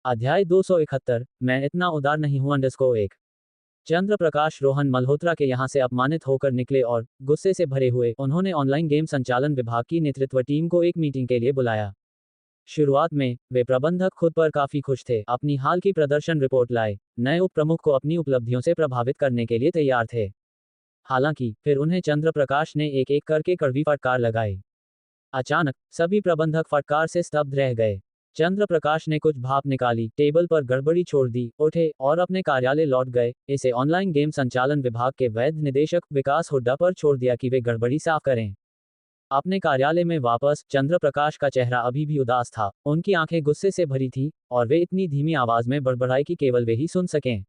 अध्याय 271, मैं इतना उदार नहीं हूं _1। चंद्र प्रकाश रोहन मल्होत्रा के यहां से अपमानित होकर निकले और गुस्से से भरे हुए उन्होंने ऑनलाइन गेम संचालन विभाग की नेतृत्व टीम को एक मीटिंग के लिए बुलाया। शुरुआत में वे प्रबंधक खुद पर काफी खुश थे, अपनी हाल की प्रदर्शन रिपोर्ट लाए, नए उप प्रमुख को अपनी उपलब्धियों से प्रभावित करने के लिए तैयार थे। हालांकि फिर उन्हें चंद्र प्रकाश ने एक एक करके कड़वी फटकार लगाई। अचानक सभी प्रबंधक फटकार से स्तब्ध रह गए। चंद्र प्रकाश ने कुछ भाप निकाली, टेबल पर गड़बड़ी छोड़ दी, उठे और अपने कार्यालय लौट गए। इसे ऑनलाइन गेम संचालन विभाग के वैध निदेशक विकास हुड्डा पर छोड़ दिया कि वे गड़बड़ी साफ करें। अपने कार्यालय में वापस चंद्र प्रकाश का चेहरा अभी भी उदास था, उनकी आंखें गुस्से से भरी थीं और वे इतनी धीमी आवाज में बड़बड़ाए कि केवल वे ही सुन सकें।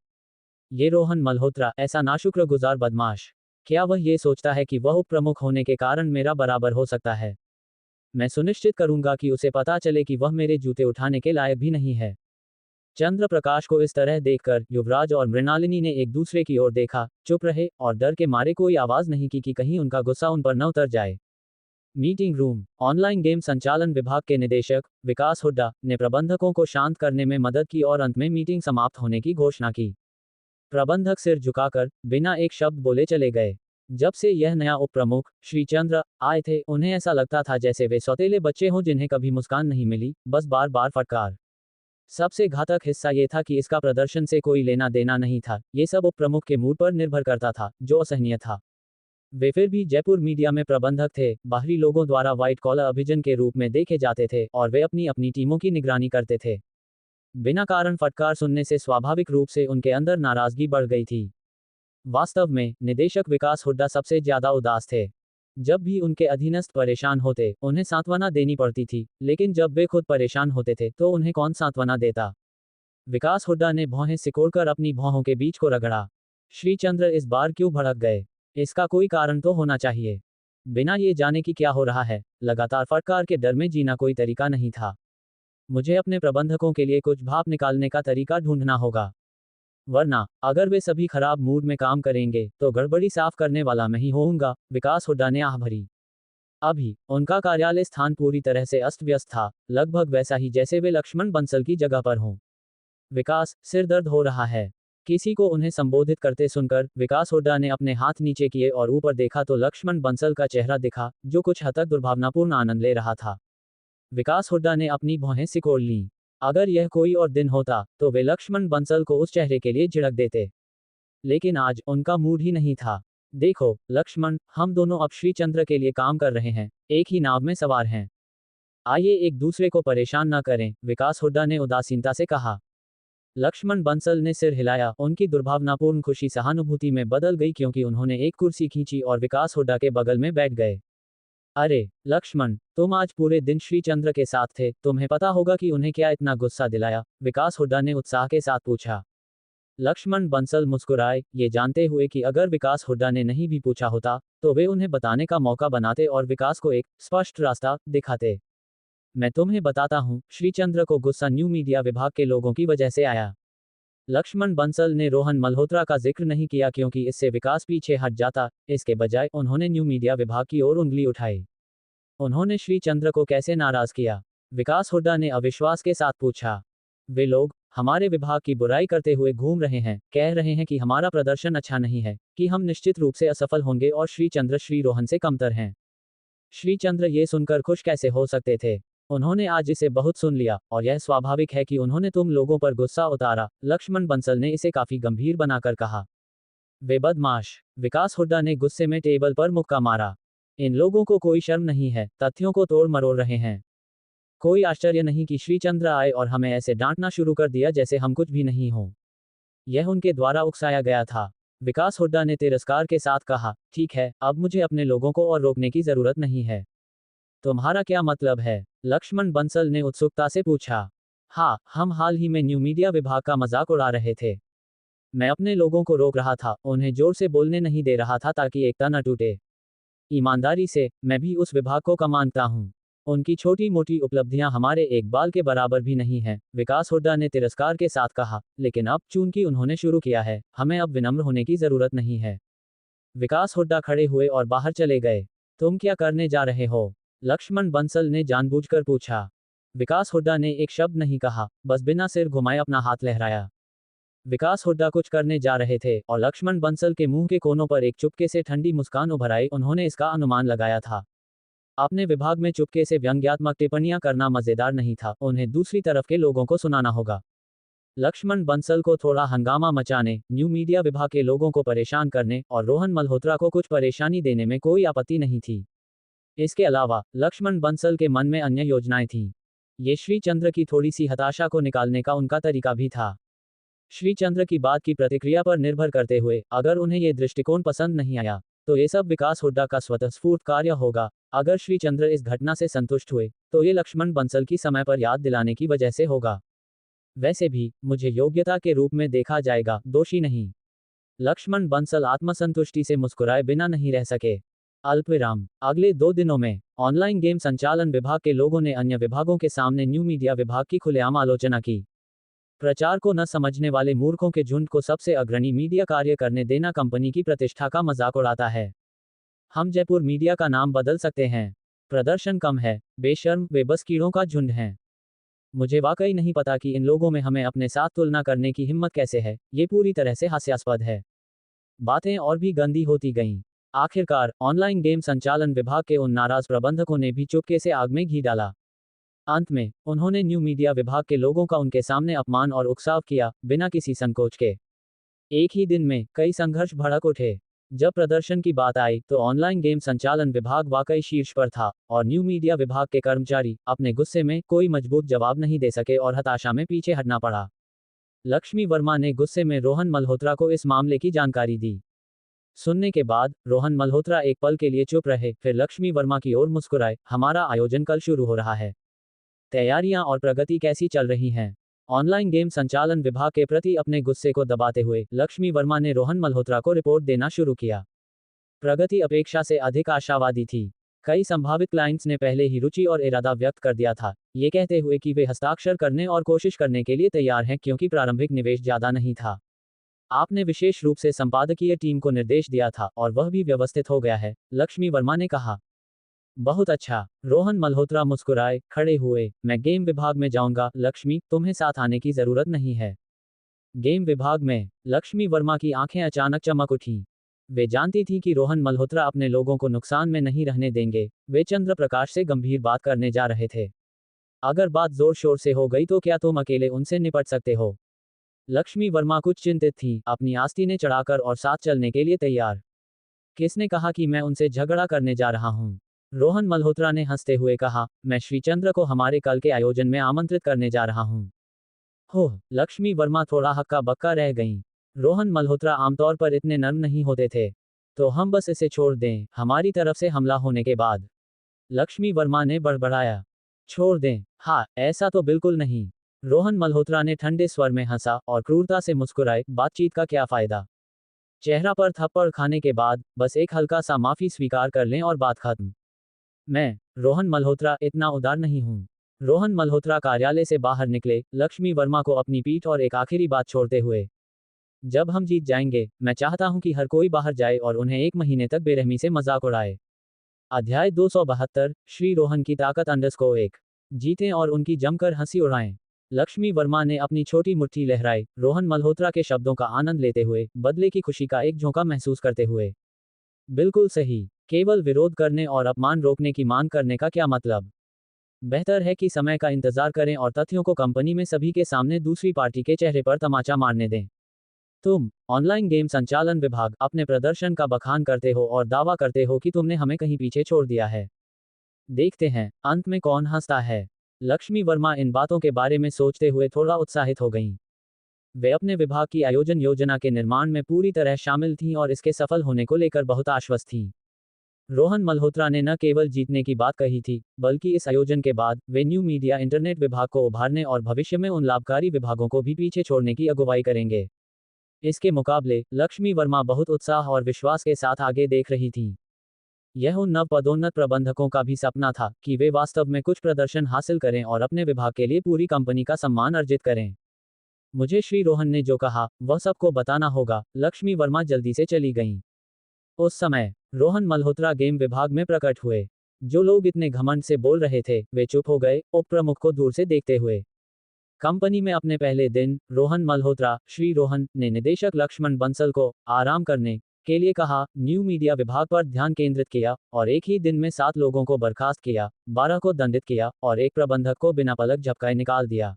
ये रोहन मल्होत्रा, ऐसा नाशुक्रगुजार बदमाश, क्या वह ये सोचता है कि वह उप प्रमुख होने के कारण मेरा बराबर हो सकता है? मैं सुनिश्चित करूंगा कि उसे पता चले कि वह मेरे जूते उठाने के लायक भी नहीं है। चंद्र प्रकाश को इस तरह देखकर युवराज और मृणालिनी ने एक दूसरे की ओर देखा, चुप रहे और डर के मारे कोई आवाज नहीं की कि कहीं उनका गुस्सा उन पर न उतर जाए। Meeting room. ऑनलाइन गेम संचालन विभाग के निदेशक विकास हुड्डा ने प्रबंधकों को शांत करने में मदद की और अंत में मीटिंग समाप्त होने की घोषणा की। प्रबंधक सिर झुकाकर बिना एक शब्द बोले चले गए। जब से यह नया उप प्रमुख श्री चंद्र आए थे, उन्हें ऐसा लगता था जैसे वे सौतेले बच्चे हों जिन्हें कभी मुस्कान नहीं मिली, बस बार बार फटकार। सबसे घातक हिस्सा ये था कि इसका प्रदर्शन से कोई लेना देना नहीं था, ये सब उप प्रमुख के मूड पर निर्भर करता था, जो असहनीय था। वे फिर भी जयपुर मीडिया में प्रबंधक थे, बाहरी लोगों द्वारा व्हाइट कॉलर अभिजन के रूप में देखे जाते थे और वे अपनी अपनी टीमों की निगरानी करते थे। बिना कारण फटकार सुनने से स्वाभाविक रूप से उनके अंदर नाराजगी बढ़ गई थी। वास्तव में निदेशक विकास हुड्डा सबसे ज्यादा उदास थे। जब भी उनके अधीनस्थ परेशान होते, उन्हें सांत्वना देनी पड़ती थी, लेकिन जब वे खुद परेशान होते थे तो उन्हें कौन सांत्वना देता? विकास हुड्डा ने भौहें सिकोड़कर अपनी भौहों के बीच को रगड़ा। श्री चंद्र इस बार क्यों भड़क गए? इसका कोई कारण तो होना चाहिए। बिना ये जाने कि क्या हो रहा है, लगातार फटकार के डर में जीना कोई तरीका नहीं था। मुझे अपने प्रबंधकों के लिए कुछ भाप निकालने का तरीका ढूंढना होगा, वरना अगर वे सभी खराब मूड में काम करेंगे तो गड़बड़ी साफ करने वाला मैं ही होऊंगा। विकास हुड्डा ने आह भरी। अभी उनका कार्यालय स्थान पूरी तरह से अस्त व्यस्त था, लगभग वैसा ही जैसे वे लक्ष्मण बंसल की जगह पर हों। विकास, सिर दर्द हो रहा है। किसी को उन्हें संबोधित करते सुनकर विकास हुड्डा ने अपने हाथ नीचे किए और ऊपर देखा तो लक्ष्मण बंसल का चेहरा दिखा, जो कुछ हद तक दुर्भावनापूर्ण आनंद ले रहा था। विकास हुड्डा ने अपनी भौहें सिकोड़ लीं। अगर यह कोई और दिन होता तो वे लक्ष्मण बंसल को उस चेहरे के लिए झिड़क देते, लेकिन आज उनका मूड ही नहीं था। देखो लक्ष्मण, हम दोनों अब श्री चंद्र के लिए काम कर रहे हैं, एक ही नाव में सवार हैं। आइए एक दूसरे को परेशान न करें, विकास हुड्डा ने उदासीनता से कहा। लक्ष्मण बंसल ने सिर हिलाया, उनकी दुर्भावनापूर्ण खुशी सहानुभूति में बदल गई क्योंकि उन्होंने एक कुर्सी खींची और विकास हुड्डा के बगल में बैठ गए। अरे लक्ष्मण, तुम आज पूरे दिन श्री चंद्र के साथ थे, तुम्हें पता होगा कि उन्हें क्या इतना गुस्सा दिलाया? विकास हुड्डा ने उत्साह के साथ पूछा। लक्ष्मण बंसल मुस्कुराए, ये जानते हुए कि अगर विकास हुड्डा ने नहीं भी पूछा होता तो वे उन्हें बताने का मौका बनाते और विकास को एक स्पष्ट रास्ता दिखाते। मैं तुम्हें बताता हूँ, श्री चंद्र को गुस्सा न्यू मीडिया विभाग के लोगों की वजह से आया। लक्ष्मण बंसल ने रोहन मल्होत्रा का जिक्र नहीं किया क्योंकि इससे विकास पीछे हट जाता, इसके बजाय उन्होंने न्यू मीडिया विभाग की ओर उंगली उठाई। उन्होंने श्री चंद्र को कैसे नाराज किया? विकास हुड्डा ने अविश्वास के साथ पूछा। वे लोग हमारे विभाग की बुराई करते हुए घूम रहे हैं, कह रहे हैं कि हमारा प्रदर्शन अच्छा नहीं है, कि हम निश्चित रूप से असफल होंगे और श्री चंद्र श्री रोहन से कमतर हैं। श्री चंद्र ये सुनकर खुश कैसे हो सकते थे? उन्होंने आज इसे बहुत सुन लिया और यह स्वाभाविक है कि उन्होंने तुम लोगों पर गुस्सा उतारा, लक्ष्मण बंसल ने इसे काफी गंभीर बनाकर कहा। वे बदमाश, विकास हुड्डा ने गुस्से में टेबल पर मुक्का मारा। इन लोगों को कोई शर्म नहीं है, तथ्यों को तोड़ मरोड़ रहे हैं। कोई आश्चर्य नहीं कि श्री चंद्र आए और हमें ऐसे डांटना शुरू कर दिया जैसे हम कुछ भी नहीं हो। यह उनके द्वारा उकसाया गया था। विकास हुड्डा ने तिरस्कार के साथ कहा, ठीक है, अब मुझे अपने लोगों को और रोकने की जरूरत नहीं है। तुम्हारा क्या मतलब है? लक्ष्मण बंसल ने उत्सुकता से पूछा। हाँ, हम हाल ही में न्यू मीडिया विभाग का मजाक उड़ा रहे थे। मैं अपने लोगों को रोक रहा था, उन्हें जोर से बोलने नहीं दे रहा था ताकि एकता न टूटे। ईमानदारी से, मैं भी उस विभाग को कमानता हूँ। उनकी छोटी मोटी उपलब्धियां हमारे एक बाल के बराबर भी नहीं हैं, विकास हुड्डा ने तिरस्कार के साथ कहा, लेकिन अब चूंकि उन्होंने शुरू किया है, हमें अब विनम्र होने की जरूरत नहीं है। विकास हुड्डा खड़े हुए और बाहर चले गए। तुम क्या करने जा रहे हो? लक्ष्मण बंसल ने जानबूझकर पूछा। विकास हुड्डा ने एक शब्द नहीं कहा, बस बिना सिर घुमाए अपना हाथ लहराया। विकास हुड्डा कुछ करने जा रहे थे और लक्ष्मण बंसल के मुंह के कोनों पर एक चुपके से ठंडी मुस्कान उभर आई। उन्होंने इसका अनुमान लगाया था। अपने विभाग में चुपके से व्यंग्यात्मक टिप्पणियां करना मजेदार नहीं था, उन्हें दूसरी तरफ के लोगों को सुनाना होगा। लक्ष्मण बंसल को थोड़ा हंगामा मचाने, न्यू मीडिया विभाग के लोगों को परेशान करने और रोहन मल्होत्रा को कुछ परेशानी देने में कोई आपत्ति नहीं थी। इसके अलावा लक्ष्मण बंसल के मन में अन्य योजनाएं थीं। ये श्रीचंद्र की थोड़ी सी हताशा को निकालने का उनका तरीका भी था। श्रीचंद्र की बात की प्रतिक्रिया पर निर्भर करते हुए, अगर उन्हें ये दृष्टिकोण पसंद नहीं आया तो ये सब विकास हुड्डा का स्वतःस्फूर्त कार्य होगा। अगर श्रीचंद्र इस घटना से संतुष्ट हुए तो ये लक्ष्मण बंसल की समय पर याद दिलाने की वजह से होगा। वैसे भी मुझे योग्यता के रूप में देखा जाएगा, दोषी नहीं। लक्ष्मण बंसल आत्मसंतुष्टि से मुस्कुराए बिना नहीं रह सके। अल्पविराम। अगले 2 दिनों में ऑनलाइन गेम संचालन विभाग के लोगों ने अन्य विभागों के सामने न्यू मीडिया विभाग की खुलेआम आलोचना की। प्रचार को न समझने वाले मूर्खों के झुंड को सबसे अग्रणी मीडिया कार्य करने देना कंपनी की प्रतिष्ठा का मजाक उड़ाता है। हम जयपुर मीडिया का नाम बदल सकते हैं। प्रदर्शन कम है, बेशर्म, वे बस कीड़ों का झुंड हैं। मुझे वाकई नहीं पता कि इन लोगों में हमें अपने साथ तुलना करने की हिम्मत कैसे है। ये पूरी तरह से हास्यास्पद है। बातें और भी गंदी होती गईं। आखिरकार ऑनलाइन गेम संचालन विभाग के उन नाराज प्रबंधकों ने भी चुपके से आग में घी डाला। अंत में उन्होंने न्यू मीडिया विभाग के लोगों का उनके सामने अपमान और उकसाव किया, बिना किसी संकोच के। एक ही दिन में कई संघर्ष भड़क उठे। जब प्रदर्शन की बात आई तो ऑनलाइन गेम संचालन विभाग वाकई शीर्ष पर था और न्यू मीडिया विभाग के कर्मचारी अपने गुस्से में कोई मजबूत जवाब नहीं दे सके और हताशा में पीछे हटना पड़ा। लक्ष्मी वर्मा ने गुस्से में रोहन मल्होत्रा को इस मामले की जानकारी दी। सुनने के बाद रोहन मल्होत्रा एक पल के लिए चुप रहे, फिर लक्ष्मी वर्मा की ओर मुस्कुराए। हमारा आयोजन कल शुरू हो रहा है। तैयारियां और प्रगति कैसी चल रही हैं? ऑनलाइन गेम संचालन विभाग के प्रति अपने गुस्से को दबाते हुए लक्ष्मी वर्मा ने रोहन मल्होत्रा को रिपोर्ट देना शुरू किया। प्रगति अपेक्षा से अधिक आशावादी थी। कई संभावित क्लाइंट्स ने पहले ही रुचि और इरादा व्यक्त कर दिया था, ये कहते हुए कि वे हस्ताक्षर करने और कोशिश करने के लिए तैयार हैं क्योंकि प्रारंभिक निवेश ज्यादा नहीं था। आपने विशेष रूप से संपादकीय टीम को निर्देश दिया था और वह भी व्यवस्थित हो गया है, लक्ष्मी वर्मा ने कहा। बहुत अच्छा। रोहन मल्होत्रा मुस्कुराए, खड़े हुए। मैं गेम विभाग में जाऊंगा लक्ष्मी, तुम्हें साथ आने की जरूरत नहीं है। गेम विभाग में? लक्ष्मी वर्मा की आंखें अचानक चमक उठीं। वे जानती थी कि रोहन मल्होत्रा अपने लोगों को नुकसान में नहीं रहने देंगे। वे चंद्र प्रकाश से गंभीर बात करने जा रहे थे। अगर बात जोर शोर से हो गई तो क्या तुम अकेले उनसे निपट सकते हो? लक्ष्मी वर्मा कुछ चिंतित थी, अपनी आस्तीनें चढ़ाकर और साथ चलने के लिए तैयार। किसने कहा कि मैं उनसे झगड़ा करने जा रहा हूं? रोहन मल्होत्रा ने हंसते हुए कहा, मैं श्रीचंद्र को हमारे कल के आयोजन में आमंत्रित करने जा रहा हूं। हो, लक्ष्मी वर्मा थोड़ा हक्का बक्का रह गईं। रोहन मल्होत्रा आमतौर पर इतने नर्म नहीं होते थे। तो हम बस इसे छोड़ दें, हमारी तरफ से हमला होने के बाद? लक्ष्मी वर्मा ने बड़बड़ाया। छोड़ दें? हाँ, ऐसा तो बिल्कुल नहीं। रोहन मल्होत्रा ने ठंडे स्वर में हंसा और क्रूरता से मुस्कुराए, बातचीत का क्या फायदा? चेहरा पर थप्पड़ खाने के बाद बस एक हल्का सा माफी स्वीकार कर लें और बात खत्म। मैं, रोहन मल्होत्रा, इतना उदार नहीं हूं। रोहन मल्होत्रा कार्यालय से बाहर निकले, लक्ष्मी वर्मा को अपनी पीठ और एक आखिरी बात छोड़ते हुए। जब हम जीत जाएंगे, मैं चाहता हूं कि हर कोई बाहर जाए और उन्हें 1 महीने तक बेरहमी से मजाक उड़ाए। अध्याय 272, श्री रोहन की ताकत _1। जीतें और उनकी जमकर हंसी उड़ाएं। लक्ष्मी वर्मा ने अपनी छोटी मुट्ठी लहराई, रोहन मल्होत्रा के शब्दों का आनंद लेते हुए, बदले की खुशी का एक झोंका महसूस करते हुए। बिल्कुल सही। केवल विरोध करने और अपमान रोकने की मांग करने का क्या मतलब? बेहतर है कि समय का इंतजार करें और तथ्यों को कंपनी में सभी के सामने दूसरी पार्टी के चेहरे पर तमाचा मारने दें। तुम, ऑनलाइन गेम संचालन विभाग, अपने प्रदर्शन का बखान करते हो और दावा करते हो कि तुमने हमें कहीं पीछे छोड़ दिया है। देखते हैं, अंत में कौन हंसता है। लक्ष्मी वर्मा इन बातों के बारे में सोचते हुए थोड़ा उत्साहित हो गईं। वे अपने विभाग की आयोजन योजना के निर्माण में पूरी तरह शामिल थीं और इसके सफल होने को लेकर बहुत आश्वस्त थीं। रोहन मल्होत्रा ने न केवल जीतने की बात कही थी, बल्कि इस आयोजन के बाद वे न्यू मीडिया इंटरनेट विभाग को उभारने और भविष्य में उन लाभकारी विभागों को भी पीछे छोड़ने की अगुवाई करेंगे। इसके मुकाबले लक्ष्मी वर्मा बहुत उत्साह और विश्वास के साथ आगे देख रही थीं। यह उन नव पदोन्नत प्रबंधकों का भी सपना था कि वे वास्तव में कुछ प्रदर्शन हासिल करें और अपने विभाग के लिए पूरी कंपनी का सम्मान अर्जित करें। मुझे श्री रोहन ने जो कहा वह सबको बताना होगा। लक्ष्मी वर्मा जल्दी से चली गईं। उस समय रोहन मल्होत्रा गेम विभाग में प्रकट हुए। जो लोग इतने घमंड से बोल रहे थे वे चुप हो गए, उप प्रमुख को दूर से देखते हुए। कंपनी में अपने पहले दिन रोहन मल्होत्रा, श्री रोहन ने निदेशक लक्ष्मण बंसल को आराम करने के लिए कहा, न्यू मीडिया विभाग पर ध्यान केंद्रित किया और एक ही दिन में 7 लोगों को बर्खास्त किया, 12 को दंडित किया और एक प्रबंधक को बिना पलक झपकाए निकाल दिया।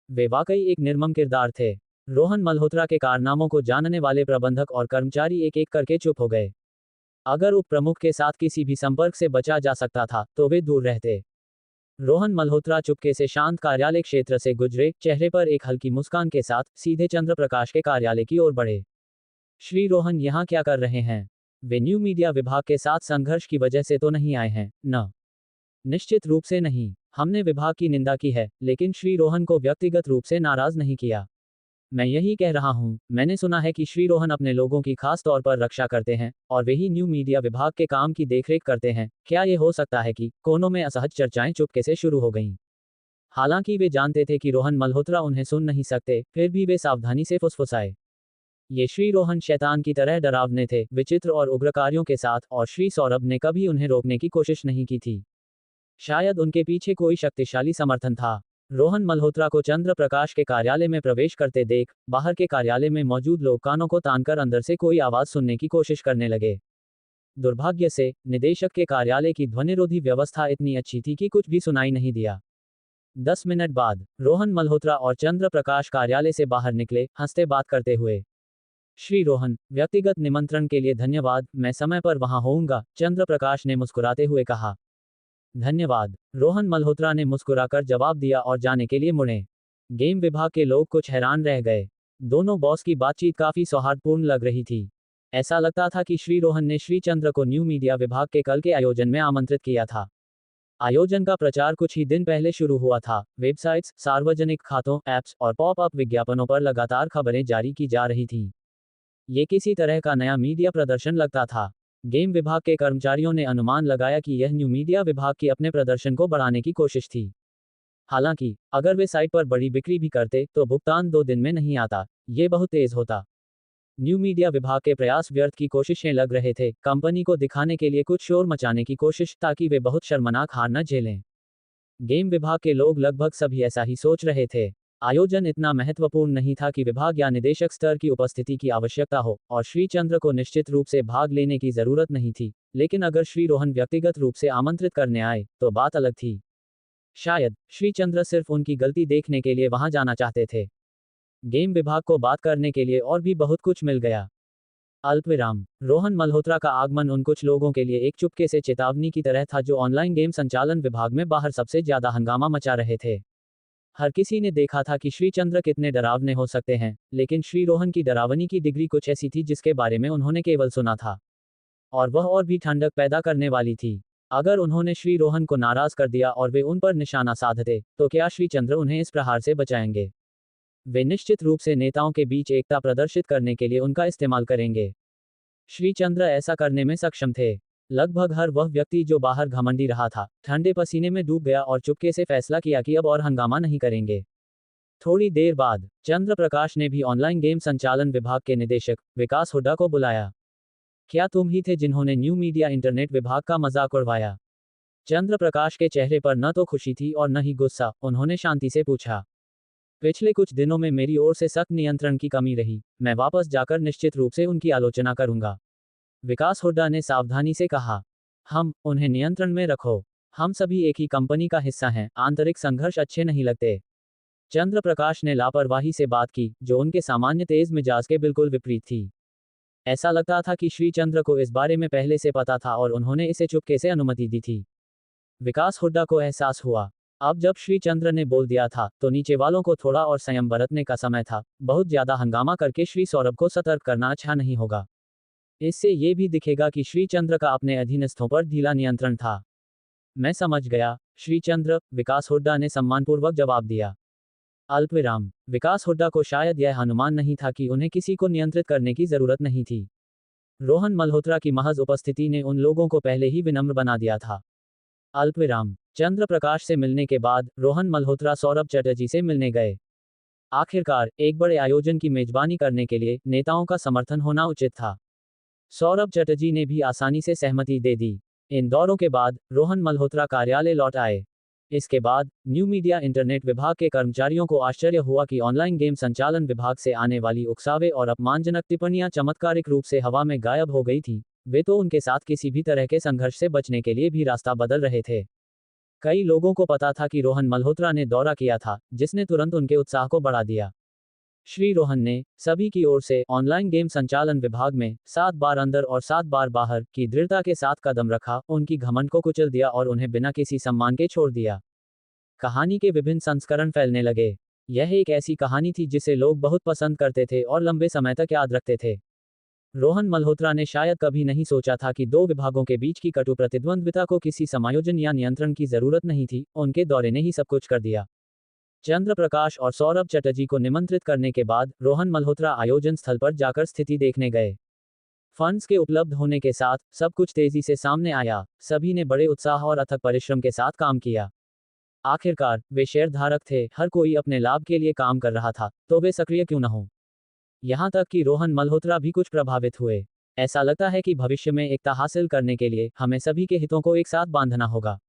वे वाकई एक निर्मम किरदार थे। रोहन मल्होत्रा के कारनामों को जानने वाले प्रबंधक और कर्मचारी एक एक करके चुप हो गए। अगर उप प्रमुख के साथ किसी भी संपर्क से बचा जा सकता था तो वे दूर रहते। रोहन मल्होत्रा चुपके से शांत कार्यालय क्षेत्र से गुजरे, चेहरे पर एक हल्की मुस्कान के साथ सीधे चंद्र प्रकाश के कार्यालय की ओर बढ़े। श्री रोहन यहाँ क्या कर रहे हैं? वे न्यू मीडिया विभाग के साथ संघर्ष की वजह से तो नहीं आए हैं, न? निश्चित रूप से नहीं। हमने विभाग की निंदा की है, लेकिन श्री रोहन को व्यक्तिगत रूप से नाराज नहीं किया। मैं यही कह रहा हूँ, मैंने सुना है कि श्री रोहन अपने लोगों की खास तौर पर रक्षा करते हैं और वे ही न्यू मीडिया विभाग के काम की देखरेख करते हैं। क्या ये हो सकता है कि कोनों में असहज चर्चाएं चुपके से शुरू हो गईं? हालांकि वे जानते थे कि रोहन मल्होत्रा उन्हें सुन नहीं सकते, फिर भी वे सावधानी से फुसफुसाए। ये श्री रोहन शैतान की तरह डरावने थे, विचित्र और उग्र कार्यों के साथ, और श्री सौरभ ने कभी उन्हें रोकने की कोशिश नहीं की थी। शायद उनके पीछे कोई शक्तिशाली समर्थन था। रोहन मल्होत्रा को चंद्र प्रकाश के कार्यालय में प्रवेश करते देख बाहर के कार्यालय में मौजूद लोग कानों को तानकर अंदर से कोई आवाज सुनने की कोशिश करने लगे। दुर्भाग्य से निदेशक के कार्यालय की ध्वनिरोधी व्यवस्था इतनी अच्छी थी कि कुछ भी सुनाई नहीं दिया। 10 मिनट बाद रोहन मल्होत्रा और चंद्र प्रकाश कार्यालय से बाहर निकले, हंसते बात करते हुए। श्री रोहन, व्यक्तिगत निमंत्रण के लिए धन्यवाद, मैं समय पर वहां होऊंगा, चंद्र प्रकाश ने मुस्कुराते हुए कहा। धन्यवाद, रोहन मल्होत्रा ने मुस्कुराकर जवाब दिया और जाने के लिए मुड़े। गेम विभाग के लोग कुछ हैरान रह गए। दोनों बॉस की बातचीत काफी सौहार्दपूर्ण लग रही थी। ऐसा लगता था कि श्री रोहन ने श्री चंद्र को न्यू मीडिया विभाग के कल के आयोजन में आमंत्रित किया था। आयोजन का प्रचार कुछ ही दिन पहले शुरू हुआ था। वेबसाइट्स, सार्वजनिक खातों, ऐप्स और पॉप-अप विज्ञापनों पर लगातार खबरें जारी की जा रही थीं। ये किसी तरह का नया मीडिया प्रदर्शन लगता था। गेम विभाग के कर्मचारियों ने अनुमान लगाया कि यह न्यू मीडिया विभाग की अपने प्रदर्शन को बढ़ाने की कोशिश थी। हालांकि अगर वे साइट पर बड़ी बिक्री भी करते तो भुगतान 2 दिन में नहीं आता, ये बहुत तेज होता। न्यू मीडिया विभाग के प्रयास व्यर्थ की कोशिशें लग रहे थे, कंपनी को दिखाने के लिए कुछ शोर मचाने की कोशिश, ताकि वे बहुत शर्मनाक हार न झेलें। गेम विभाग के लोग लगभग सभी ऐसा ही सोच रहे थे। आयोजन इतना महत्वपूर्ण नहीं था कि विभाग या निदेशक स्तर की उपस्थिति की आवश्यकता हो, और श्री चंद्र को निश्चित रूप से भाग लेने की जरूरत नहीं थी, लेकिन अगर श्री रोहन व्यक्तिगत रूप से आमंत्रित करने आए तो बात अलग थी। शायद श्री चंद्र सिर्फ उनकी गलती देखने के लिए वहां जाना चाहते थे। गेम विभाग को बात करने के लिए और भी बहुत कुछ मिल गया। अल्पविराम। रोहन मल्होत्रा का आगमन उन कुछ लोगों के लिए एक चुपके से चेतावनी की तरह था जो ऑनलाइन गेम संचालन विभाग में बाहर सबसे ज्यादा हंगामा मचा रहे थे। हर किसी ने देखा था कि श्री चंद्र कितने डरावने हो सकते हैं, लेकिन श्री रोहन की डरावनी की डिग्री कुछ ऐसी थी जिसके बारे में उन्होंने केवल सुना था, और वह और भी ठंडक पैदा करने वाली थी। अगर उन्होंने श्री रोहन को नाराज कर दिया और वे उन पर निशाना साधते, तो क्या श्री चंद्र उन्हें इस प्रहार से बचाएंगे? वे निश्चित रूप से नेताओं के बीच एकता प्रदर्शित करने के लिए उनका इस्तेमाल करेंगे। श्री चंद्र ऐसा करने में सक्षम थे। लगभग हर वह व्यक्ति जो बाहर घमंडी रहा था, ठंडे पसीने में डूब गया और चुपके से फैसला किया कि अब और हंगामा नहीं करेंगे। थोड़ी देर बाद चंद्र प्रकाश ने भी ऑनलाइन गेम संचालन विभाग के निदेशक विकास हुड्डा को बुलाया। क्या तुम ही थे जिन्होंने न्यू मीडिया इंटरनेट विभाग का मजाक उड़वाया? चंद्र प्रकाश के चेहरे पर न तो खुशी थी और न ही गुस्सा। उन्होंने शांति से पूछा। पिछले कुछ दिनों में मेरी ओर से सख्त नियंत्रण की कमी रही, मैं वापस जाकर निश्चित रूप से उनकी आलोचना करूंगा, विकास हुड्डा ने सावधानी से कहा। उन्हें नियंत्रण में रखो। हम सभी एक ही कंपनी का हिस्सा हैं, आंतरिक संघर्ष अच्छे नहीं लगते। चंद्र प्रकाश ने लापरवाही से बात की, जो उनके सामान्य तेज मिजाज के बिल्कुल विपरीत थी। ऐसा लगता था कि श्री चंद्र को इस बारे में पहले से पता था और उन्होंने इसे चुपके से अनुमति दी थी। विकास हुड्डा को एहसास हुआ, अब जब श्री चंद्र ने बोल दिया था तो नीचे वालों को थोड़ा और संयम बरतने का समय था। बहुत ज्यादा हंगामा करके श्री सौरभ को सतर्क करना अच्छा नहीं होगा। इससे ये भी दिखेगा कि श्री चंद्र का अपने अधीनस्थों पर ढीला नियंत्रण था। मैं समझ गया, श्री चंद्र, विकास हुड्डा ने सम्मानपूर्वक जवाब दिया। अल्पविराम। विकास हुड्डा को शायद यह अनुमान नहीं था कि उन्हें किसी को नियंत्रित करने की जरूरत नहीं थी। रोहन मल्होत्रा की महज उपस्थिति ने उन लोगों को पहले ही विनम्र बना दिया था। अल्पविराम। चंद्र प्रकाश से मिलने के बाद रोहन मल्होत्रा सौरभ चटर्जी से मिलने गए। आखिरकार एक बड़े आयोजन की मेजबानी करने के लिए नेताओं का समर्थन होना उचित था। सौरभ चटर्जी ने भी आसानी से सहमति दे दी। इन दौरों के बाद रोहन मल्होत्रा कार्यालय लौट आए। इसके बाद न्यू मीडिया इंटरनेट विभाग के कर्मचारियों को आश्चर्य हुआ कि ऑनलाइन गेम संचालन विभाग से आने वाली उकसावे और अपमानजनक टिप्पणियां चमत्कारिक रूप से हवा में गायब हो गई थी। वे तो उनके साथ किसी भी तरह के संघर्ष से बचने के लिए भी रास्ता बदल रहे थे। कई लोगों को पता था कि रोहन मल्होत्रा ने दौरा किया था, जिसने तुरंत उनके उत्साह को बढ़ा दिया। श्री रोहन ने सभी की ओर से ऑनलाइन गेम संचालन विभाग में 7 बार अंदर और 7 बार बाहर की दृढ़ता के साथ कदम रखा, उनकी घमंड को कुचल दिया और उन्हें बिना किसी सम्मान के छोड़ दिया। कहानी के विभिन्न संस्करण फैलने लगे। यह एक ऐसी कहानी थी जिसे लोग बहुत पसंद करते थे और लंबे समय तक याद रखते थे। रोहन मल्होत्रा ने शायद कभी नहीं सोचा था कि दो विभागों के बीच की कटु प्रतिद्वंद्विता को किसी समायोजन या नियंत्रण की जरूरत नहीं थी, उनके दौरे ने ही सब कुछ कर दिया। चंद्र प्रकाश और सौरभ चटर्जी को निमंत्रित करने के बाद रोहन मल्होत्रा आयोजन स्थल पर जाकर स्थिति देखने गए। फंड्स के उपलब्ध होने के साथ सब कुछ तेजी से सामने आया। सभी ने बड़े उत्साह और अथक परिश्रम के साथ काम किया। आखिरकार वे शेयरधारक थे, हर कोई अपने लाभ के लिए काम कर रहा था, तो वे सक्रिय क्यों न हो। यहाँ तक कि रोहन मल्होत्रा भी कुछ प्रभावित हुए। ऐसा लगता है कि भविष्य में एकता हासिल करने के लिए हमें सभी के हितों को एक साथ बांधना होगा।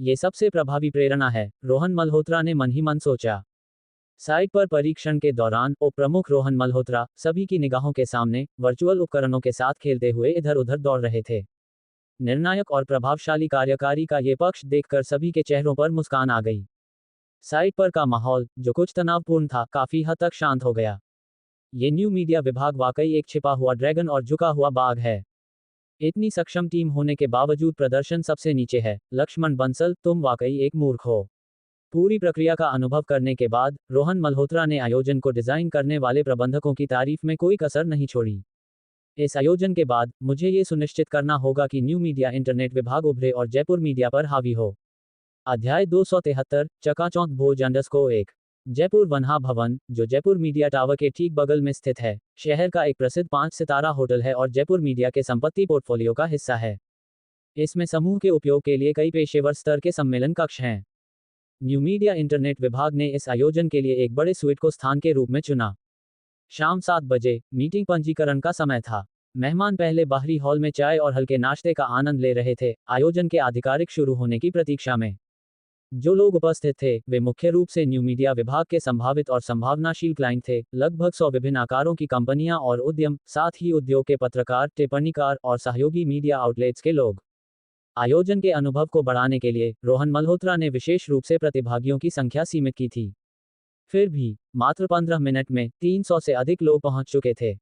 ये सबसे प्रभावी प्रेरणा है, रोहन मल्होत्रा ने मन ही मन सोचा। साइट पर परीक्षण के दौरान उप प्रमुख रोहन मल्होत्रा सभी की निगाहों के सामने वर्चुअल उपकरणों के साथ खेलते हुए इधर उधर दौड़ रहे थे। निर्णायक और प्रभावशाली कार्यकारी का ये पक्ष देखकर सभी के चेहरों पर मुस्कान आ गई। साइट पर का माहौल, जो कुछ तनावपूर्ण था, काफी हद तक शांत हो गया। ये न्यू मीडिया विभाग वाकई एक छिपा हुआ ड्रैगन और झुका हुआ बाघ है। इतनी सक्षम टीम होने के बावजूद प्रदर्शन सबसे नीचे है। लक्ष्मण बंसल, तुम वाकई एक मूर्ख हो। पूरी प्रक्रिया का अनुभव करने के बाद रोहन मल्होत्रा ने आयोजन को डिजाइन करने वाले प्रबंधकों की तारीफ में कोई कसर नहीं छोड़ी। इस आयोजन के बाद मुझे ये सुनिश्चित करना होगा कि न्यू मीडिया इंटरनेट विभाग उभरे और जयपुर मीडिया पर हावी हो। अध्याय 273, चकाचौंध भोज _1। जयपुर वन्हा भवन, जो जयपुर मीडिया टावर के ठीक बगल में स्थित है, शहर का एक प्रसिद्ध 5 सितारा होटल है और जयपुर मीडिया के संपत्ति पोर्टफोलियो का हिस्सा है। इसमें समूह के उपयोग के लिए कई पेशेवर स्तर के सम्मेलन कक्ष हैं। न्यू मीडिया इंटरनेट विभाग ने इस आयोजन के लिए एक बड़े स्वीट को स्थान के रूप में चुना। शाम 7 बजे मीटिंग पंजीकरण का समय था। मेहमान पहले बाहरी हॉल में चाय और हल्के नाश्ते का आनंद ले रहे थे, आयोजन के आधिकारिक शुरू होने की प्रतीक्षा में। जो लोग उपस्थित थे वे मुख्य रूप से न्यू मीडिया विभाग के संभावित और संभावनाशील क्लाइंट थे, लगभग 100 विभिन्न आकारों की कंपनियां और उद्यम, साथ ही उद्योग के पत्रकार, टिप्पणीकार और सहयोगी मीडिया आउटलेट्स के लोग। आयोजन के अनुभव को बढ़ाने के लिए रोहन मल्होत्रा ने विशेष रूप से प्रतिभागियों की संख्या सीमित की थी। फिर भी मात्र 15 मिनट में 300 से अधिक लोग पहुंच चुके थे।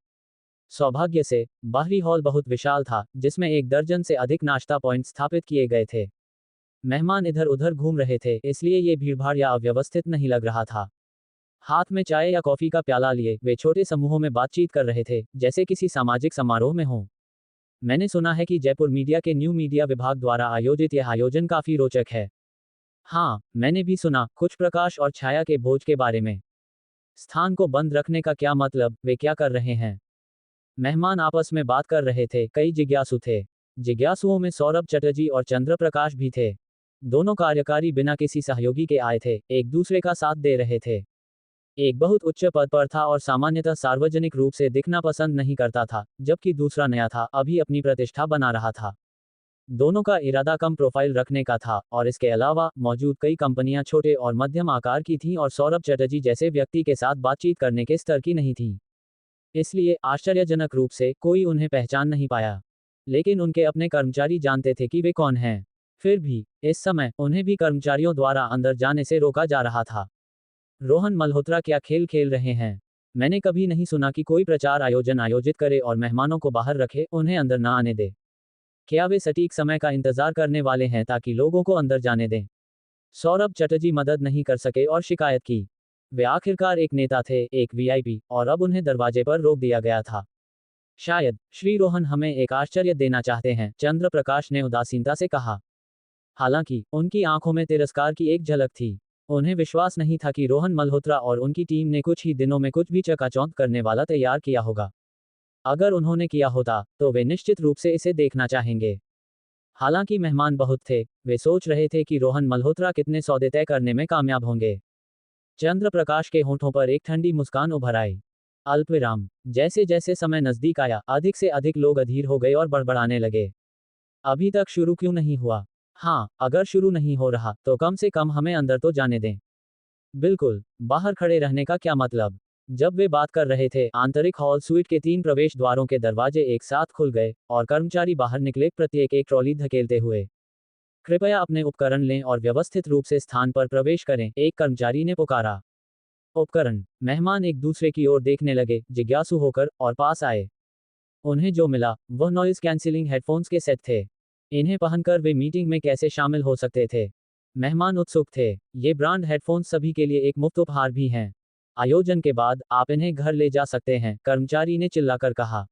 सौभाग्य से बाहरी हॉल बहुत विशाल था, जिसमें 1 दर्जन से अधिक नाश्ता पॉइंट स्थापित किए गए थे। मेहमान इधर उधर घूम रहे थे, इसलिए ये भीड़भाड़ या अव्यवस्थित नहीं लग रहा था। हाथ में चाय या कॉफी का प्याला लिए वे छोटे समूहों में बातचीत कर रहे थे, जैसे किसी सामाजिक समारोह में हो। मैंने सुना है कि जयपुर मीडिया के न्यू मीडिया विभाग द्वारा आयोजित यह आयोजन काफी रोचक है। हाँ, मैंने भी सुना कुछ प्रकाश और छाया के भोज के बारे में। स्थान को बंद रखने का क्या मतलब, वे क्या कर रहे हैं? मेहमान आपस में बात कर रहे थे, कई जिज्ञासु थे। जिज्ञासुओं में सौरभ चटर्जी और चंद्र प्रकाश भी थे। दोनों कार्यकारी बिना किसी सहयोगी के आए थे, एक दूसरे का साथ दे रहे थे। एक बहुत उच्च पद पर था और सामान्यतः सार्वजनिक रूप से दिखना पसंद नहीं करता था, जबकि दूसरा नया था, अभी अपनी प्रतिष्ठा बना रहा था। दोनों का इरादा कम प्रोफाइल रखने का था और इसके अलावा मौजूद कई कंपनियां छोटे और मध्यम आकार की थीं और सौरभ चटर्जी जैसे व्यक्ति के साथ बातचीत करने के स्तर की नहीं थी। इसलिए आश्चर्यजनक रूप से कोई उन्हें पहचान नहीं पाया। लेकिन उनके अपने कर्मचारी जानते थे कि वे कौन हैं। फिर भी इस समय उन्हें भी कर्मचारियों द्वारा अंदर जाने से रोका जा रहा था। रोहन मल्होत्रा क्या खेल खेल रहे हैं? मैंने कभी नहीं सुना कि कोई प्रचार आयोजन आयोजित करे और मेहमानों को बाहर रखे, उन्हें अंदर न आने दे। क्या वे सटीक समय का इंतजार करने वाले हैं ताकि लोगों को अंदर जाने दें? सौरभ चटर्जी मदद नहीं कर सके और शिकायत की। वे आखिरकार एक नेता थे, एक वीआईपी, और अब उन्हें दरवाजे पर रोक दिया गया था। शायद श्री रोहन हमें एक आश्चर्य देना चाहते हैं, चंद्र प्रकाश ने उदासीनता से कहा। हालांकि उनकी आंखों में तिरस्कार की एक झलक थी। उन्हें विश्वास नहीं था कि रोहन मल्होत्रा और उनकी टीम ने कुछ ही दिनों में कुछ भी चकाचौंध करने वाला तैयार किया होगा। अगर उन्होंने किया होता तो वे निश्चित रूप से इसे देखना चाहेंगे। हालांकि मेहमान बहुत थे, वे सोच रहे थे कि रोहन मल्होत्रा कितने सौदे तय करने में कामयाब होंगे। चंद्र प्रकाश के होंठों पर एक ठंडी मुस्कान उभर आई। अल्पविराम। जैसे जैसे समय नजदीक आया, अधिक से अधिक लोग अधीर हो गए और बड़बड़ाने लगे। अभी तक शुरू क्यों नहीं हुआ? हाँ, अगर शुरू नहीं हो रहा, तो कम से कम हमें अंदर तो जाने दें। बिल्कुल, बाहर खड़े रहने का क्या मतलब? जब वे बात कर रहे थे, आंतरिक हॉल स्वीट के 3 प्रवेश द्वारों के दरवाजे एक साथ खुल गए, और कर्मचारी बाहर निकले, प्रत्येक एक ट्रॉली धकेलते हुए। कृपया अपने उपकरण लें और व्यवस्थित रूप से स्थान पर प्रवेश करें, एक कर्मचारी ने पुकारा। उपकरण। मेहमान एक दूसरे की ओर देखने लगे, जिज्ञासु होकर, और पास आए। उन्हें जो मिला, वह नॉइज कैंसिलिंग हेडफोन्स के सेट थे। इन्हें पहनकर वे मीटिंग में कैसे शामिल हो सकते थे? मेहमान उत्सुक थे। ये ब्रांड हेडफोन्स सभी के लिए एक मुफ्त उपहार भी हैं। आयोजन के बाद आप इन्हें घर ले जा सकते हैं, कर्मचारी ने चिल्लाकर कहा।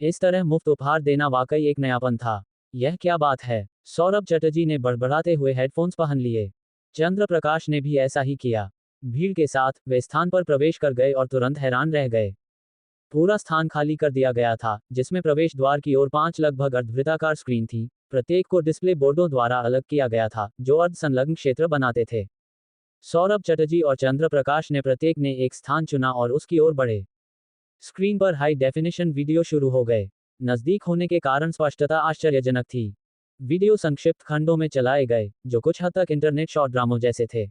इस तरह मुफ्त उपहार देना वाकई एक नयापन था। यह क्या बात है? सौरभ चटर्जी ने बड़बड़ाते हुए हेडफोन्स पहन लिए। चंद्र प्रकाश ने भी ऐसा ही किया। भीड़ के साथ वे स्थान पर प्रवेश कर गए और तुरंत हैरान रह गए। पूरा स्थान खाली कर दिया गया था, जिसमें प्रवेश द्वार की ओर 5 लगभग अर्धवृत्ताकार स्क्रीन थी। प्रत्येक को डिस्प्ले बोर्डों द्वारा अलग किया गया था, जो अर्ध संलग्न क्षेत्र बनाते थे। सौरभ चटर्जी और चंद्र प्रकाश ने प्रत्येक ने एक स्थान चुना और उसकी ओर बढ़े। स्क्रीन पर हाई डेफिनेशन वीडियो शुरू हो गए। नजदीक होने के कारण स्पष्टता आश्चर्यजनक थी। वीडियो संक्षिप्त खंडों में चलाए गए, जो कुछ हद तक इंटरनेट शॉर्ट ड्रामों जैसे थे।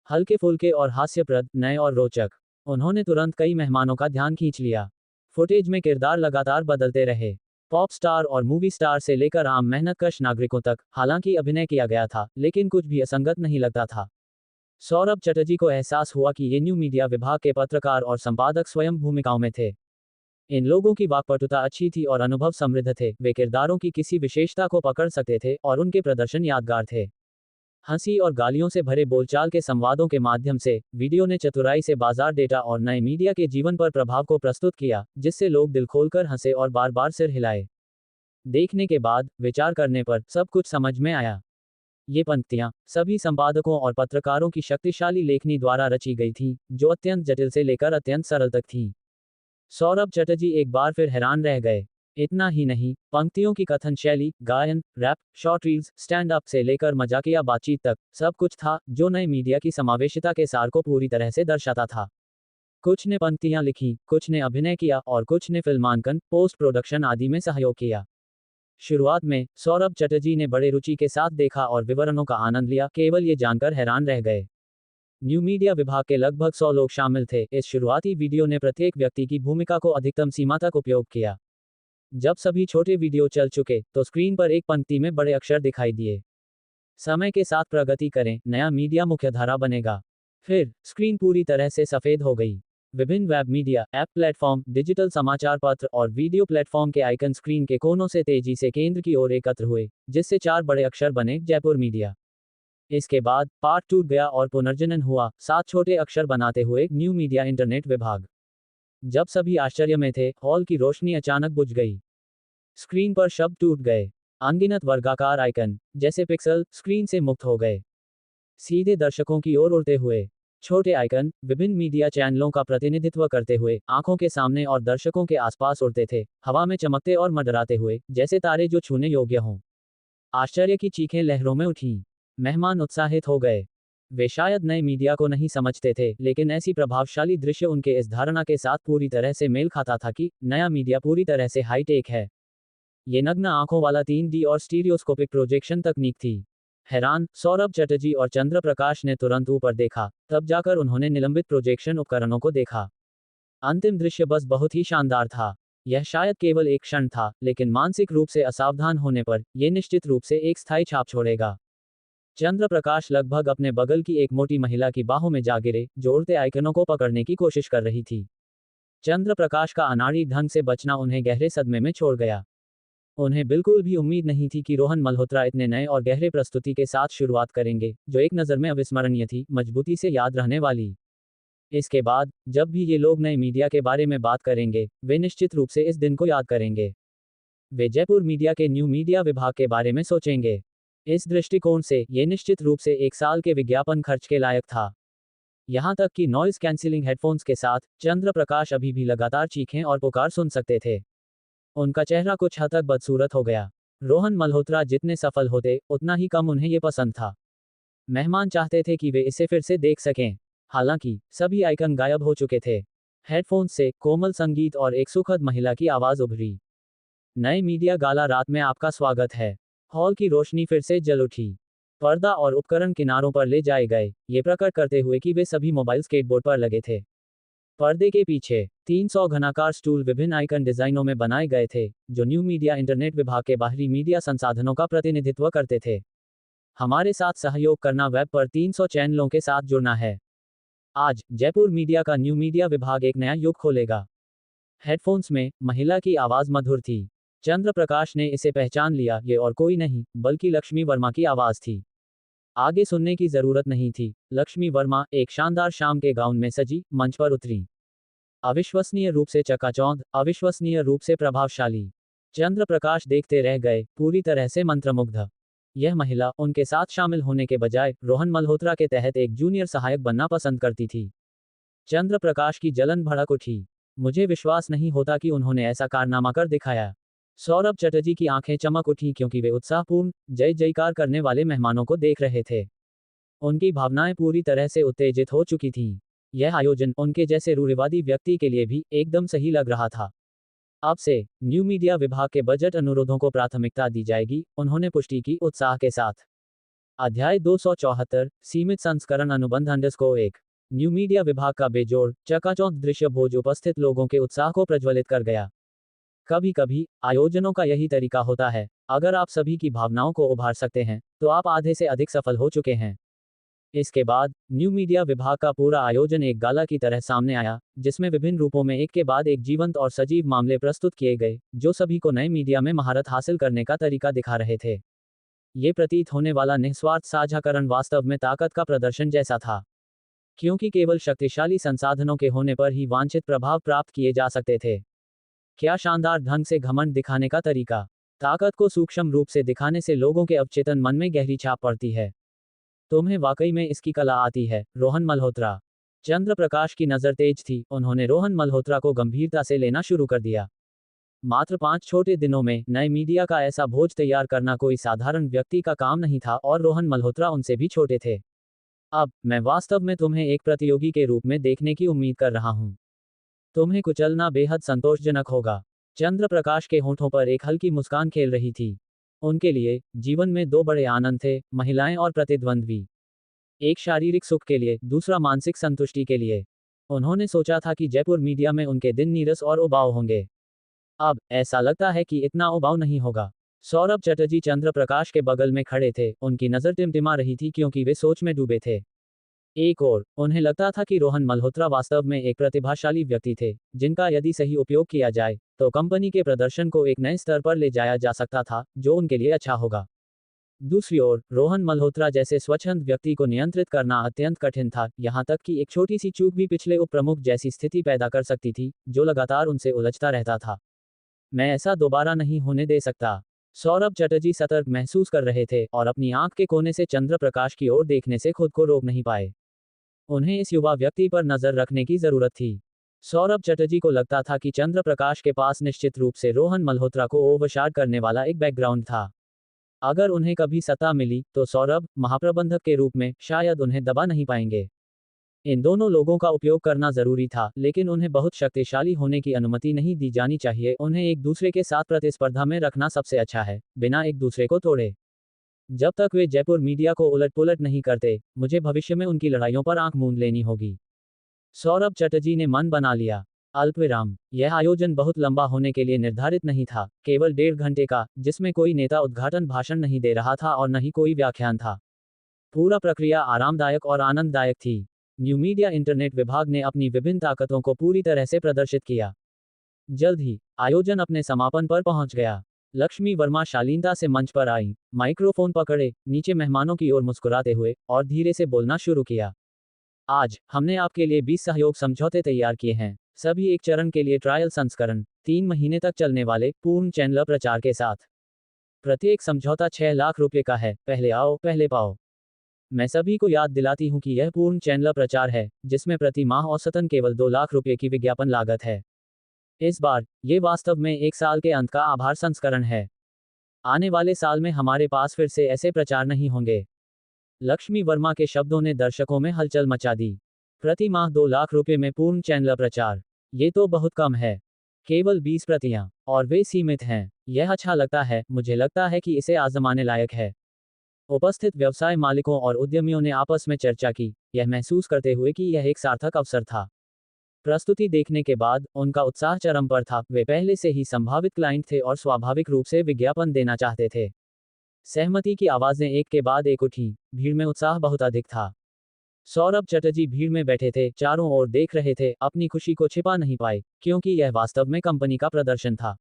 हल्के फुल्के और हास्यप्रद, नए और रोचक। उन्होंने तुरंत कई मेहमानों का ध्यान खींच लिया। फुटेज में किरदार लगातार बदलते रहे। पॉप स्टार और मूवी स्टार से लेकर आम मेहनतकश नागरिकों तक, हालांकि अभिनय किया गया था, लेकिन कुछ भी असंगत नहीं लगता था। सौरभ चटर्जी को एहसास हुआ कि ये न्यू मीडिया विभाग के पत्रकार और संपादक स्वयं भूमिकाओं में थे। इन लोगों की वाक्पटुता अच्छी थी और अनुभव समृद्ध थे, वे किरदारों की किसी विशेषता को पकड़ सकते थे और उनके प्रदर्शन यादगार थे। हंसी और गालियों से भरे बोलचाल के संवादों के माध्यम से, वीडियो ने चतुराई से बाजार डेटा और नए मीडिया के जीवन पर प्रभाव को प्रस्तुत किया, जिससे लोग दिल खोलकर हंसे और बार बार सिर हिलाए। देखने के बाद, विचार करने पर, सब कुछ समझ में आया। ये पंक्तियां सभी संपादकों और पत्रकारों की शक्तिशाली लेखनी द्वारा रची गई थीं, जो अत्यंत जटिल से लेकर अत्यंत सरल तक थीं। सौरभ चटर्जी एक बार फिर हैरान रह गए। इतना ही नहीं, पंक्तियों की कथन शैली, गायन, rap, short reels, stand up से लेकर मजाकिया बातचीत तक, सब कुछ था, जो नए मीडिया की समावेशिता के सार को पूरी तरह से दर्शाता था। कुछ ने पंक्तियां लिखी, कुछ ने अभिनय किया और कुछ ने फिल्मांकन, पोस्ट प्रोडक्शन आदि में सहयोग किया। शुरुआत में, सौरभ चटर्जी ने बड़े रुचि के साथ देखा और विवरणों का आनंद लिया, केवल ये जानकर हैरान रह गए। न्यू मीडिया विभाग के लगभग 100 लोग शामिल थे। इस शुरुआती वीडियो ने प्रत्येक व्यक्ति की भूमिका को अधिकतम सीमा तक उपयोग किया। जब सभी छोटे वीडियो चल चुके, तो स्क्रीन पर एक पंक्ति में बड़े अक्षर दिखाई दिए। समय के साथ प्रगति करें, नया मीडिया मुख्यधारा बनेगा। फिर, स्क्रीन पूरी तरह से सफेद हो गई। विभिन्न web media, app platform, digital समाचार पत्र और वीडियो प्लेटफॉर्म के आइकन स्क्रीन के कोनों से तेजी से केंद्र की ओर एकत्र हुए, जिससे 4 बड़े अक्षर बने, जयपुर मीडिया। इसके बाद, पाठ टूट गया और पुनर्जनन हुआ, 7 छोटे अक्षर बनाते हुए, न्यू मीडिया इंटरनेट विभाग। जब सभी आश्चर्य में थे, हॉल की रोशनी अचानक बुझ गई। स्क्रीन पर शब्द टूट गए। अनगिनत वर्गाकार आइकन, जैसे पिक्सल, स्क्रीन से मुक्त हो गए, सीधे दर्शकों की ओर उड़ते हुए। छोटे आइकन, विभिन्न मीडिया चैनलों का प्रतिनिधित्व करते हुए, आंखों के सामने और दर्शकों के आसपास उड़ते थे, हवा में चमकते और मंडराते हुए, जैसे तारे जो छूने योग्य हों। आश्चर्य की चीखें लहरों में उठीं। मेहमान उत्साहित हो गए। वे शायद नए मीडिया को नहीं समझते थे, लेकिन ऐसी प्रभावशाली दृश्य उनके इस धारणा के साथ पूरी तरह से मेल खाता था कि नया मीडिया पूरी तरह से हाईटेक है। ये नग्न आंखों वाला 3D और स्टीरियोस्कोपिक प्रोजेक्शन तकनीक थी। हैरान, सौरभ चटर्जी और चंद्र प्रकाश ने तुरंत ऊपर देखा, तब जाकर उन्होंने निलंबित प्रोजेक्शन उपकरणों को देखा। अंतिम दृश्य बस बहुत ही शानदार था। यह शायद केवल एक क्षण था, लेकिन मानसिक रूप से असावधान होने पर, यह निश्चित रूप से एक स्थायी छाप छोड़ेगा। चंद्र प्रकाश लगभग अपने बगल की एक मोटी महिला की बाहों में जा गिरे, जो उड़ते आइकनों को पकड़ने की कोशिश कर रही थी। चंद्र प्रकाश का अनाड़ी ढंग से बचना उन्हें गहरे सदमे में छोड़ गया। उन्हें बिल्कुल भी उम्मीद नहीं थी कि रोहन मल्होत्रा इतने नए और गहरे प्रस्तुति के साथ शुरुआत करेंगे, जो एक नज़र में अविस्मरणीय थी, मजबूती से याद रहने वाली। इसके बाद, जब भी ये लोग नए मीडिया के बारे में बात करेंगे, वे निश्चित रूप से इस दिन को याद करेंगे। वे जयपुर मीडिया के न्यू मीडिया विभाग के बारे में सोचेंगे। इस दृष्टिकोण से, ये निश्चित रूप से 1 साल के विज्ञापन खर्च के लायक था। यहां तक कि नॉइज कैंसिलिंग हेडफोन्स के साथ, चंद्र प्रकाश अभी भी लगातार चीखें और पुकार सुन सकते थे। उनका चेहरा कुछ हद तक बदसूरत हो गया। रोहन मल्होत्रा जितने सफल होते, उतना ही कम उन्हें ये पसंद था। मेहमान चाहते थे कि वे इसे फिर से देख सकें। हालांकि, सभी आइकन गायब हो चुके थे। हेडफोन्स से, कोमल संगीत और एक सुखद महिला की आवाज उभरी। नए मीडिया गाला रात में आपका स्वागत है। हॉल की रोशनी फिर से जल उठी। पर्दा और उपकरण किनारों पर ले जाए गए, ये प्रकट करते हुए कि वे सभी मोबाइल स्केटबोर्ड पर लगे थे। पर्दे के पीछे 300 घनाकार स्टूल विभिन्न आइकन डिजाइनों में बनाए गए थे, जो न्यू मीडिया इंटरनेट विभाग के बाहरी मीडिया संसाधनों का प्रतिनिधित्व करते थे। हमारे साथ सहयोग करना, वेब पर 300 चैनलों के साथ जुड़ना है। आज जयपुर मीडिया का न्यू मीडिया विभाग एक नया युग खोलेगा। हेडफोन्स में महिला की आवाज मधुर थी। चंद्र प्रकाश ने इसे पहचान लिया, ये और कोई नहीं बल्कि लक्ष्मी वर्मा की आवाज थी। आगे सुनने की जरूरत नहीं थी। लक्ष्मी वर्मा एक शानदार शाम के गाउन में सजी मंच पर उतरी। अविश्वसनीय रूप से चकाचौंध, अविश्वसनीय रूप से प्रभावशाली। चंद्र प्रकाश देखते रह गए, पूरी तरह से मंत्रमुग्ध। यह महिला उनके साथ शामिल होने के बजाय रोहन मल्होत्रा के तहत एक जूनियर सहायक बनना पसंद करती थी। चंद्र प्रकाश की जलन भड़क उठी। मुझे विश्वास नहीं होता कि उन्होंने ऐसा कारनामा कर दिखाया। सौरभ चटर्जी की आंखें चमक उठी क्योंकि वे उत्साहपूर्ण जय जयकार करने वाले मेहमानों को देख रहे थे। उनकी भावनाएं पूरी तरह से उत्तेजित हो चुकी थीं। यह आयोजन उनके जैसे रूढ़िवादी व्यक्ति के लिए भी एकदम सही लग रहा था। अब से न्यू मीडिया विभाग के बजट अनुरोधों को प्राथमिकता दी जाएगी, उन्होंने पुष्टि की उत्साह के साथ। अध्याय 274 सीमित संस्करण अनुबंध _1। न्यू मीडिया विभाग का बेजोड़ चकाचौंध दृश्य भोज उपस्थित लोगों के उत्साह को प्रज्वलित कर गया। कभी कभी आयोजनों का यही तरीका होता है। अगर आप सभी की भावनाओं को उभार सकते हैं, तो आप आधे से अधिक सफल हो चुके हैं। इसके बाद न्यू मीडिया विभाग का पूरा आयोजन एक गाला की तरह सामने आया, जिसमें विभिन्न रूपों में एक के बाद एक जीवंत और सजीव मामले प्रस्तुत किए गए, जो सभी को नए मीडिया में महारत हासिल करने का तरीका दिखा रहे थे। ये प्रतीत होने वाला निस्वार्थ साझाकरण वास्तव में ताकत का प्रदर्शन जैसा था, क्योंकि केवल शक्तिशाली संसाधनों के होने पर ही वांछित प्रभाव प्राप्त किए जा सकते थे। क्या शानदार ढंग से घमंड दिखाने का तरीका। ताकत को सूक्ष्म रूप से दिखाने से लोगों के अवचेतन मन में गहरी छाप पड़ती है। तुम्हें वाकई में इसकी कला आती है, रोहन मल्होत्रा। चंद्र प्रकाश की नजर तेज थी, उन्होंने रोहन मल्होत्रा को गंभीरता से लेना शुरू कर दिया। मात्र 5 छोटे दिनों में नए मीडिया का ऐसा भोज तैयार करना कोई साधारण व्यक्ति का काम नहीं था, और रोहन मल्होत्रा उनसे भी छोटे थे। अब मैं वास्तव में तुम्हें एक प्रतियोगी के रूप में देखने की उम्मीद कर रहा हूं। तुम्हें कुचलना बेहद संतोषजनक होगा। चंद्र प्रकाश के होठों पर एक हल्की मुस्कान खेल रही थी। उनके लिए जीवन में 2 बड़े आनंद थे, महिलाएं और प्रतिद्वंद्वी। एक शारीरिक सुख के लिए, दूसरा मानसिक संतुष्टि के लिए। उन्होंने सोचा था कि जयपुर मीडिया में उनके दिन नीरस और उबाऊ होंगे। अब ऐसा लगता है कि इतना उबाऊ नहीं होगा। सौरभ चटर्जी चंद्र प्रकाश के बगल में खड़े थे, उनकी नजर टिमटिमा रही थी क्योंकि वे सोच में डूबे थे। एक और उन्हें लगता था कि रोहन मल्होत्रा वास्तव में एक प्रतिभाशाली व्यक्ति थे, जिनका यदि सही उपयोग किया जाए, तो कंपनी के प्रदर्शन को एक नए स्तर पर ले जाया जा सकता था, जो उनके लिए अच्छा होगा। दूसरी ओर रोहन मल्होत्रा जैसे स्वच्छंद व्यक्ति को नियंत्रित करना अत्यंत कठिन था, यहां तक कि एक छोटी सी चूक भी पिछले उप प्रमुख जैसी स्थिति पैदा कर सकती थी, जो लगातार उनसे उलझता रहता था। मैं ऐसा दोबारा नहीं होने दे सकता। सौरभ चटर्जी सतर्क महसूस कर रहे थे और अपनी आंख के कोने से चंद्र प्रकाश की ओर देखने से खुद को रोक नहीं पाए। उन्हें इस युवा व्यक्ति पर नजर रखने की जरूरत थी। सौरभ चटर्जी को लगता था कि चंद्र प्रकाश के पास निश्चित रूप से रोहन मल्होत्रा को ओवरशैडो करने वाला एक बैकग्राउंड था। अगर उन्हें कभी सत्ता मिली, तो सौरभ महाप्रबंधक के रूप में शायद उन्हें दबा नहीं पाएंगे। इन दोनों लोगों का उपयोग करना जरूरी था, लेकिन उन्हें बहुत शक्तिशाली होने की अनुमति नहीं दी जानी चाहिए। उन्हें एक दूसरे के साथ प्रतिस्पर्धा में रखना सबसे अच्छा है, बिना एक दूसरे को तोड़े। जब तक वे जयपुर मीडिया को उलट पुलट नहीं करते, मुझे भविष्य में उनकी लड़ाइयों पर आंख मूंद लेनी होगी। सौरभ चटर्जी ने मन बना लिया। अल्पविराम। यह आयोजन बहुत लंबा होने के लिए निर्धारित नहीं था, केवल 1.5 घंटे का, जिसमें कोई नेता उद्घाटन भाषण नहीं दे रहा था और न ही कोई व्याख्यान था। पूरा प्रक्रिया आरामदायक और आनंददायक थी। न्यू मीडिया इंटरनेट विभाग ने अपनी विभिन्न ताकतों को पूरी तरह से प्रदर्शित किया। जल्द ही आयोजन अपने समापन पर पहुंच गया। लक्ष्मी वर्मा शालीनता से मंच पर आई, माइक्रोफोन पकड़े, नीचे मेहमानों की ओर मुस्कुराते हुए और धीरे से बोलना शुरू किया। आज हमने आपके लिए 20 सहयोग समझौते तैयार किए हैं, सभी एक चरण के लिए ट्रायल संस्करण, 3 महीने तक चलने वाले पूर्ण चैनल प्रचार के साथ। प्रत्येक समझौता 6 लाख रुपए का है, पहले आओ पहले पाओ। मैं सभी को याद दिलाती हूं कि यह पूर्ण चैनल प्रचार है, जिसमें प्रति माह औसतन केवल 2 लाख रुपए की विज्ञापन लागत है। इस बार ये वास्तव में 1 साल के अंत का आभार संस्करण है। आने वाले साल में हमारे पास फिर से ऐसे प्रचार नहीं होंगे। लक्ष्मी वर्मा के शब्दों ने दर्शकों में हलचल मचा दी। प्रति माह 2 लाख रुपए में पूर्ण चैनल प्रचार, ये तो बहुत कम है। केवल 20 प्रतियां, और वे सीमित हैं। यह अच्छा लगता है, मुझे लगता है कि इसे आजमाने लायक है। उपस्थित व्यवसाय मालिकों और उद्यमियों ने आपस में चर्चा की, यह महसूस करते हुए कि यह एक सार्थक अवसर था। प्रस्तुति देखने के बाद उनका उत्साह चरम पर था। वे पहले से ही संभावित क्लाइंट थे और स्वाभाविक रूप से विज्ञापन देना चाहते थे। सहमति की आवाजें एक के बाद एक उठी। भीड़ में उत्साह बहुत अधिक था। सौरभ चटर्जी भीड़ में बैठे थे, चारों ओर देख रहे थे, अपनी खुशी को छिपा नहीं पाए, क्योंकि यह वास्तव में कंपनी का प्रदर्शन था।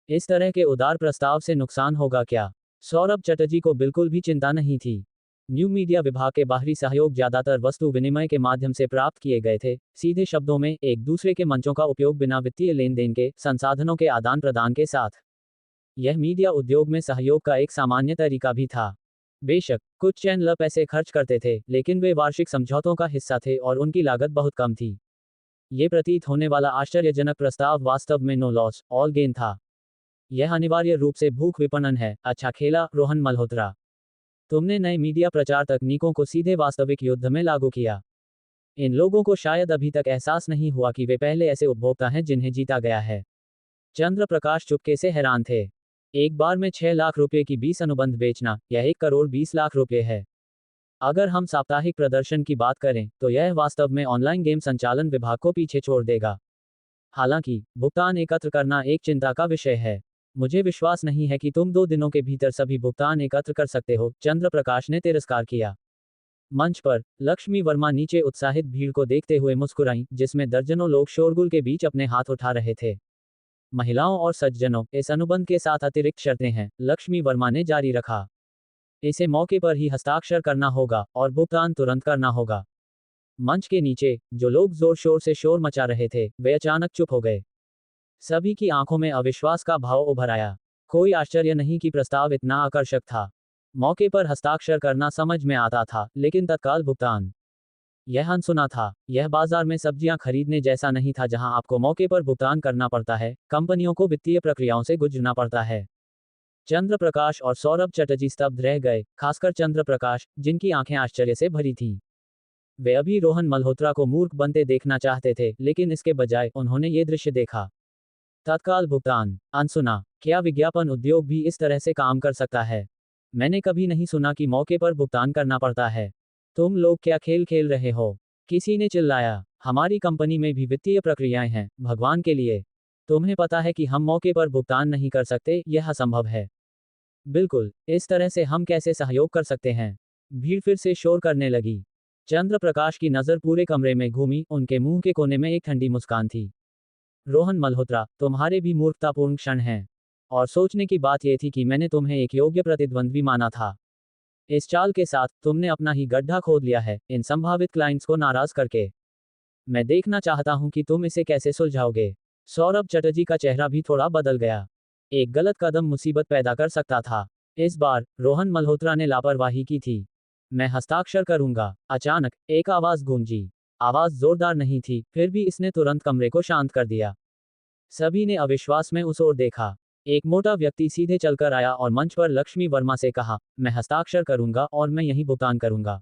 इस तरह के उदार प्रस्ताव से नुकसान होगा क्या? सौरभ चटर्जी को बिल्कुल भी चिंता नहीं थी। न्यू मीडिया विभाग के बाहरी सहयोग ज्यादातर वस्तु विनिमय के माध्यम से प्राप्त किए गए थे, सीधे शब्दों में एक दूसरे के मंचों का उपयोग बिना वित्तीय लेन देन के, संसाधनों के आदान प्रदान के साथ। यह मीडिया उद्योग में सहयोग का एक सामान्य तरीका भी था। बेशक कुछ चैनल पैसे खर्च करते थे, लेकिन वे वार्षिक समझौतों का हिस्सा थे और उनकी लागत बहुत कम थी। ये प्रतीत होने वाला आश्चर्यजनक प्रस्ताव वास्तव में नो लॉस ऑल गेन था। यह अनिवार्य रूप से भूख विपणन है। अच्छा खेला, रोहन मल्होत्रा। तुमने नए मीडिया प्रचार तकनीकों को सीधे वास्तविक युद्ध में लागू किया। इन लोगों को शायद अभी तक एहसास नहीं हुआ कि वे पहले ऐसे उपभोक्ता हैं जिन्हें जीता गया है। चंद्र प्रकाश चुपके से हैरान थे। एक बार में 6 लाख रुपए की 20 अनुबंध बेचना, यह 1 करोड़ 20 लाख रुपए है। अगर हम साप्ताहिक प्रदर्शन की बात करें, तो यह वास्तव में ऑनलाइन गेम संचालन विभाग को पीछे छोड़ देगा। हालांकि भुगतान एकत्र करना एक चिंता का विषय है। मुझे विश्वास नहीं है कि तुम 2 दिनों के भीतर सभी भुगतान एकत्र कर सकते हो, चंद्र प्रकाश ने तिरस्कार किया। मंच पर लक्ष्मी वर्मा नीचे उत्साहित भीड़ को देखते हुए मुस्कुराईं, जिसमें दर्जनों लोग शोरगुल के बीच अपने हाथ उठा रहे थे। महिलाओं और सज्जनों, इस अनुबंध के साथ अतिरिक्त शर्तें हैं, लक्ष्मी वर्मा ने जारी रखा। इसे मौके पर ही हस्ताक्षर करना होगा और भुगतान तुरंत करना होगा। मंच के नीचे जो लोग जोर शोर से शोर मचा रहे थे, वे अचानक चुप हो गए। सभी की आंखों में अविश्वास का भाव उभर आया। कोई आश्चर्य नहीं कि प्रस्ताव इतना आकर्षक था। मौके पर हस्ताक्षर करना समझ में आता था, लेकिन तत्काल भुगतान, यह अनसुना था। यह बाजार में सब्जियां खरीदने जैसा नहीं था, जहां आपको मौके पर भुगतान करना पड़ता है, कंपनियों को वित्तीय प्रक्रियाओं से गुजरना पड़ता है। चंद्र प्रकाश और सौरभ चटर्जी स्तब्ध रह गए, खासकर चंद्र प्रकाश, जिनकी आंखें आश्चर्य से भरी थीं। वे अभी रोहन मल्होत्रा को मूर्ख बनते देखना चाहते थे, लेकिन इसके बजाय उन्होंने ये दृश्य देखा। तत्काल भुगतान, अनसुना। क्या विज्ञापन उद्योग भी इस तरह से काम कर सकता है? मैंने कभी नहीं सुना कि मौके पर भुगतान करना पड़ता है। तुम लोग क्या खेल खेल रहे हो? किसी ने चिल्लाया। हमारी कंपनी में भी वित्तीय प्रक्रियाएं हैं, भगवान के लिए। तुम्हें पता है कि हम मौके पर भुगतान नहीं कर सकते, यह असंभव है। बिल्कुल, इस तरह से हम कैसे सहयोग कर सकते हैं? भीड़ फिर से शोर करने लगी। चंद्र प्रकाश की नजर पूरे कमरे में घूमी, उनके मुंह के कोने में एक ठंडी मुस्कान थी। रोहन मल्होत्रा, तुम्हारे भी मूर्खतापूर्ण क्षण हैं। और सोचने की बात यह थी कि मैंने तुम्हें एक योग्य प्रतिद्वंद्वी माना था। इस चाल के साथ तुमने अपना ही गड्ढा खोद लिया है, इन संभावित क्लाइंट्स को नाराज करके। मैं देखना चाहता हूं कि तुम इसे कैसे सुलझाओगे। सौरभ चटर्जी का चेहरा भी थोड़ा बदल गया। एक गलत कदम मुसीबत पैदा कर सकता था। इस बार रोहन मल्होत्रा ने लापरवाही की थी। मैं हस्ताक्षर करूंगा। अचानक एक आवाज गूंजी। आवाज जोरदार नहीं थी, फिर भी इसने तुरंत कमरे को शांत कर दिया। सभी ने अविश्वास में उस ओर देखा। एक मोटा व्यक्ति सीधे चलकर आया और मंच पर लक्ष्मी वर्मा से कहा, मैं हस्ताक्षर करूंगा और मैं यही भुगतान करूंगा।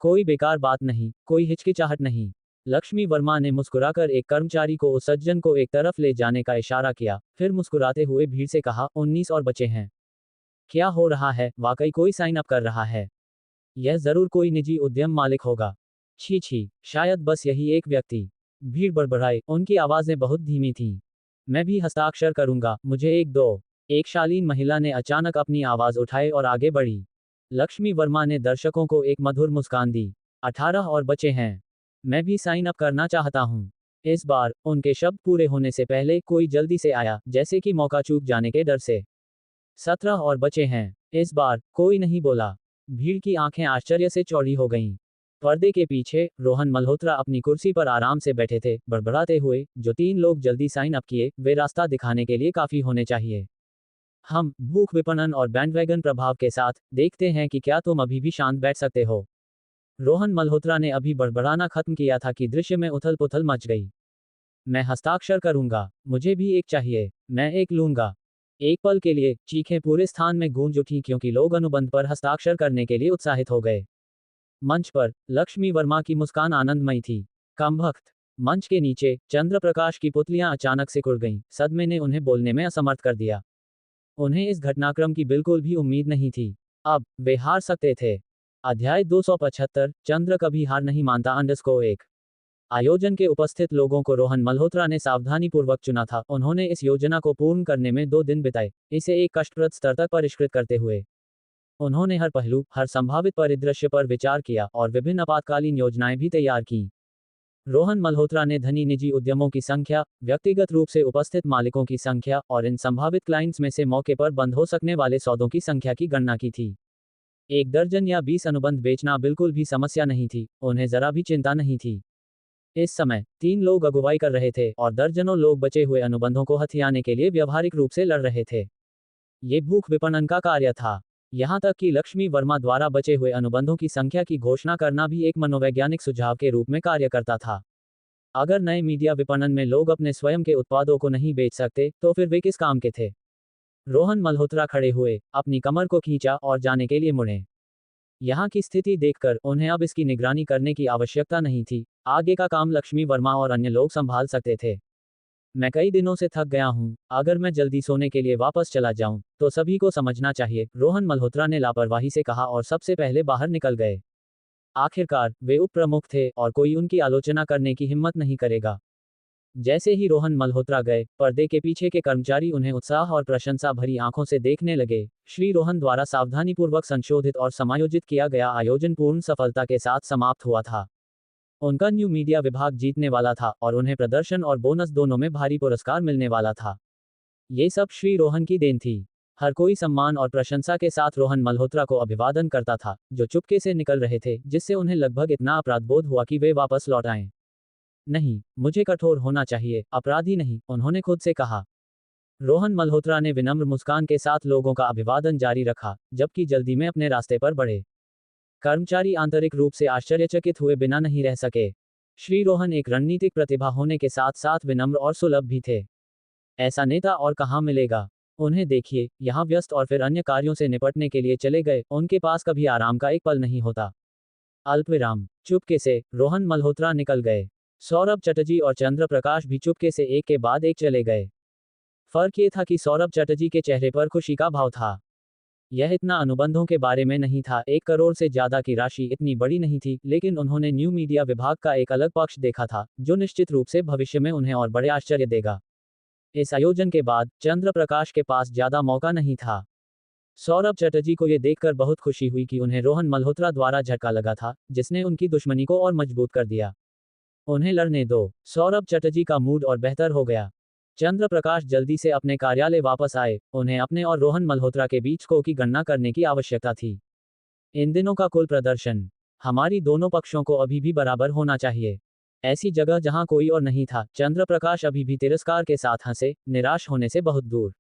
कोई बेकार बात नहीं, कोई हिचकिचाहट नहीं। लक्ष्मी वर्मा ने मुस्कुराकर एक कर्मचारी को उस सज्जन को एक तरफ ले जाने का इशारा किया, फिर मुस्कुराते हुए भीड़ से कहा, 19 और बचे हैं। क्या हो रहा है? वाकई कोई साइन अप कर रहा है? यह जरूर कोई निजी उद्यम मालिक होगा। छी छी, शायद बस यही एक व्यक्ति। भीड़ बड़बड़ाई, उनकी आवाजें बहुत धीमी थीं। मैं भी हस्ताक्षर करूंगा, मुझे एक दो। एक शालीन महिला ने अचानक अपनी आवाज उठाई और आगे बढ़ी। लक्ष्मी वर्मा ने दर्शकों को एक मधुर मुस्कान दी। 18 और बचे हैं। मैं भी साइन अप करना चाहता हूं। इस बार उनके शब्द पूरे होने से पहले कोई जल्दी से आया, जैसे कि मौका चूक जाने के डर से। 17 और बचे हैं। इस बार कोई नहीं बोला। भीड़ की आंखें आश्चर्य से चौड़ी हो गईं। पर्दे के पीछे रोहन मल्होत्रा अपनी कुर्सी पर आराम से बैठे थे, बड़बड़ाते हुए, जो 3 लोग जल्दी साइन अप किए, वे रास्ता दिखाने के लिए काफी होने चाहिए। हम भूख विपणन और बैंडवैगन प्रभाव के साथ देखते हैं कि क्या तुम अभी भी शांत बैठ सकते हो। रोहन मल्होत्रा ने अभी बड़बड़ाना खत्म किया था कि दृश्य में उथल पुथल मच गई। मैं हस्ताक्षर करूंगा, मुझे भी एक चाहिए, मैं एक लूंगा। एक पल के लिए चीखें पूरे स्थान में गूंज उठी, क्योंकि लोग अनुबंध पर हस्ताक्षर करने के लिए उत्साहित हो गए। मंच पर लक्ष्मी वर्मा की मुस्कान आनंदमयी थी। कमबख्त, मंच के नीचे चंद्र प्रकाश की पुतलियां अचानक से उड़ गईं। सदमे ने उन्हें बोलने में असमर्थ कर दिया। उन्हें इस घटनाक्रम की बिल्कुल भी उम्मीद नहीं थी। अब वे हार सकते थे। अध्याय 275 चंद्र कभी हार नहीं मानता _1। आयोजन के उपस्थित लोगों को रोहन मल्होत्रा ने सावधानीपूर्वक चुना था। उन्होंने इस योजना को पूर्ण करने में 2 दिन बिताए, इसे एक कष्टप्रद स्तर तक परिष्कृत करते हुए। उन्होंने हर पहलू, हर संभावित परिदृश्य पर विचार किया और विभिन्न आपातकालीन योजनाएं भी तैयार की। रोहन मल्होत्रा ने धनी निजी उद्यमों की संख्या, व्यक्तिगत रूप से उपस्थित मालिकों की संख्या और इन संभावित क्लाइंट्स में से मौके पर बंद हो सकने वाले सौदों की संख्या की गणना की थी। 1 दर्जन या 20 अनुबंध बेचना बिल्कुल भी समस्या नहीं थी, उन्हें जरा भी चिंता नहीं थी। इस समय 3 लोग अगुवाई कर रहे थे और दर्जनों लोग बचे हुए अनुबंधों को हथियाने के लिए व्यावहारिक रूप से लड़ रहे थे। ये भूख विपणन का कार्य था। यहां तक कि लक्ष्मी वर्मा द्वारा बचे हुए अनुबंधों की संख्या की घोषणा करना भी एक मनोवैज्ञानिक सुझाव के रूप में कार्य करता था। अगर नए मीडिया विपणन में लोग अपने स्वयं के उत्पादों को नहीं बेच सकते, तो फिर वे किस काम के थे? रोहन मल्होत्रा खड़े हुए, अपनी कमर को खींचा और जाने के लिए मुड़े। यहाँ की स्थिति देखकर उन्हें अब इसकी निगरानी करने की आवश्यकता नहीं थी। आगे का काम लक्ष्मी वर्मा और अन्य लोग संभाल सकते थे। मैं कई दिनों से थक गया हूँ। अगर मैं जल्दी सोने के लिए वापस चला जाऊं, तो सभी को समझना चाहिए, रोहन मल्होत्रा ने लापरवाही से कहा और सबसे पहले बाहर निकल गए। आखिरकार वे उप प्रमुख थे और कोई उनकी आलोचना करने की हिम्मत नहीं करेगा। जैसे ही रोहन मल्होत्रा गए, पर्दे के पीछे के कर्मचारी उन्हें उत्साह और प्रशंसा भरी आंखों से देखने लगे। श्री रोहन द्वारा सावधानीपूर्वक संशोधित और समायोजित किया गया आयोजन पूर्ण सफलता के साथ समाप्त हुआ था। उनका न्यू मीडिया विभाग जीतने वाला था और उन्हें प्रदर्शन और बोनस दोनों में भारी पुरस्कार मिलने वाला था। ये सब श्री रोहन की देन थी। हर कोई सम्मान और प्रशंसा के साथ रोहन मल्होत्रा को अभिवादन करता था, जो चुपके से निकल रहे थे, जिससे उन्हें लगभग इतना अपराधबोध हुआ कि वे वापस लौट आए। नहीं, मुझे कठोर होना चाहिए, अपराधी नहीं, उन्होंने खुद से कहा। रोहन मल्होत्रा ने विनम्र मुस्कान के साथ लोगों का अभिवादन जारी रखा, जबकि जल्दी में अपने रास्ते पर बढ़े। कर्मचारी आंतरिक रूप से आश्चर्यचकित हुए बिना नहीं रह सके। श्री रोहन एक रणनीतिक प्रतिभा होने के साथ साथ विनम्र और सुलभ भी थे। ऐसा नेता और कहाँ मिलेगा? उन्हें देखिए, यहाँ व्यस्त और फिर अन्य कार्यों से निपटने के लिए चले गए, उनके पास कभी आराम का एक पल नहीं होता। अल्पविराम। चुपके से रोहन मल्होत्रा निकल गए। सौरभ चटर्जी और चंद्र प्रकाश भी चुपके से एक के बाद एक चले गए। फर्क ये था कि सौरभ चटर्जी के चेहरे पर खुशी का भाव था। यह इतना अनुबंधों के बारे में नहीं था, 1 करोड़ से ज्यादा की राशि इतनी बड़ी नहीं थी, लेकिन उन्होंने न्यू मीडिया विभाग का एक अलग पक्ष देखा था, जो निश्चित रूप से भविष्य में उन्हें और बड़े आश्चर्य देगा। इस आयोजन के बाद चंद्र प्रकाश के पास ज्यादा मौका नहीं था। सौरभ चटर्जी को यह देखकर बहुत खुशी हुई कि उन्हें रोहन मल्होत्रा द्वारा झटका लगा था, जिसने उनकी दुश्मनी को और मजबूत कर दिया। उन्हें लड़ने दो। सौरभ चटर्जी का मूड और बेहतर हो गया। चंद्र प्रकाश जल्दी से अपने कार्यालय वापस आए। उन्हें अपने और रोहन मल्होत्रा के बीच स्कोर की गणना करने की आवश्यकता थी। इन दिनों का कुल प्रदर्शन, हमारी दोनों पक्षों को अभी भी बराबर होना चाहिए। ऐसी जगह जहां कोई और नहीं था, चंद्र प्रकाश अभी भी तिरस्कार के साथ हंसे, निराश होने से बहुत दूर।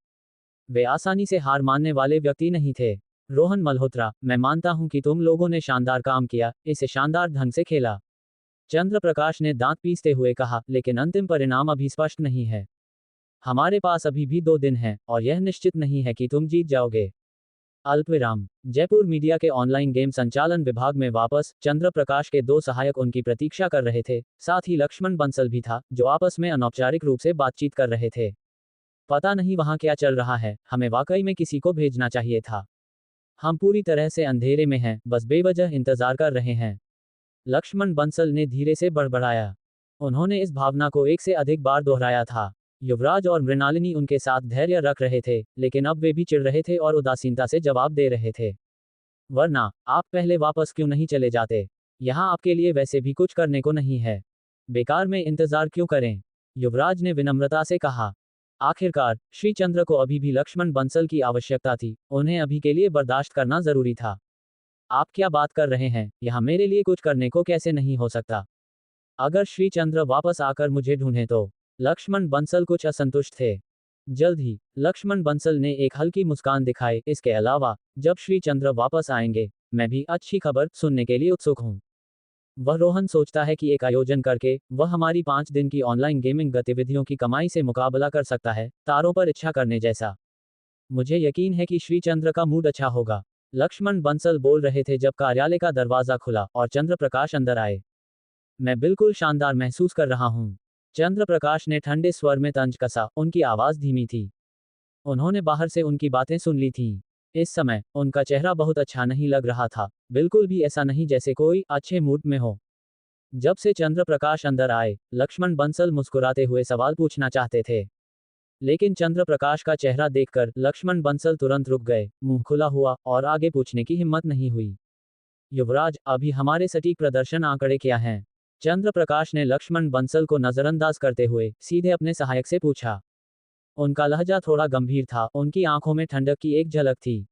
वे आसानी से हार मानने वाले व्यक्ति नहीं थे। रोहन मल्होत्रा, मैं मानता हूं कि तुम लोगों ने शानदार काम किया, इसे शानदार ढंग से खेला। चंद्र प्रकाश ने दांत पीसते हुए कहा, लेकिन अंतिम परिणाम अभी स्पष्ट नहीं है। हमारे पास अभी भी 2 दिन हैं, और यह निश्चित नहीं है कि तुम जीत जाओगे। अल्पविराम। जयपुर मीडिया के ऑनलाइन गेम संचालन विभाग में वापस, चंद्र प्रकाश के 2 सहायक उनकी प्रतीक्षा कर रहे थे, साथ ही लक्ष्मण बंसल भी था, जो आपस में अनौपचारिक रूप से बातचीत कर रहे थे। पता नहीं वहां क्या चल रहा है, हमें वाकई में किसी को भेजना चाहिए था। हम पूरी तरह से अंधेरे में हैं, बस बेवजह इंतजार कर रहे हैं। लक्ष्मण बंसल ने धीरे से बड़बड़ाया। उन्होंने इस भावना को एक से अधिक बार दोहराया था। युवराज और मृणालिनी उनके साथ धैर्य रख रहे थे, लेकिन अब वे भी चिढ़ रहे थे और उदासीनता से जवाब दे रहे थे। वरना आप पहले वापस क्यों नहीं चले जाते? यहाँ आपके लिए वैसे भी कुछ करने को नहीं है। बेकार में इंतजार क्यों करें? युवराज ने विनम्रता से कहा। आखिरकार श्री चंद्र को अभी भी लक्ष्मण बंसल की आवश्यकता थी, उन्हें अभी के लिए बर्दाश्त करना जरूरी था। आप क्या बात कर रहे हैं? यहाँ मेरे लिए कुछ करने को कैसे नहीं हो सकता? अगर श्री चंद्र वापस आकर मुझे ढूंढें तो? लक्ष्मण बंसल कुछ असंतुष्ट थे। जल्द ही लक्ष्मण बंसल ने एक हल्की मुस्कान दिखाई। इसके अलावा जब श्री चंद्र वापस आएंगे, मैं भी अच्छी खबर सुनने के लिए उत्सुक हूँ। वह रोहन सोचता है कि एक आयोजन करके वह हमारी 5 दिन की ऑनलाइन गेमिंग गतिविधियों की कमाई से मुकाबला कर सकता है, तारों पर इच्छा करने जैसा। मुझे यकीन है कि श्री चंद्र का मूड अच्छा होगा। लक्ष्मण बंसल बोल रहे थे जब कार्यालय का दरवाजा खुला और चंद्र प्रकाश अंदर आए। मैं बिल्कुल शानदार महसूस कर रहा हूँ। चंद्रप्रकाश ने ठंडे स्वर में तंज कसा, उनकी आवाज़ धीमी थी। उन्होंने बाहर से उनकी बातें सुन ली थीं। इस समय उनका चेहरा बहुत अच्छा नहीं लग रहा था, बिल्कुल भी ऐसा नहीं जैसे कोई अच्छे मूड में हो। जब से चंद्रप्रकाश अंदर आए, लक्ष्मण बंसल मुस्कुराते हुए सवाल पूछना चाहते थे। लेकिन चंद्रप्रकाश का चेहरा देखकर लक्ष्मण बंसल तुरंत रुक गए, मुंह खुला हुआ और आगे पूछने की हिम्मत नहीं हुई। युवराज, अभी हमारे सटीक प्रदर्शन आंकड़े क्या हैं? चंद्रप्रकाश ने लक्ष्मण बंसल को नजरअंदाज करते हुए सीधे अपने सहायक से पूछा। उनका लहजा थोड़ा गंभीर था, उनकी आंखों में ठंडक की एक झलक थी।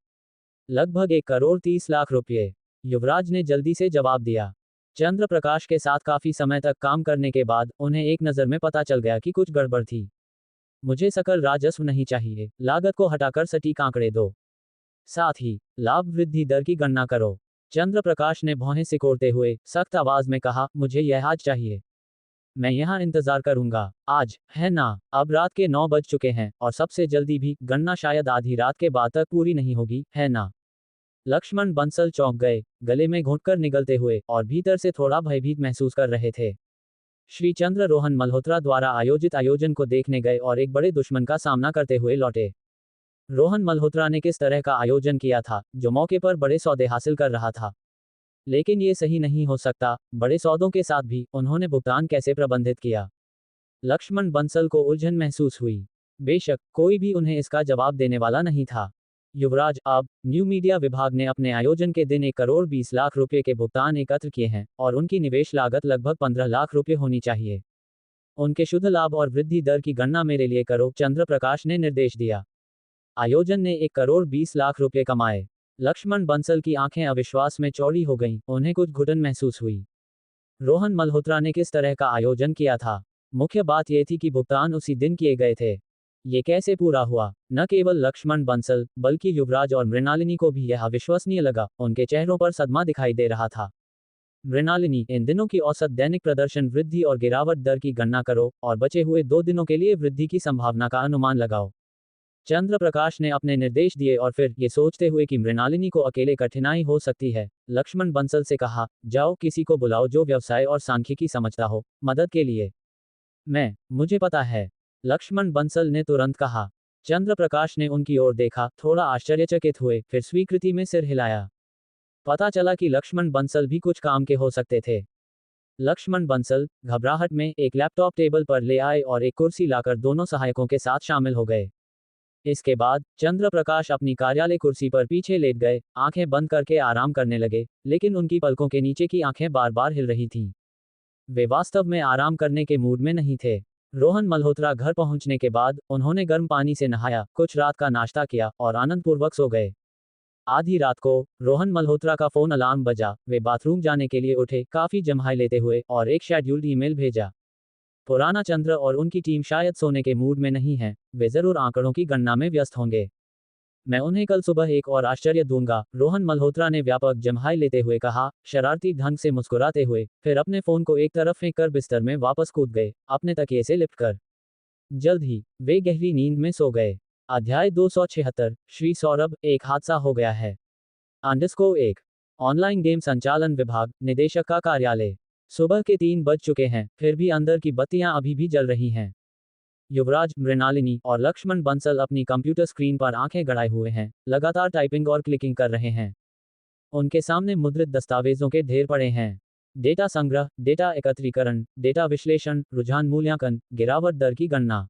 लगभग 1 करोड़ 30 लाख रुपये। युवराज ने जल्दी से जवाब दिया। चंद्रप्रकाश के साथ काफी समय तक काम करने के बाद उन्हें एक नज़र में पता चल गया कि कुछ गड़बड़ थी। मुझे सकल राजस्व नहीं चाहिए, लागत को हटाकर सटीक आंकड़े दो। साथ ही लाभ वृद्धि दर की गणना करो। चंद्रप्रकाश ने भौहें सिकोड़ते हुए सख्त आवाज में कहा, मुझे यह आज चाहिए। मैं यहाँ इंतजार करूंगा। आज, है ना? अब रात के 9 बज चुके हैं और सबसे जल्दी भी, गणना शायद आधी रात के बाद तक पूरी नहीं होगी, है ना? लक्ष्मण बंसल चौंक गए, गले में घुटकर निगलते हुए और भीतर से थोड़ा भयभीत महसूस कर रहे थे। श्री चंद्र रोहन मल्होत्रा द्वारा आयोजित आयोजन को देखने गए और एक बड़े दुश्मन का सामना करते हुए लौटे। रोहन मल्होत्रा ने किस तरह का आयोजन किया था, जो मौके पर बड़े सौदे हासिल कर रहा था। लेकिन ये सही नहीं हो सकता, बड़े सौदों के साथ भी उन्होंने भुगतान कैसे प्रबंधित किया? लक्ष्मण बंसल को उलझन महसूस हुई। बेशक कोई भी उन्हें इसका जवाब देने वाला नहीं था। युवराज, अब न्यू मीडिया विभाग ने अपने आयोजन के दिन 1 करोड़ 20 लाख रुपये के भुगतान एकत्र किए हैं और उनकी निवेश लागत लगभग 15 लाख रुपये होनी चाहिए। उनके शुद्ध लाभ और वृद्धि दर की गणना मेरे लिए करो, चंद्रप्रकाश ने निर्देश दिया। आयोजन ने 1 करोड़ 20 लाख रुपये कमाए। लक्ष्मण बंसल की आंखें अविश्वास में चौड़ी हो गईं, उन्हें कुछ घुटन महसूस हुई। रोहन मल्होत्रा ने किस तरह का आयोजन किया था? मुख्य बात यह थी कि भुगतान उसी दिन किए गए थे। ये कैसे पूरा हुआ? न केवल लक्ष्मण बंसल, बल्कि युवराज और मृणालिनी को भी यह अविश्वसनीय लगा, उनके चेहरों पर सदमा दिखाई दे रहा था। मृणालिनी, इन दिनों की औसत दैनिक प्रदर्शन वृद्धि और गिरावट दर की गणना करो और बचे हुए 2 दिनों के लिए वृद्धि की संभावना का अनुमान लगाओ। चंद्रप्रकाश ने अपने निर्देश दिए और फिर, ये सोचते हुए कि मृणालिनी को अकेले कठिनाई हो सकती है, लक्ष्मण बंसल से कहा, जाओ किसी को बुलाओ जो व्यवसाय और सांख्यिकी समझता हो, मदद के लिए। मुझे पता है। लक्ष्मण बंसल ने तुरंत कहा। चंद्रप्रकाश ने उनकी ओर देखा, थोड़ा आश्चर्यचकित हुए, फिर स्वीकृति में सिर हिलाया। पता चला कि लक्ष्मण बंसल भी कुछ काम के हो सकते थे। लक्ष्मण बंसल घबराहट में एक लैपटॉप टेबल पर ले आए और एक कुर्सी लाकर दोनों सहायकों के साथ शामिल हो गए। इसके बाद चंद्रप्रकाश अपनी कार्यालय कुर्सी पर पीछे लेट गए, आंखें बंद करके आराम करने लगे, लेकिन उनकी पलकों के नीचे की आंखें बार बार हिल रही थीं। वे वास्तव में आराम करने के मूड में नहीं थे। रोहन मल्होत्रा घर पहुंचने के बाद उन्होंने गर्म पानी से नहाया, कुछ रात का नाश्ता किया और आनंदपूर्वक सो गए। आधी रात को रोहन मल्होत्रा का फोन अलार्म बजा, वे बाथरूम जाने के लिए उठे, काफी जम्हाई लेते हुए, और एक शेड्यूल्ड ईमेल भेजा। पुराना चंद्र और उनकी टीम शायद सोने के मूड में नहीं है, वे जरूर आंकड़ों की गणना में व्यस्त होंगे। मैं उन्हें कल सुबह एक और आश्चर्य दूंगा, रोहन मल्होत्रा ने व्यापक जम्हाई लेते हुए कहा, शरारती ढंग से मुस्कुराते हुए, फिर अपने फोन को एक तरफ फेंक कर बिस्तर में वापस कूद गए, अपने तकिए से लिपटकर। जल्द ही वे गहरी नींद में सो गए। अध्याय 276, श्री सौरभ, एक हादसा हो गया है। _1 ऑनलाइन गेम संचालन विभाग, निदेशक का कार्यालय। सुबह के 3 बज चुके हैं, फिर भी अंदर की बत्तियां अभी भी जल रही हैं। युवराज, मृणालिनी और लक्ष्मण बंसल अपनी कंप्यूटर स्क्रीन पर आंखें गड़ाए हुए हैं, लगातार टाइपिंग और क्लिकिंग कर रहे हैं। उनके सामने मुद्रित दस्तावेजों के ढेर पड़े हैं। डेटा संग्रह, डेटा एकत्रीकरण, डेटा विश्लेषण, रुझान मूल्यांकन, गिरावट दर की गणना।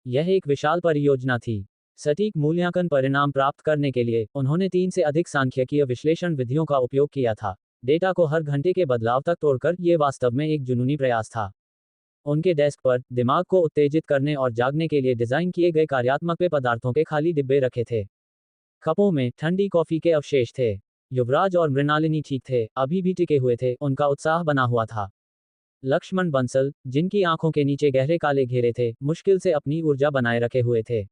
यह एक विशाल परियोजना थी। सटीक मूल्यांकन परिणाम प्राप्त करने के लिए उन्होंने 3 से अधिक सांख्यिकीय विश्लेषण विधियों का उपयोग किया था। डेटा को हर घंटे के बदलाव तक तोड़कर, यह वास्तव में एक जुनूनी प्रयास था। उनके डेस्क पर दिमाग को उत्तेजित करने और जागने के लिए डिजाइन किए गए कार्यात्मक पेय पदार्थों के खाली डिब्बे रखे थे। कपों में ठंडी कॉफी के अवशेष थे। युवराज और मृणालिनी ठीक थे, अभी भी टिके हुए थे, उनका उत्साह बना हुआ था। लक्ष्मण बंसल, जिनकी आंखों के नीचे गहरे काले घेरे थे, मुश्किल से अपनी ऊर्जा बनाए रखे हुए थे।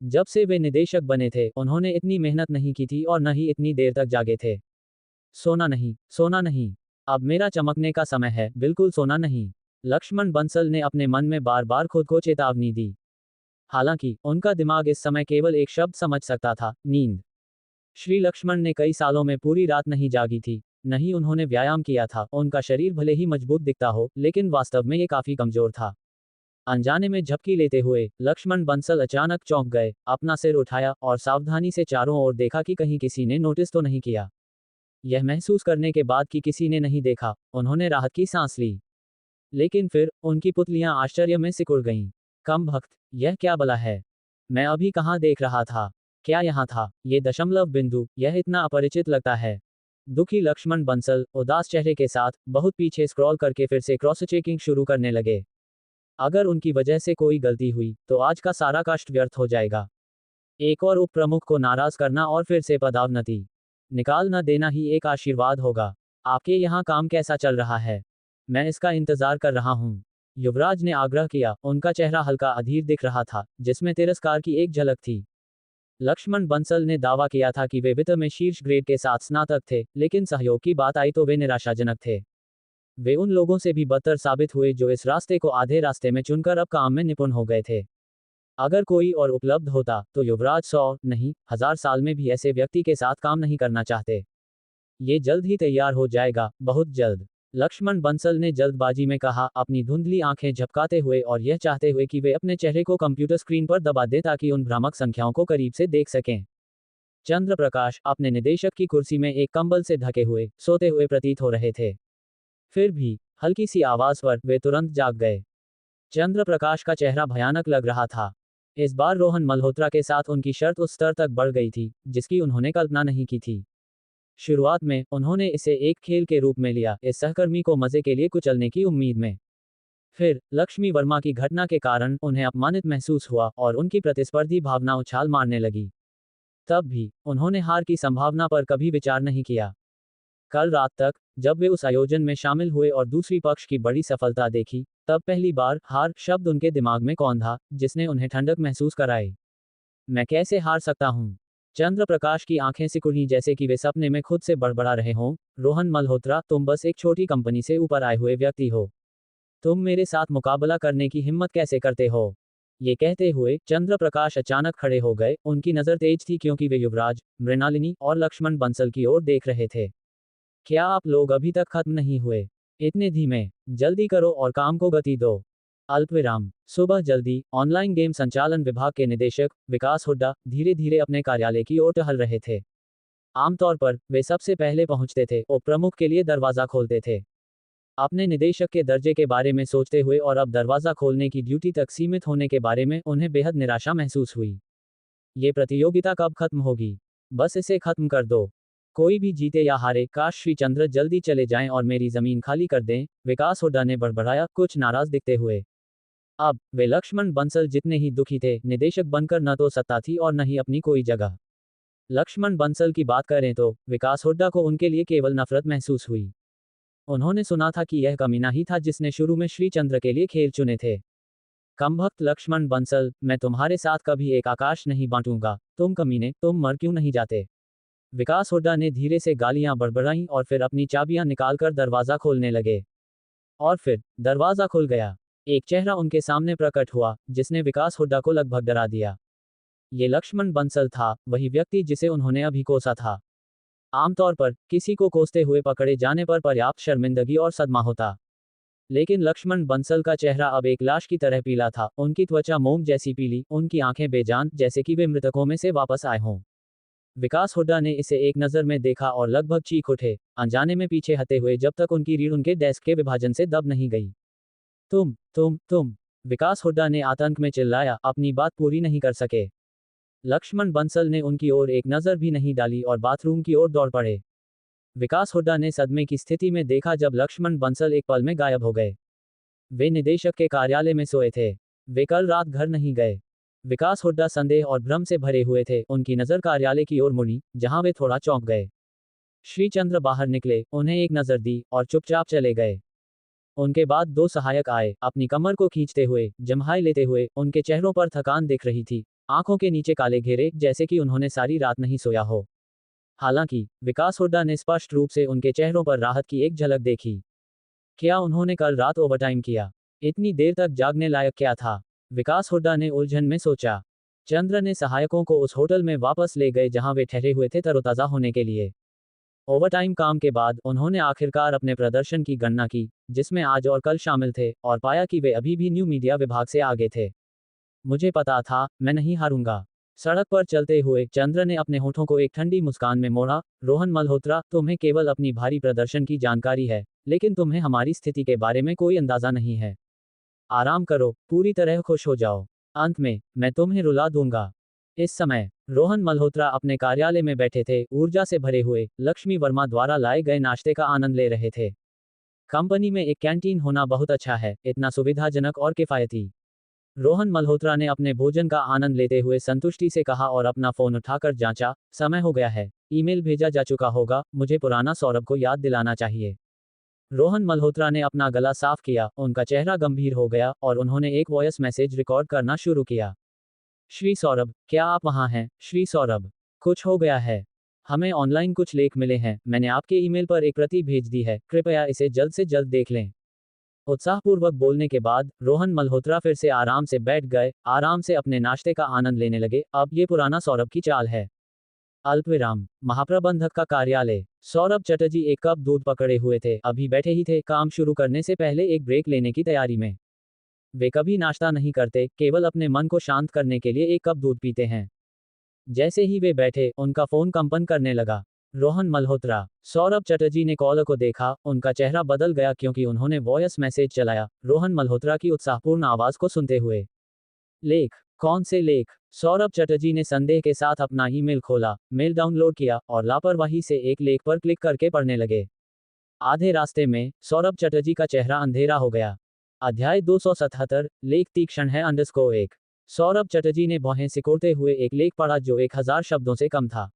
जब से वे निदेशक बने थे, उन्होंने इतनी मेहनत नहीं की थी और न ही इतनी देर तक जागे थे। सोना नहीं, सोना नहीं। अब मेरा चमकने का समय है, बिल्कुल सोना नहीं। लक्ष्मण बंसल ने अपने मन में बार बार खुद को चेतावनी दी। हालांकि उनका दिमाग इस समय केवल एक शब्द समझ सकता था, नींद। श्री लक्ष्मण ने कई सालों में पूरी रात नहीं जागी थी, नहीं, उन्होंने व्यायाम किया था। उनका शरीर भले ही मजबूत दिखता हो, लेकिन वास्तव में ये काफी कमजोर था। अनजाने में झपकी लेते हुए लक्ष्मण बंसल अचानक चौंक गए, अपना सिर उठाया और सावधानी से चारों ओर देखा कि कहीं किसी ने नोटिस तो नहीं किया। यह महसूस करने के बाद कि किसी ने नहीं देखा, उन्होंने राहत की सांस ली। लेकिन फिर उनकी पुतलियां आश्चर्य में सिकुड़ गईं। कम भक्त, यह क्या बला है? मैं अभी कहाँ देख रहा था? क्या यहाँ था? ये दशमलव बिंदु, यह इतना अपरिचित लगता है। दुखी लक्ष्मण बंसल उदास चेहरे के साथ बहुत पीछे स्क्रॉल करके फिर से क्रॉस चेकिंग शुरू करने लगे। अगर उनकी वजह से कोई गलती हुई तो आज का सारा कष्ट व्यर्थ हो जाएगा। एक और उप प्रमुख को नाराज करना और फिर से पदावनति निकाल न देना ही एक आशीर्वाद होगा। आपके यहाँ काम कैसा चल रहा है? मैं इसका इंतजार कर रहा हूँ, युवराज ने आग्रह किया। उनका चेहरा हल्का अधीर दिख रहा था, जिसमें तिरस्कार की एक झलक थी। लक्ष्मण बंसल ने दावा किया था कि वे वित्त में शीर्ष ग्रेड के साथ स्नातक थे, लेकिन सहयोग की बात आई तो वे निराशाजनक थे। वे उन लोगों से भी बदतर साबित हुए जो इस रास्ते को आधे रास्ते में चुनकर अब काम में निपुण हो गए थे। अगर कोई और उपलब्ध होता तो युवराज 100 नहीं 1000 साल में भी ऐसे व्यक्ति के साथ काम नहीं करना चाहते। ये जल्द ही तैयार हो जाएगा, बहुत जल्द, लक्ष्मण बंसल ने जल्दबाजी में कहा, अपनी धुंधली आंखें झपकाते हुए और यह चाहते हुए कि वे अपने चेहरे को कंप्यूटर स्क्रीन पर दबा दें ताकि उन भ्रामक संख्याओं को करीब से देख सकें। चंद्र प्रकाश अपने निदेशक की कुर्सी में एक कंबल से ढके हुए सोते हुए प्रतीत हो रहे थे। फिर भी हल्की सी आवाज पर वे तुरंत जाग गए। चंद्र प्रकाश का चेहरा भयानक लग रहा था। इस बार रोहन मल्होत्रा के साथ उनकी शर्त उस स्तर तक बढ़ गई थी जिसकी उन्होंने कल्पना नहीं की थी। शुरुआत में उन्होंने इसे एक खेल के रूप में लिया, इस सहकर्मी को मजे के लिए कुचलने की उम्मीद में। फिर लक्ष्मी वर्मा की घटना के कारण उन्हें अपमानित महसूस हुआ और उनकी प्रतिस्पर्धी भावना उछाल मारने लगी। तब भी उन्होंने हार की संभावना पर कभी विचार नहीं किया। कल रात तक, जब वे उस आयोजन में शामिल हुए और दूसरी पक्ष की बड़ी सफलता देखी, तब पहली बार हार शब्द उनके दिमाग में कौन था जिसने उन्हें ठंडक महसूस कराई। मैं कैसे हार सकता हूँ? चंद्र प्रकाश की आंखें सिकुड़ी जैसे कि वे सपने में खुद से बड़बड़ा रहे हों। रोहन मल्होत्रा, तुम बस एक छोटी कंपनी से ऊपर आए हुए व्यक्ति हो। तुम मेरे साथ मुकाबला करने की हिम्मत कैसे करते हो? ये कहते हुए चंद्र प्रकाश अचानक खड़े हो गए। उनकी नजर तेज थी क्योंकि वे युवराज, मृणालिनी और लक्ष्मण बंसल की ओर देख रहे थे। क्या आप लोग अभी तक खत्म नहीं हुए? इतने धीमे? जल्दी करो और काम को गति दो। अल्पविराम। सुबह जल्दी, ऑनलाइन गेम संचालन विभाग के निदेशक विकास हुड्डा धीरे धीरे अपने कार्यालय की ओर टहल रहे थे। आमतौर पर वे सबसे पहले पहुंचते थे और प्रमुख के लिए दरवाजा खोलते थे। अपने निदेशक के दर्जे के बारे में सोचते हुए और अब दरवाजा खोलने की ड्यूटी तक सीमित होने के बारे में उन्हें बेहद निराशा महसूस हुई। ये प्रतियोगिता कब खत्म होगी? बस इसे खत्म कर दो। कोई भी जीते या हारे, काश श्री चंद्र जल्दी चले जाएं और मेरी जमीन खाली कर दें, विकास हुड्डा ने बड़बड़ाया, कुछ नाराज दिखते हुए। अब वे लक्ष्मण बंसल जितने ही दुखी थे, निदेशक बनकर न तो सत्ता थी और न ही अपनी कोई जगह। लक्ष्मण बंसल की बात करें तो विकास हुड्डा को उनके लिए केवल नफरत महसूस हुई। उन्होंने सुना था कि यह कमीना ही था जिसने शुरू में श्री चंद्र के लिए खेल चुने थे। कमभक्त लक्ष्मण बंसल, मैं तुम्हारे साथ कभी एक आकाश नहीं बांटूंगा, तुम कमीने, तुम मर क्यों नहीं जाते? विकास हुड्डा ने धीरे से गालियां बड़बड़ाईं और फिर अपनी चाबियां निकालकर दरवाजा खोलने लगे। और फिर दरवाजा खुल गया। एक चेहरा उनके सामने प्रकट हुआ जिसने विकास हुड्डा को लगभग डरा दिया। ये लक्ष्मण बंसल था, वही व्यक्ति जिसे उन्होंने अभी कोसा था। आमतौर पर किसी को कोसते हुए पकड़े जाने पर पर्याप्त शर्मिंदगी और सदमा होता, लेकिन लक्ष्मण बंसल का चेहरा अब एक लाश की तरह पीला था। उनकी त्वचा मोम जैसी पीली, उनकी आंखें बेजान, जैसे कि वे मृतकों में से वापस आए हों। विकास हुड्डा ने इसे एक नजर में देखा और लगभग चीख उठे, अनजाने में पीछे हटे हुए जब तक उनकी रीढ़ उनके डेस्क के विभाजन से दब नहीं गई। तुम। विकास हुड्डा ने आतंक में चिल्लाया, अपनी बात पूरी नहीं कर सके। लक्ष्मण बंसल ने उनकी ओर एक नजर भी नहीं डाली और बाथरूम की ओर दौड़ पड़े। विकास हुड्डा ने सदमे की स्थिति में देखा जब लक्ष्मण बंसल एक पल में गायब हो गए। वे निदेशक के कार्यालय में सोए थे। वे कल रात घर नहीं गए। विकास हुड्डा संदेह और भ्रम से भरे हुए थे। उनकी नजर कार्यालय की ओर मुड़ी, जहां वे थोड़ा चौंक गए। श्री चंद्र बाहर निकले, उन्हें एक नजर दी और चुपचाप चले गए। उनके बाद दो सहायक आए, अपनी कमर को खींचते हुए, जम्हाई लेते हुए। उनके चेहरों पर थकान दिख रही थी, आंखों के नीचे काले घेरे, जैसे कि उन्होंने सारी रात नहीं सोया हो। हालांकि विकास हुड्डा ने स्पष्ट रूप से उनके चेहरों पर राहत की एक झलक देखी। क्या उन्होंने कल रात ओवरटाइम किया? इतनी देर तक जागने लायक क्या था? विकास हुड्डा ने उलझन में सोचा। चंद्र ने सहायकों को उस होटल में वापस ले गए जहां वे ठहरे हुए थे तरोताजा होने के लिए। ओवरटाइम काम के बाद उन्होंने आखिरकार अपने प्रदर्शन की गणना की, जिसमें आज और कल शामिल थे, और पाया कि वे अभी भी न्यू मीडिया विभाग से आगे थे। मुझे पता था, मैं नहीं हारूंगा। सड़क पर चलते हुए चंद्र ने अपने होठों को एक ठंडी मुस्कान में मोड़ा। रोहन मल्होत्रा, तुम्हें केवल अपनी भारी प्रदर्शन की जानकारी है, लेकिन तुम्हें हमारी स्थिति के बारे में कोई अंदाजा नहीं है। आराम करो, पूरी तरह खुश हो जाओ। अंत में, मैं तुम्हें रुला दूंगा। इस समय, रोहन मल्होत्रा अपने कार्यालय में बैठे थे, ऊर्जा से भरे हुए, लक्ष्मी वर्मा द्वारा लाए गए नाश्ते का आनंद ले रहे थे। कंपनी में एक कैंटीन होना बहुत अच्छा है, इतना सुविधाजनक और किफायती। रोहन मल्होत्रा ने अपने भोजन का आनंद लेते हुए संतुष्टि से कहा और अपना फोन उठाकर जांचा। समय हो गया है, ईमेल भेजा जा चुका होगा, मुझे पुराना सौरभ को याद दिलाना चाहिए। रोहन मल्होत्रा ने अपना गला साफ किया, उनका चेहरा गंभीर हो गया, और उन्होंने एक वॉयस मैसेज रिकॉर्ड करना शुरू किया। श्री सौरभ, क्या आप वहाँ हैं? श्री सौरभ, कुछ हो गया है। हमें ऑनलाइन कुछ लेख मिले हैं, मैंने आपके ईमेल पर एक प्रति भेज दी है, कृपया इसे जल्द से जल्द देख लें। उत्साहपूर्वक बोलने के बाद रोहन मल्होत्रा फिर से आराम से बैठ गए, आराम से अपने नाश्ते का आनंद लेने लगे। अब ये पुराना सौरभ की चाल है। अल्पविराम, महाप्रबंधक का कार्यालय। सौरभ चटर्जी एक कप दूध पकड़े हुए थे, अभी बैठे ही थे, काम शुरू करने से पहले एक ब्रेक लेने की तैयारी में। वे कभी नाश्ता नहीं करते, केवल अपने मन को शांत करने के लिए एक कप दूध पीते हैं। जैसे ही वे बैठे, उनका फोन कंपन करने लगा। रोहन मल्होत्रा। सौरभ चटर्जी ने कॉल को देखा, उनका चेहरा बदल गया क्योंकि उन्होंने वॉयस मैसेज चलाया, रोहन मल्होत्रा की उत्साहपूर्ण आवाज को सुनते हुए। लेख, कौन से लेख? सौरभ चटर्जी ने संदेह के साथ अपना ईमेल खोला, मेल डाउनलोड किया, और लापरवाही से एक लेख पर क्लिक करके पढ़ने लगे। आधे रास्ते में, सौरभ चटर्जी का चेहरा अंधेरा हो गया। अध्याय 277, लेख तीक्ष्ण है _ 1। सौरभ चटर्जी ने भौहें सिकोड़ते हुए एक लेख पढ़ा जो 1000 शब्दों से कम था।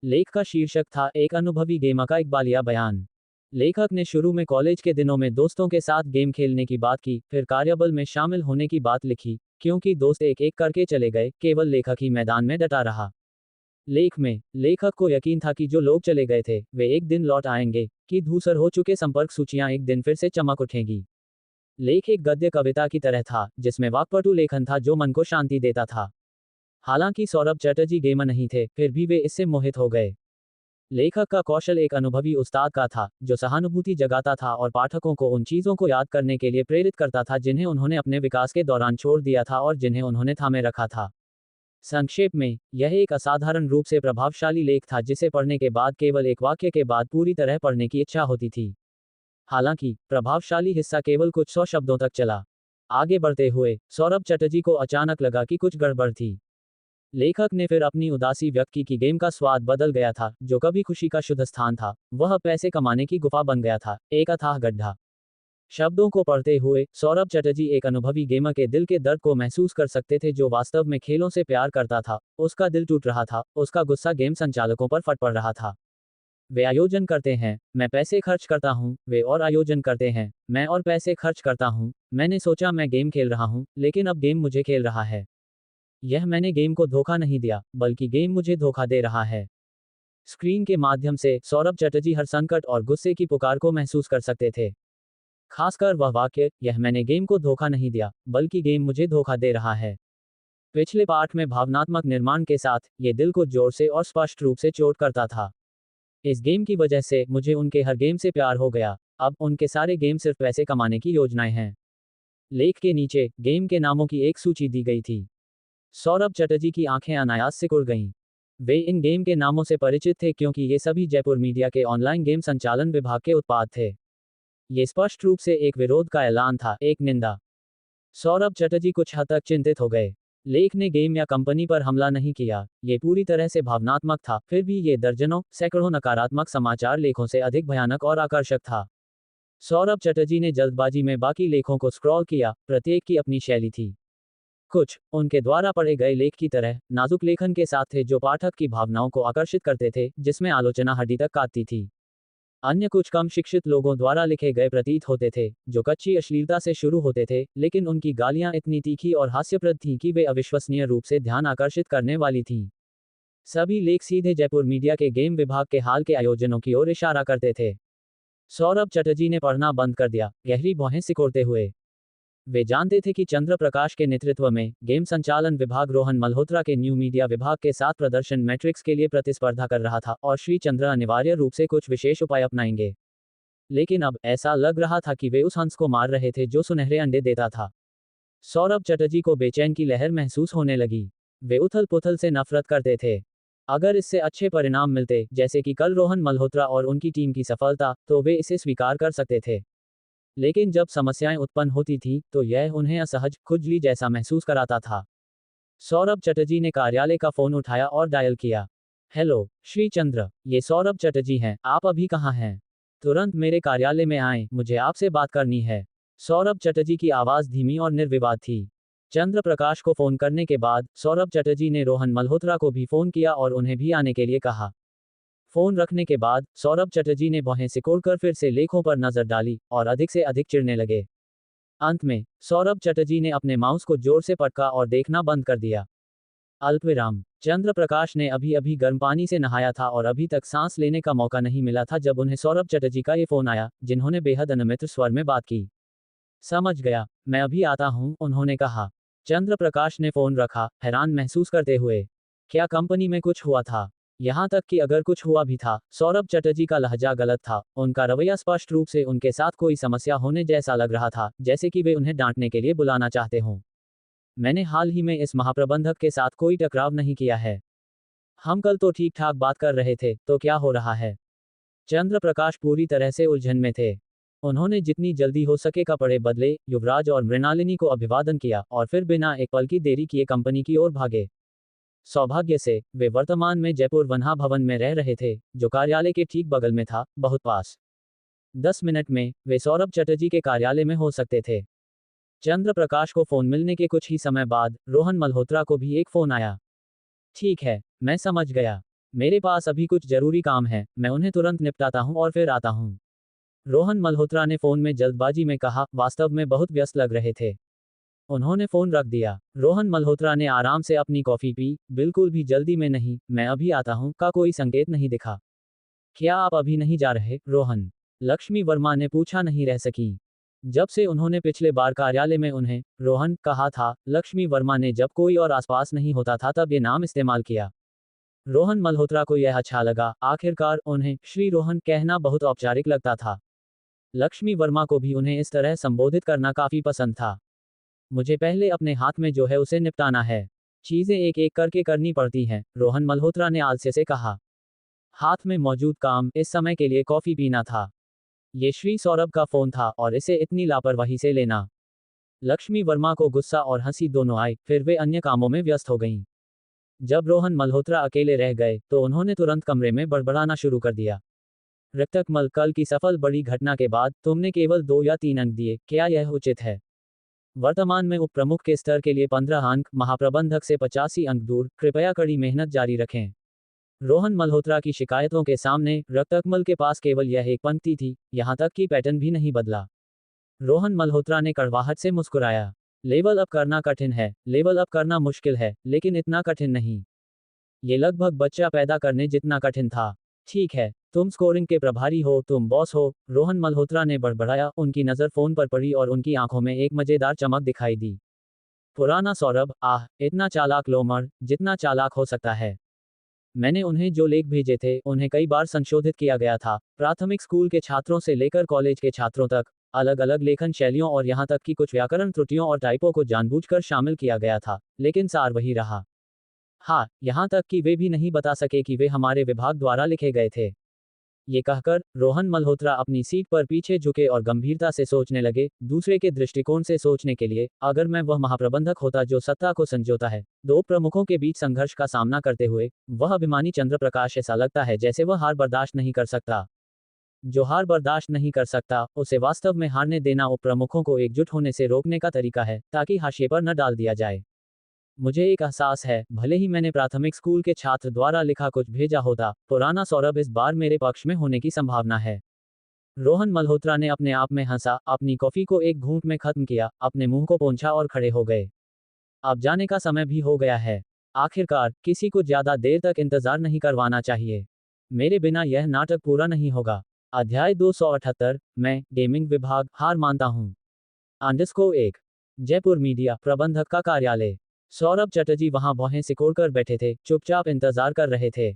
लेख का शीर्षक था, एक अनुभवी गेमर का इकबालिया बयान। लेखक ने शुरू में कॉलेज के दिनों में दोस्तों के साथ गेम खेलने की बात की, फिर कार्यबल में शामिल होने की बात लिखी। क्योंकि दोस्त एक एक करके चले गए, केवल लेखक ही मैदान में डटा रहा। लेख में, लेखक को यकीन था कि जो लोग चले गए थे, वे एक दिन लौट आएंगे, कि धूसर हो चुके संपर्क सूचियां एक दिन फिर से चमक उठेंगी। लेख एक गद्य कविता की तरह था, जिसमें वाक्पटु लेखन था जो मन को शांति देता था। हालांकि सौरभ चटर्जी गेमर नहीं थे, फिर भी वे इससे मोहित हो गए। लेखक का कौशल एक अनुभवी उस्ताद का था, जो सहानुभूति जगाता था और पाठकों को उन चीजों को याद करने के लिए प्रेरित करता था जिन्हें उन्होंने अपने विकास के दौरान छोड़ दिया था और जिन्हें उन्होंने थामे रखा था। संक्षेप में, यह एक असाधारण रूप से प्रभावशाली लेख था जिसे पढ़ने के बाद केवल एक वाक्य के बाद पूरी तरह पढ़ने की इच्छा होती थी। हालांकि, प्रभावशाली हिस्सा केवल कुछ 100 शब्दों तक चला। आगे बढ़ते हुए, सौरभ चटर्जी को अचानक लगा कि कुछ गड़बड़ थी। लेखक ने फिर अपनी उदासी व्यक्त की कि गेम का स्वाद बदल गया था, जो कभी खुशी का शुद्ध स्थान था, वह पैसे कमाने की गुफा बन गया था, एक अथाह गड्ढा। शब्दों को पढ़ते हुए, सौरभ चटर्जी एक अनुभवी गेमर के दिल के दर्द को महसूस कर सकते थे जो वास्तव में खेलों से प्यार करता था। उसका दिल टूट रहा था, उसका गुस्सा गेम संचालकों पर फट पड़ रहा था। वे आयोजन करते हैं, मैं पैसे खर्च करता हूं, वे और आयोजन करते हैं, मैं और पैसे खर्च करता हूं। मैंने सोचा मैं गेम खेल रहा हूं, लेकिन अब गेम मुझे खेल रहा है। यह मैंने गेम को धोखा नहीं दिया, बल्कि गेम मुझे धोखा दे रहा है। स्क्रीन के माध्यम से, सौरभ चटर्जी हर संकट और गुस्से की पुकार को महसूस कर सकते थे। खासकर वह वाक्य, यह मैंने गेम को धोखा नहीं दिया, बल्कि गेम मुझे धोखा दे रहा है। पिछले पाठ में भावनात्मक निर्माण के साथ, ये दिल को जोर से और स्पष्ट रूप से चोट करता था। इस गेम की वजह से मुझे उनके हर गेम से प्यार हो गया। अब उनके सारे गेम सिर्फ पैसे कमाने की योजनाएं हैं। लेख के नीचे, गेम के नामों की एक सूची दी गई थी। सौरभ चटर्जी की आंखें अनायास सिकुड़ गईं। वे इन गेम के नामों से परिचित थे क्योंकि ये सभी जयपुर मीडिया के ऑनलाइन गेम संचालन विभाग के उत्पाद थे। ये स्पष्ट रूप से एक विरोध का ऐलान था, एक निंदा। सौरभ चटर्जी कुछ हद तक चिंतित हो गए। लेख ने गेम या कंपनी पर हमला नहीं किया, ये पूरी तरह से भावनात्मक था, फिर भी ये दर्जनों, सैकड़ों नकारात्मक समाचार लेखों से अधिक भयानक और आकर्षक था। सौरभ चटर्जी ने जल्दबाजी में बाकी लेखों को स्क्रॉल किया, प्रत्येक की अपनी शैली थी। कुछ, उनके द्वारा पढ़े गए लेख की तरह, नाजुक लेखन के साथ थे जो पाठक की भावनाओं को आकर्षित करते थे, जिसमें आलोचना हड्डी तक काटती थी। अन्य कुछ कम शिक्षित लोगों द्वारा लिखे गए प्रतीत होते थे, जो कच्ची अश्लीलता से शुरू होते थे, लेकिन उनकी गालियां इतनी तीखी और हास्यप्रद थीं कि वे अविश्वसनीय रूप से ध्यान आकर्षित करने वाली थीं। सभी लेख सीधे जयपुर मीडिया के गेम विभाग के हाल के आयोजनों की ओर इशारा करते थे। सौरभ चटर्जी ने पढ़ना बंद कर दिया, गहरी भौहें सिकोड़ते हुए। वे जानते थे कि चंद्र प्रकाश के नेतृत्व में गेम संचालन विभाग रोहन मल्होत्रा के न्यू मीडिया विभाग के साथ प्रदर्शन मैट्रिक्स के लिए प्रतिस्पर्धा कर रहा था और श्री चंद्र अनिवार्य रूप से कुछ विशेष उपाय अपनाएंगे। लेकिन अब ऐसा लग रहा था कि वे उस हंस को मार रहे थे जो सुनहरे अंडे देता था। सौरभ चटर्जी को बेचैन की लहर महसूस होने लगी। वे उथल पुथल से नफरत करते थे। अगर इससे अच्छे परिणाम मिलते, जैसे कि कल रोहन मल्होत्रा और उनकी टीम की सफलता, तो वे इसे स्वीकार कर सकते थे। लेकिन जब समस्याएं उत्पन्न होती थीं, तो यह उन्हें असहज, खुजली जैसा महसूस कराता था। सौरभ चटर्जी ने कार्यालय का फोन उठाया और डायल किया। हेलो, श्री चंद्र, ये सौरभ चटर्जी हैं, आप अभी कहाँ हैं? तुरंत मेरे कार्यालय में आएं, मुझे आपसे बात करनी है। सौरभ चटर्जी की आवाज़ धीमी और निर्विवाद थी। चंद्र प्रकाश को फोन करने के बाद सौरभ चटर्जी ने रोहन मल्होत्रा को भी फोन किया और उन्हें भी आने के लिए कहा। फोन रखने के बाद सौरभ चटर्जी ने भौहें सिकोड़कर फिर से लेखों पर नजर डाली और अधिक से अधिक चिढ़ने लगे। अंत में सौरभ चटर्जी ने अपने माउस को जोर से पटका और देखना बंद कर दिया। अल्पविराम। चंद्र प्रकाश ने अभी अभी गर्म पानी से नहाया था और अभी तक सांस लेने का मौका नहीं मिला था जब उन्हें सौरभ चटर्जी का ये फोन आया, जिन्होंने बेहद अनमित्र स्वर में बात की। समझ गया, मैं अभी आता हूं, उन्होंने कहा। चंद्र प्रकाश ने फोन रखा, हैरान महसूस करते हुए। क्या कंपनी में कुछ हुआ था? यहां तक कि अगर कुछ हुआ भी था, सौरभ चटर्जी का लहजा गलत था, उनका रवैया स्पष्ट रूप से उनके साथ कोई समस्या होने जैसा लग रहा था, जैसे कि वे उन्हें डांटने के लिए बुलाना चाहते हों। मैंने हाल ही में इस महाप्रबंधक के साथ कोई टकराव नहीं किया है। हम कल तो ठीक ठाक बात कर रहे थे, तो क्या हो रहा है? चंद्र प्रकाश पूरी तरह से उलझन में थे। उन्होंने जितनी जल्दी हो सके कपड़े बदले, युवराज और मृणालिनी को अभिवादन किया और फिर बिना एक पल की देरी किए कंपनी की ओर भागे। सौभाग्य से वे वर्तमान में जयपुर वन्हा भवन में रह रहे थे, जो कार्यालय के ठीक बगल में था, बहुत पास। 10 मिनट में वे सौरभ चटर्जी के कार्यालय में हो सकते थे। चंद्र प्रकाश को फोन मिलने के कुछ ही समय बाद रोहन मल्होत्रा को भी एक फोन आया। ठीक है, मैं समझ गया। मेरे पास अभी कुछ जरूरी काम है, मैं उन्हें तुरंत निपटाता हूं और फिर आता हूं। रोहन मल्होत्रा ने फोन में जल्दबाजी में कहा, वास्तव में बहुत व्यस्त लग रहे थे। उन्होंने फोन रख दिया। रोहन मल्होत्रा ने आराम से अपनी कॉफी पी, बिल्कुल भी जल्दी में नहीं, मैं अभी आता हूं का कोई संकेत नहीं दिखा। क्या आप अभी नहीं जा रहे, रोहन? लक्ष्मी वर्मा ने पूछा। नहीं रह सकी। जब से उन्होंने पिछले बार कार्यालय में उन्हें रोहन कहा था, लक्ष्मी वर्मा ने जब कोई और आसपास नहीं होता था तब ये नाम इस्तेमाल किया। रोहन मल्होत्रा को यह अच्छा लगा, आखिरकार उन्हें श्री रोहन कहना बहुत औपचारिक लगता था। लक्ष्मी वर्मा को भी उन्हें इस तरह संबोधित करना काफी पसंद था। मुझे पहले अपने हाथ में जो है उसे निपटाना है। चीजें एक एक करके करनी पड़ती हैं, रोहन मल्होत्रा ने आलस्य से कहा। हाथ में मौजूद काम इस समय के लिए कॉफी पीना था। ये श्री सौरभ का फोन था और इसे इतनी लापरवाही से लेना। लक्ष्मी वर्मा को गुस्सा और हंसी दोनों आई, फिर वे अन्य कामों में व्यस्त हो गईं। जब रोहन मल्होत्रा अकेले रह गए तो उन्होंने तुरंत कमरे में बड़बड़ाना शुरू कर दिया। ऋतकमल, कल की सफल बड़ी घटना के बाद तुमने केवल 2 या 3 अंक दिए, क्या यह उचित है? वर्तमान में उप प्रमुख के स्तर के लिए 15 अंक, महाप्रबंधक से 85 अंक दूर, कृपया कड़ी मेहनत जारी रखें। रोहन मल्होत्रा की शिकायतों के सामने ऋतकमल के पास केवल यह एक पंक्ति थी, यहां तक कि पैटर्न भी नहीं बदला। रोहन मल्होत्रा ने कड़वाहट से मुस्कुराया। लेवल अप करना कठिन है, लेवल अप करना मुश्किल है, लेकिन इतना कठिन नहीं। ये लगभग बच्चा पैदा करने जितना कठिन था। ठीक है, तुम स्कोरिंग के प्रभारी हो, तुम बॉस हो, रोहन मल्होत्रा ने बड़बड़ाया। उनकी नज़र फोन पर पड़ी और उनकी आंखों में एक मजेदार चमक दिखाई दी। पुराना सौरभ, आह, इतना चालाक लोमड़, जितना चालाक हो सकता है। मैंने उन्हें जो लेख भेजे थे, उन्हें कई बार संशोधित किया गया था, प्राथमिक स्कूल के छात्रों से लेकर कॉलेज के छात्रों तक। अलग अलग लेखन शैलियों और यहां तक कि कुछ व्याकरण त्रुटियों और टाइपों को जानबूझकर शामिल किया गया था, लेकिन सार वही रहा। हाँ, यहां तक कि वे भी नहीं बता सके कि वे हमारे विभाग द्वारा लिखे गए थे। ये कहकर रोहन मल्होत्रा अपनी सीट पर पीछे झुके और गंभीरता से सोचने लगे। दूसरे के दृष्टिकोण से सोचने के लिए, अगर मैं वह महाप्रबंधक होता जो सत्ता को संजोता है, दो प्रमुखों के बीच संघर्ष का सामना करते हुए, वह अभिमानी चंद्र प्रकाश, ऐसा लगता है जैसे वह हार बर्दाश्त नहीं कर सकता। जो हार बर्दाश्त नहीं कर सकता, उसे वास्तव में हारने देना उप प्रमुखों को एकजुट होने से रोकने का तरीका है, ताकि हाशिए पर न डाल दिया जाए। मुझे एक एहसास है, भले ही मैंने प्राथमिक स्कूल के छात्र द्वारा लिखा कुछ भेजा होता, पुराना सौरभ इस बार मेरे पक्ष में होने की संभावना है। रोहन मल्होत्रा ने अपने आप में हंसा, अपनी कॉफी को एक घूंट में खत्म किया, अपने मुंह को पोंछा और खड़े हो गए। अब जाने का समय भी हो गया है। आखिरकार किसी को ज्यादा देर तक इंतजार नहीं करवाना चाहिए। मेरे बिना यह नाटक पूरा नहीं होगा। अध्याय 278, मैं गेमिंग विभाग, हार मानता हूँ। _1 जयपुर मीडिया प्रबंधक का कार्यालय। सौरभ चटर्जी वहां भौहें सिकोड़कर बैठे थे, चुपचाप इंतजार कर रहे थे।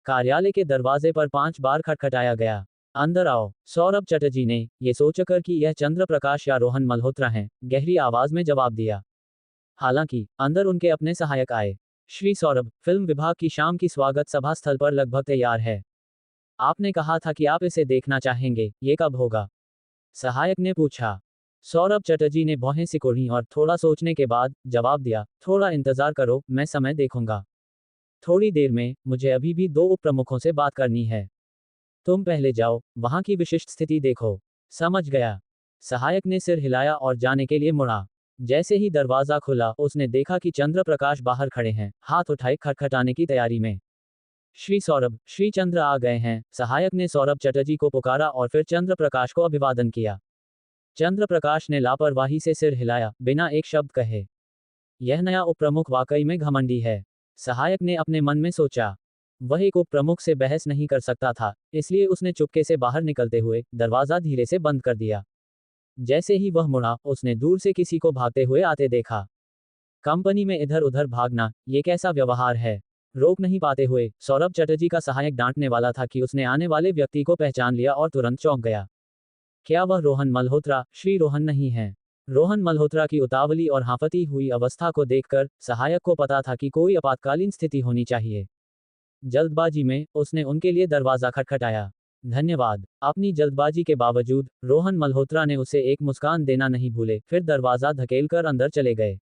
कार्यालय के दरवाजे पर 5 बार खटखटाया गया। अंदर आओ, सौरभ चटर्जी ने, ये सोचकर कि यह चंद्र प्रकाश या रोहन मल्होत्रा हैं, गहरी आवाज में जवाब दिया। हालांकि अंदर उनके अपने सहायक आए। श्री सौरभ, फिल्म विभाग की शाम की स्वागत सभा स्थल पर लगभग तैयार है। आपने कहा था कि आप इसे देखना चाहेंगे, ये कब होगा? सहायक ने पूछा। सौरभ चटर्जी ने भौहें सिकोड़ी और थोड़ा सोचने के बाद जवाब दिया, थोड़ा इंतजार करो, मैं समय देखूंगा। थोड़ी देर में, मुझे अभी भी 2 उप प्रमुखों से बात करनी है। तुम पहले जाओ, वहां की विशिष्ट स्थिति देखो। समझ गया। सहायक ने सिर हिलाया और जाने के लिए मुड़ा। जैसे ही दरवाजा खुला, उसने देखा कि चंद्र प्रकाश बाहर खड़े हैं, हाथ उठाए खटखटाने की तैयारी में। श्री सौरभ, श्री चंद्र आ गए हैं, सहायक ने सौरभ चटर्जी को पुकारा और फिर चंद्र प्रकाश को अभिवादन किया। चंद्र प्रकाश ने लापरवाही से सिर हिलाया, बिना एक शब्द कहे। यह नया उप प्रमुख वाकई में घमंडी है, सहायक ने अपने मन में सोचा। वह एक उप प्रमुख से बहस नहीं कर सकता था, इसलिए उसने चुपके से बाहर निकलते हुए दरवाजा धीरे से बंद कर दिया। जैसे ही वह मुड़ा, उसने दूर से किसी को भागते हुए आते देखा। कंपनी में इधर उधर भागना, ये कैसा व्यवहार है? रोक नहीं पाते हुए सौरभ चटर्जी का सहायक डांटने वाला था कि उसने आने वाले व्यक्ति को पहचान लिया और तुरंत चौंक गया। क्या वह रोहन मल्होत्रा, श्री रोहन नहीं है? रोहन मल्होत्रा की उतावली और हांफती हुई अवस्था को देखकर सहायक को पता था कि कोई आपातकालीन स्थिति होनी चाहिए। जल्दबाजी में उसने उनके लिए दरवाजा खटखटाया। धन्यवाद। अपनी जल्दबाजी के बावजूद रोहन मल्होत्रा ने उसे एक मुस्कान देना नहीं भूले, फिर दरवाजा धकेलकर अंदर चले गए।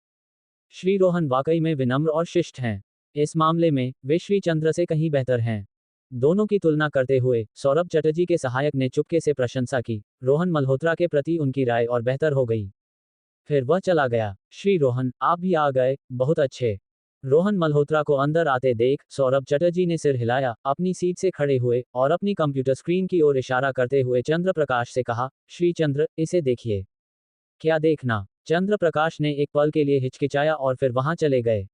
श्री रोहन वाकई में विनम्र और शिष्ट हैं। इस मामले में वे श्री चंद्र से कहीं बेहतर हैं। दोनों की तुलना करते हुए सौरभ चटर्जी के सहायक ने चुपके से प्रशंसा की। रोहन मल्होत्रा के प्रति उनकी राय और बेहतर हो गई। फिर वह चला गया। श्री रोहन, आप भी आ गए, बहुत अच्छे। रोहन मल्होत्रा को अंदर आते देख सौरभ चटर्जी ने सिर हिलाया, अपनी सीट से खड़े हुए और अपनी कंप्यूटर स्क्रीन की ओर इशारा करते हुए चंद्र प्रकाश से कहा, श्री चंद्र, इसे देखिए। क्या देखना? चंद्र प्रकाश ने एक पल के लिए हिचकिचाया और फिर वहां चले गए।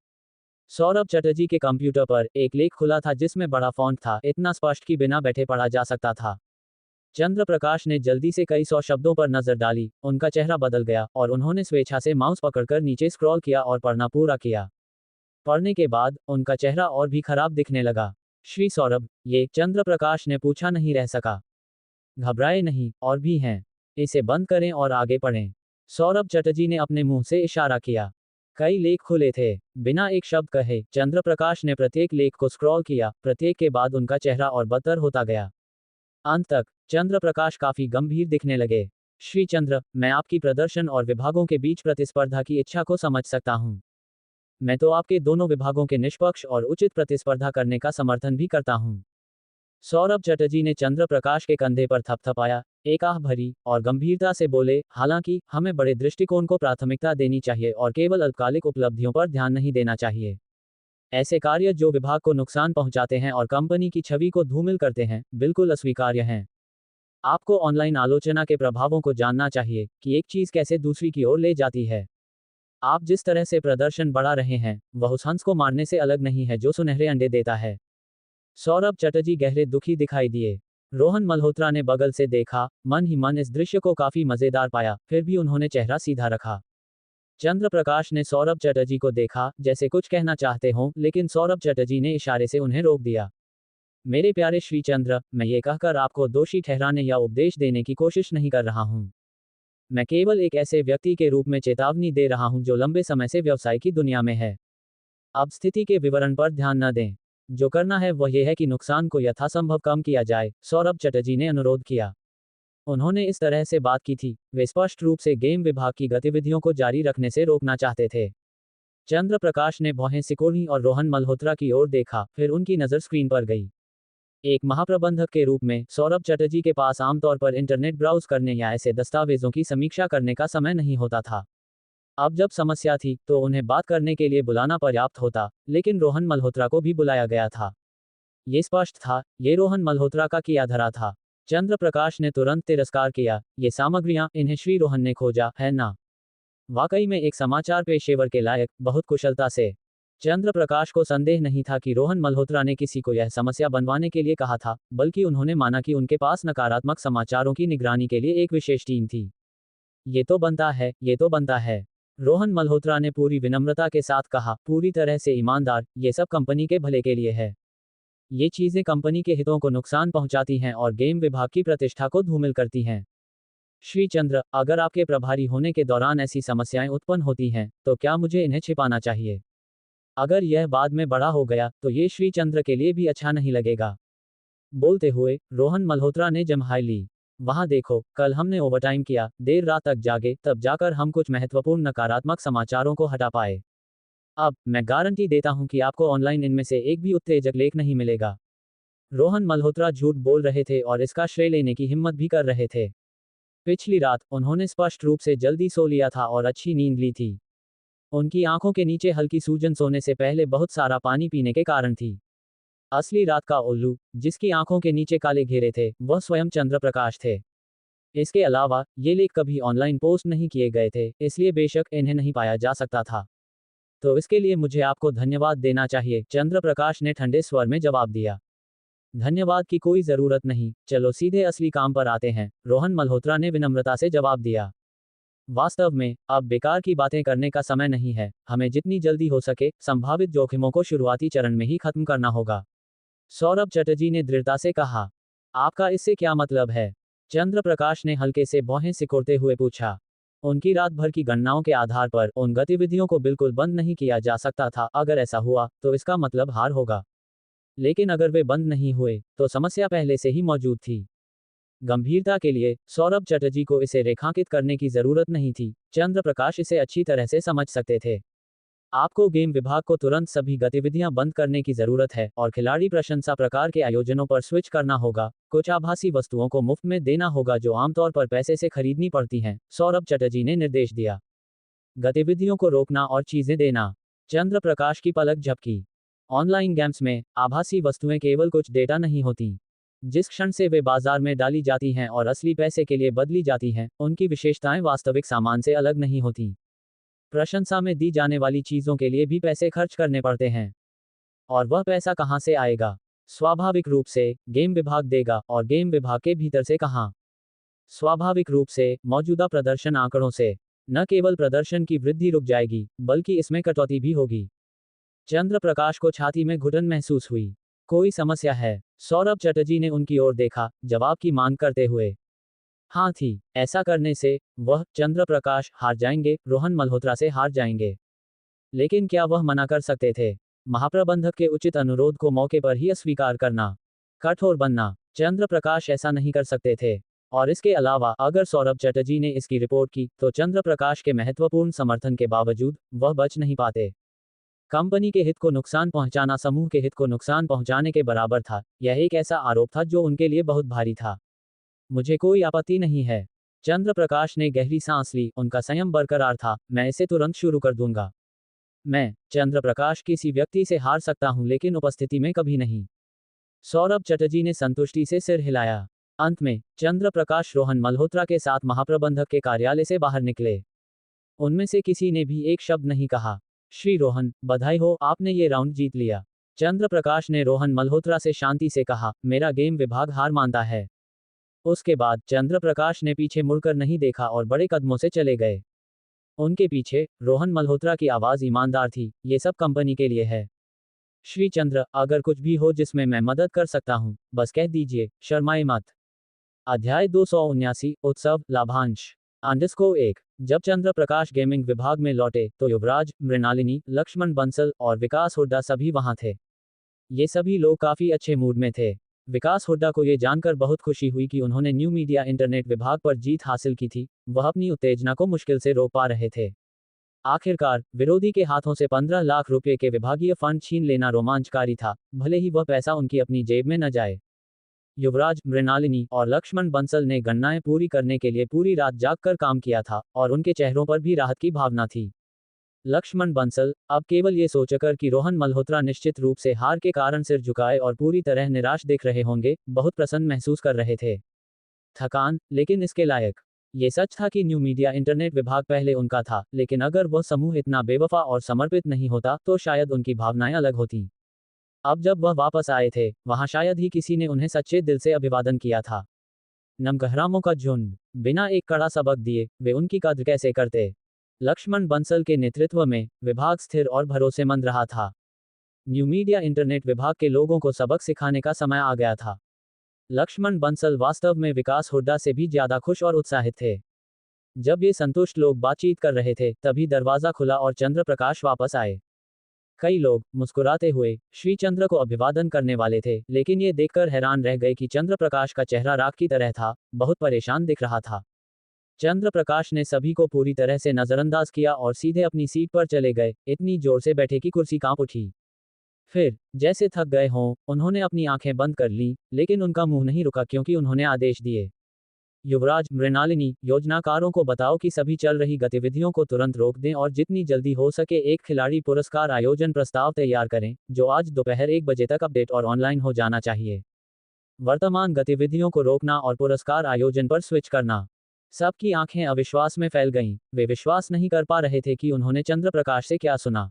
सौरभ चटर्जी के कंप्यूटर पर एक लेख खुला था जिसमें बड़ा फॉन्ट था, इतना स्पष्ट कि बिना बैठे पढ़ा जा सकता था। चंद्र प्रकाश ने जल्दी से कई 100 शब्दों पर नजर डाली, उनका चेहरा बदल गया और उन्होंने स्वेच्छा से माउस पकड़कर नीचे स्क्रॉल किया और पढ़ना पूरा किया। पढ़ने के बाद उनका चेहरा और भी खराब दिखने लगा। श्री सौरभ, ये? चंद्र प्रकाश ने पूछा, नहीं रह सका। घबराए नहीं, और भी हैं। इसे बंद करें और आगे पढ़ें। सौरभ चटर्जी ने अपने मुंह से इशारा किया। कई लेख खुले थे। बिना एक शब्द कहे चंद्र प्रकाश ने प्रत्येक लेख को स्क्रॉल किया, प्रत्येक के बाद उनका चेहरा और बदतर होता गया। अंत तक चंद्र प्रकाश काफी गंभीर दिखने लगे। श्री चंद्र, मैं आपकी प्रदर्शन और विभागों के बीच प्रतिस्पर्धा की इच्छा को समझ सकता हूं। मैं तो आपके दोनों विभागों के निष्पक्ष और उचित प्रतिस्पर्धा करने का समर्थन भी करता हूं। सौरभ चटर्जी ने चंद्र प्रकाश के कंधे पर थपथपाया, एक आह भरी और गंभीरता से बोले, हालांकि हमें बड़े दृष्टिकोण को प्राथमिकता देनी चाहिए और केवल अल्पकालिक उपलब्धियों पर ध्यान नहीं देना चाहिए। ऐसे कार्य जो विभाग को नुकसान पहुंचाते हैं और कंपनी की छवि को धूमिल करते हैं, बिल्कुल अस्वीकार्य हैं। आपको ऑनलाइन आलोचना के प्रभावों को जानना चाहिए कि एक चीज कैसे दूसरी की ओर ले जाती है। आप जिस तरह से प्रदर्शन बढ़ा रहे हैं, वह उस हंस को मारने से अलग नहीं है जो सुनहरे अंडे देता है। सौरभ चटर्जी गहरे दुखी दिखाई दिए। रोहन मल्होत्रा ने बगल से देखा, मन ही मन इस दृश्य को काफी मजेदार पाया, फिर भी उन्होंने चेहरा सीधा रखा। चंद्र प्रकाश ने सौरभ चटर्जी को देखा, जैसे कुछ कहना चाहते हों, लेकिन सौरभ चटर्जी ने इशारे से उन्हें रोक दिया। मेरे प्यारे श्री चंद्र, मैं ये कहकर आपको दोषी ठहराने या उपदेश देने की कोशिश नहीं कर रहा हूं। मैं केवल एक ऐसे व्यक्ति के रूप में चेतावनी दे रहा हूं जो लंबे समय से व्यवसाय की दुनिया में है। अब स्थिति के विवरण पर ध्यान न दें। जो करना है वह यह है कि नुकसान को यथासंभव कम किया जाए, सौरभ चटर्जी ने अनुरोध किया। उन्होंने इस तरह से बात की थी, वे स्पष्ट रूप से गेम विभाग की गतिविधियों को जारी रखने से रोकना चाहते थे। चंद्र प्रकाश ने भौहें सिकोड़ी और रोहन मल्होत्रा की ओर देखा, फिर उनकी नजर स्क्रीन पर गई। एक महाप्रबंधक के रूप में सौरभ चटर्जी के पास आमतौर पर इंटरनेट ब्राउज करने या ऐसे दस्तावेजों की समीक्षा करने का समय नहीं होता था। अब जब समस्या थी तो उन्हें बात करने के लिए बुलाना पर्याप्त होता, लेकिन रोहन मल्होत्रा को भी बुलाया गया था। ये स्पष्ट था, ये रोहन मल्होत्रा का किया धरा था। चंद्र प्रकाश ने तुरंत तिरस्कार किया, ये सामग्रियां, इन्हें श्री रोहन ने खोजा है ना? वाकई में एक समाचार पेशेवर के लायक, बहुत कुशलता से। चंद्र प्रकाश को संदेह नहीं था कि रोहन मल्होत्रा ने किसी को यह समस्या बनवाने के लिए कहा था, बल्कि उन्होंने माना कि उनके पास नकारात्मक समाचारों की निगरानी के लिए एक विशेष टीम थी। ये तो बनता है, ये तो बनता है। रोहन मल्होत्रा ने पूरी विनम्रता के साथ कहा, पूरी तरह से ईमानदार, ये सब कंपनी के भले के लिए है। ये चीजें कंपनी के हितों को नुकसान पहुंचाती हैं और गेम विभाग की प्रतिष्ठा को धूमिल करती हैं। श्री चंद्र, अगर आपके प्रभारी होने के दौरान ऐसी समस्याएं उत्पन्न होती हैं, तो क्या मुझे इन्हें छिपाना चाहिए? अगर यह बाद में बड़ा हो गया, तो ये श्री चंद्र के लिए भी अच्छा नहीं लगेगा। बोलते हुए रोहन मल्होत्रा ने जम्हाई ली। वहां देखो, कल हमने ओवरटाइम किया, देर रात तक जागे, तब जाकर हम कुछ महत्वपूर्ण नकारात्मक समाचारों को हटा पाए। अब मैं गारंटी देता हूं कि आपको ऑनलाइन इनमें से एक भी उत्तेजक लेख नहीं मिलेगा। रोहन मल्होत्रा झूठ बोल रहे थे और इसका श्रेय लेने की हिम्मत भी कर रहे थे। पिछली रात उन्होंने स्पष्ट रूप से जल्दी सो लिया था और अच्छी नींद ली थी। उनकी आंखों के नीचे हल्की सूजन सोने से पहले बहुत सारा पानी पीने के कारण थी। असली रात का उल्लू, जिसकी आंखों के नीचे काले घेरे थे, वह स्वयं चंद्र प्रकाश थे। इसके अलावा ये लेख कभी ऑनलाइन पोस्ट नहीं किए गए थे, इसलिए बेशक इन्हें नहीं पाया जा सकता था। तो इसके लिए मुझे आपको धन्यवाद देना चाहिए, चंद्र प्रकाश ने ठंडे स्वर में जवाब दिया। धन्यवाद की कोई जरूरत नहीं, चलो सीधे असली काम पर आते हैं, रोहन मल्होत्रा ने विनम्रता से जवाब दिया। वास्तव में अब बेकार की बातें करने का समय नहीं है, हमें जितनी जल्दी हो सके संभावित जोखिमों को शुरुआती चरण में ही खत्म करना होगा। सौरभ चटर्जी ने दृढ़ता से कहा। आपका इससे क्या मतलब है? चंद्र प्रकाश ने हल्के से भौहें सिकोड़ते हुए पूछा। उनकी रात भर की गणनाओं के आधार पर उन गतिविधियों को बिल्कुल बंद नहीं किया जा सकता था, अगर ऐसा हुआ तो इसका मतलब हार होगा। लेकिन अगर वे बंद नहीं हुए, तो समस्या पहले से ही मौजूद थी। गंभीरता के लिए सौरभ चटर्जी को इसे रेखांकित करने की जरूरत नहीं थी, चंद्र प्रकाश इसे अच्छी तरह से समझ सकते थे। आपको गेम विभाग को तुरंत सभी गतिविधियां बंद करने की जरूरत है और खिलाड़ी प्रशंसा प्रकार के आयोजनों पर स्विच करना होगा। कुछ आभासी वस्तुओं को मुफ्त में देना होगा जो आमतौर पर पैसे से खरीदनी पड़ती हैं, सौरभ चटर्जी ने निर्देश दिया। गतिविधियों को रोकना और चीजें देना। चंद्र प्रकाश की पलक झपकी। ऑनलाइन गेम्स में आभासी वस्तुएं केवल कुछ डेटा नहीं होती। जिस क्षण से वे बाजार में डाली जाती हैं और असली पैसे के लिए बदली जाती हैं, उनकी विशेषताएं वास्तविक सामान से अलग नहीं होती। प्रशंसा में दी जाने वाली चीजों के लिए भी पैसे खर्च करने पड़ते हैं। और वह पैसा कहां से आएगा? स्वाभाविक रूप से गेम विभाग देगा, और गेम विभाग के भीतर से कहां? स्वाभाविक रूप से मौजूदा प्रदर्शन आंकड़ों से। न केवल प्रदर्शन की वृद्धि रुक जाएगी, बल्कि इसमें कटौती भी होगी। चंद्र प्रकाश को छाती में घुटन महसूस हुई। कोई समस्या है? सौरभ चटर्जी ने उनकी ओर देखा, जवाब की मांग करते हुए। हाँ थी। ऐसा करने से वह चंद्र प्रकाश हार जाएंगे, रोहन मल्होत्रा से हार जाएंगे। लेकिन क्या वह मना कर सकते थे? महाप्रबंधक के उचित अनुरोध को मौके पर ही अस्वीकार करना, कठोर बनना। चंद्र प्रकाश ऐसा नहीं कर सकते थे। और इसके अलावा अगर सौरभ चटर्जी ने इसकी रिपोर्ट की, तो चंद्र प्रकाश के महत्वपूर्ण समर्थन के बावजूद वह बच नहीं पाते। कंपनी के हित को नुकसान पहुंचाना समूह के हित को नुकसान पहुंचाने के बराबर था। यह एक ऐसा आरोप था जो उनके लिए बहुत भारी था। मुझे कोई आपत्ति नहीं है। चंद्र प्रकाश ने गहरी सांस ली, उनका संयम बरकरार था। मैं इसे तुरंत शुरू कर दूंगा। मैं, चंद्र प्रकाश, किसी व्यक्ति से हार सकता हूं, लेकिन उपस्थिति में कभी नहीं। सौरभ चटर्जी ने संतुष्टि से सिर हिलाया। अंत में चंद्र प्रकाश रोहन मल्होत्रा के साथ महाप्रबंधक के कार्यालय से बाहर निकले। उनमें से किसी ने भी एक शब्द नहीं कहा। श्री रोहन, बधाई हो, आपने ये राउंड जीत लिया। चंद्र प्रकाश ने रोहन मल्होत्रा से शांति से कहा, मेरा गेम विभाग हार मानता है। उसके बाद चंद्र प्रकाश ने पीछे मुड़कर नहीं देखा और बड़े कदमों से चले गए। उनके पीछे रोहन मल्होत्रा की आवाज ईमानदार थी, ये सब कंपनी के लिए है। श्री चंद्र, अगर कुछ भी हो जिसमें मैं मदद कर सकता हूं, बस कह दीजिए, शर्माए मत। अध्याय 279, उत्सव, लाभांश _1। जब चंद्र प्रकाश गेमिंग विभाग में लौटे, तो युवराज, मृणालिनी, लक्ष्मण बंसल और विकास हुड्डा सभी वहां थे। ये सभी लोग काफी अच्छे मूड में थे। विकास हुड्डा को ये जानकर बहुत खुशी हुई कि उन्होंने न्यू मीडिया इंटरनेट विभाग पर जीत हासिल की थी। वह अपनी उत्तेजना को मुश्किल से रोक पा रहे थे। आखिरकार विरोधी के हाथों से 15 लाख रुपए के विभागीय फंड छीन लेना रोमांचकारी था, भले ही वह पैसा उनकी अपनी जेब में न जाए। युवराज, मृणालिनी और लक्ष्मण बंसल ने गणनाएं पूरी करने के लिए पूरी रात जागकर काम किया था, और उनके चेहरों पर भी राहत की भावना थी। लक्ष्मण बंसल अब केवल ये सोचकर कि रोहन मल्होत्रा निश्चित रूप से हार के कारण सिर झुकाए और पूरी तरह निराश दिख रहे होंगे, बहुत प्रसन्न महसूस कर रहे थे। थकान, लेकिन इसके लायक। ये सच था कि न्यू मीडिया इंटरनेट विभाग पहले उनका था, लेकिन अगर वह समूह इतना बेवफा और समर्पित नहीं होता, तो शायद उनकी भावनाएं अलग होती। अब जब वह वापस आए थे, वहां शायद ही किसी ने उन्हें सच्चे दिल से अभिवादन किया था। नमगहरामों का झुंड, बिना एक कड़ा सबक दिए वे उनकी कद्र कैसे करते। लक्ष्मण बंसल के नेतृत्व में विभाग स्थिर और भरोसेमंद रहा था। न्यू मीडिया इंटरनेट विभाग के लोगों को सबक सिखाने का समय आ गया था। लक्ष्मण बंसल वास्तव में विकास हुड्डा से भी ज्यादा खुश और उत्साहित थे। जब ये संतुष्ट लोग बातचीत कर रहे थे तभी दरवाजा खुला और चंद्र प्रकाश वापस आए। कई लोग मुस्कुराते हुए श्री चंद्र को अभिवादन करने वाले थे, लेकिन ये देखकर हैरान रह गए कि चंद्र प्रकाश का चेहरा राख की तरह था, बहुत परेशान दिख रहा था। चंद्र प्रकाश ने सभी को पूरी तरह से नजरअंदाज किया और सीधे अपनी सीट पर चले गए, इतनी जोर से बैठे कि कुर्सी कांप उठी। फिर जैसे थक गए हों, उन्होंने अपनी आंखें बंद कर लीं, लेकिन उनका मुंह नहीं रुका क्योंकि उन्होंने आदेश दिए। युवराज, मृणालिनी, योजनाकारों को बताओ कि सभी चल रही गतिविधियों को तुरंत रोक दें और जितनी जल्दी हो सके एक खिलाड़ी पुरस्कार आयोजन प्रस्ताव तैयार करें, जो आज दोपहर 1 बजे तक अपडेट और ऑनलाइन हो जाना चाहिए। वर्तमान गतिविधियों को रोकना और पुरस्कार आयोजन पर स्विच करना। सबकी आंखें अविश्वास में फैल गईं, वे विश्वास नहीं कर पा रहे थे कि उन्होंने चंद्र प्रकाश से क्या सुना।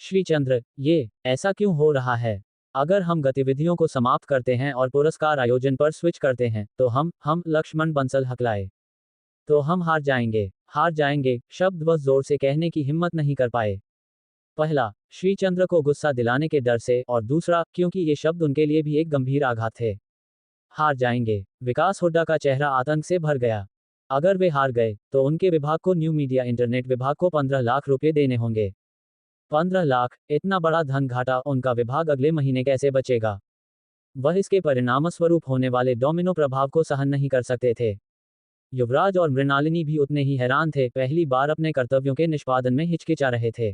श्री चंद्र, ये ऐसा क्यों हो रहा है? अगर हम गतिविधियों को समाप्त करते हैं और पुरस्कार आयोजन पर स्विच करते हैं, तो हम लक्ष्मण बंसल हकलाए। तो हम हार जाएंगे, शब्द बस जोर से कहने की हिम्मत नहीं कर पाए। पहला, श्री चंद्र को गुस्सा दिलाने के डर से, और दूसरा, क्योंकि ये शब्द उनके लिए भी एक गंभीर आघात थे। हार जाएंगे। विकास हुड्डा का चेहरा आतंक से भर गया। अगर वे हार गए, तो उनके विभाग को न्यू मीडिया इंटरनेट विभाग को 15 लाख रुपए देने होंगे। 15 लाख, इतना बड़ा धन घाटा उनका विभाग अगले महीने कैसे बचेगा? वह इसके परिणामस्वरूप होने वाले डोमिनो प्रभाव को सहन नहीं कर सकते थे। युवराज और मृणालिनी भी उतने ही हैरान थे, पहली बार अपने कर्तव्यों के निष्पादन में हिचकिचा रहे थे।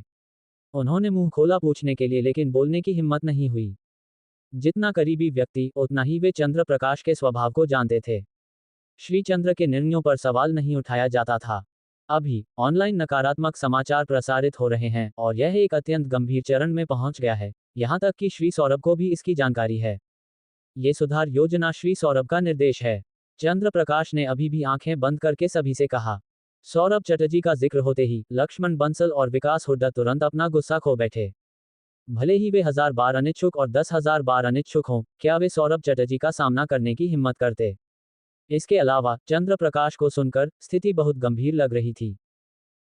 उन्होंने मुंह खोला पूछने के लिए, लेकिन बोलने की हिम्मत नहीं हुई। जितना करीबी व्यक्ति, उतना ही वे चंद्र प्रकाश के स्वभाव को जानते थे। श्री चंद्र के निर्णयों पर सवाल नहीं उठाया जाता था। अभी ऑनलाइन नकारात्मक समाचार प्रसारित हो रहे हैं और यह एक अत्यंत गंभीर चरण में पहुंच गया है, यहां तक कि श्री सौरभ को भी इसकी जानकारी है। ये सुधार योजना श्री सौरभ का निर्देश है। चंद्र प्रकाश ने अभी भी आंखें बंद करके सभी से कहा। सौरभ चटर्जी का जिक्र होते ही लक्ष्मण बंसल और विकास हुड्डा तुरंत अपना गुस्सा खो बैठे। भले ही वे 1000 बार अनिच्छुक और 10,000 बार अनिच्छुक हों, क्या वे सौरभ चटर्जी का सामना करने की हिम्मत करते? इसके अलावा चंद्र प्रकाश को सुनकर स्थिति बहुत गंभीर लग रही थी।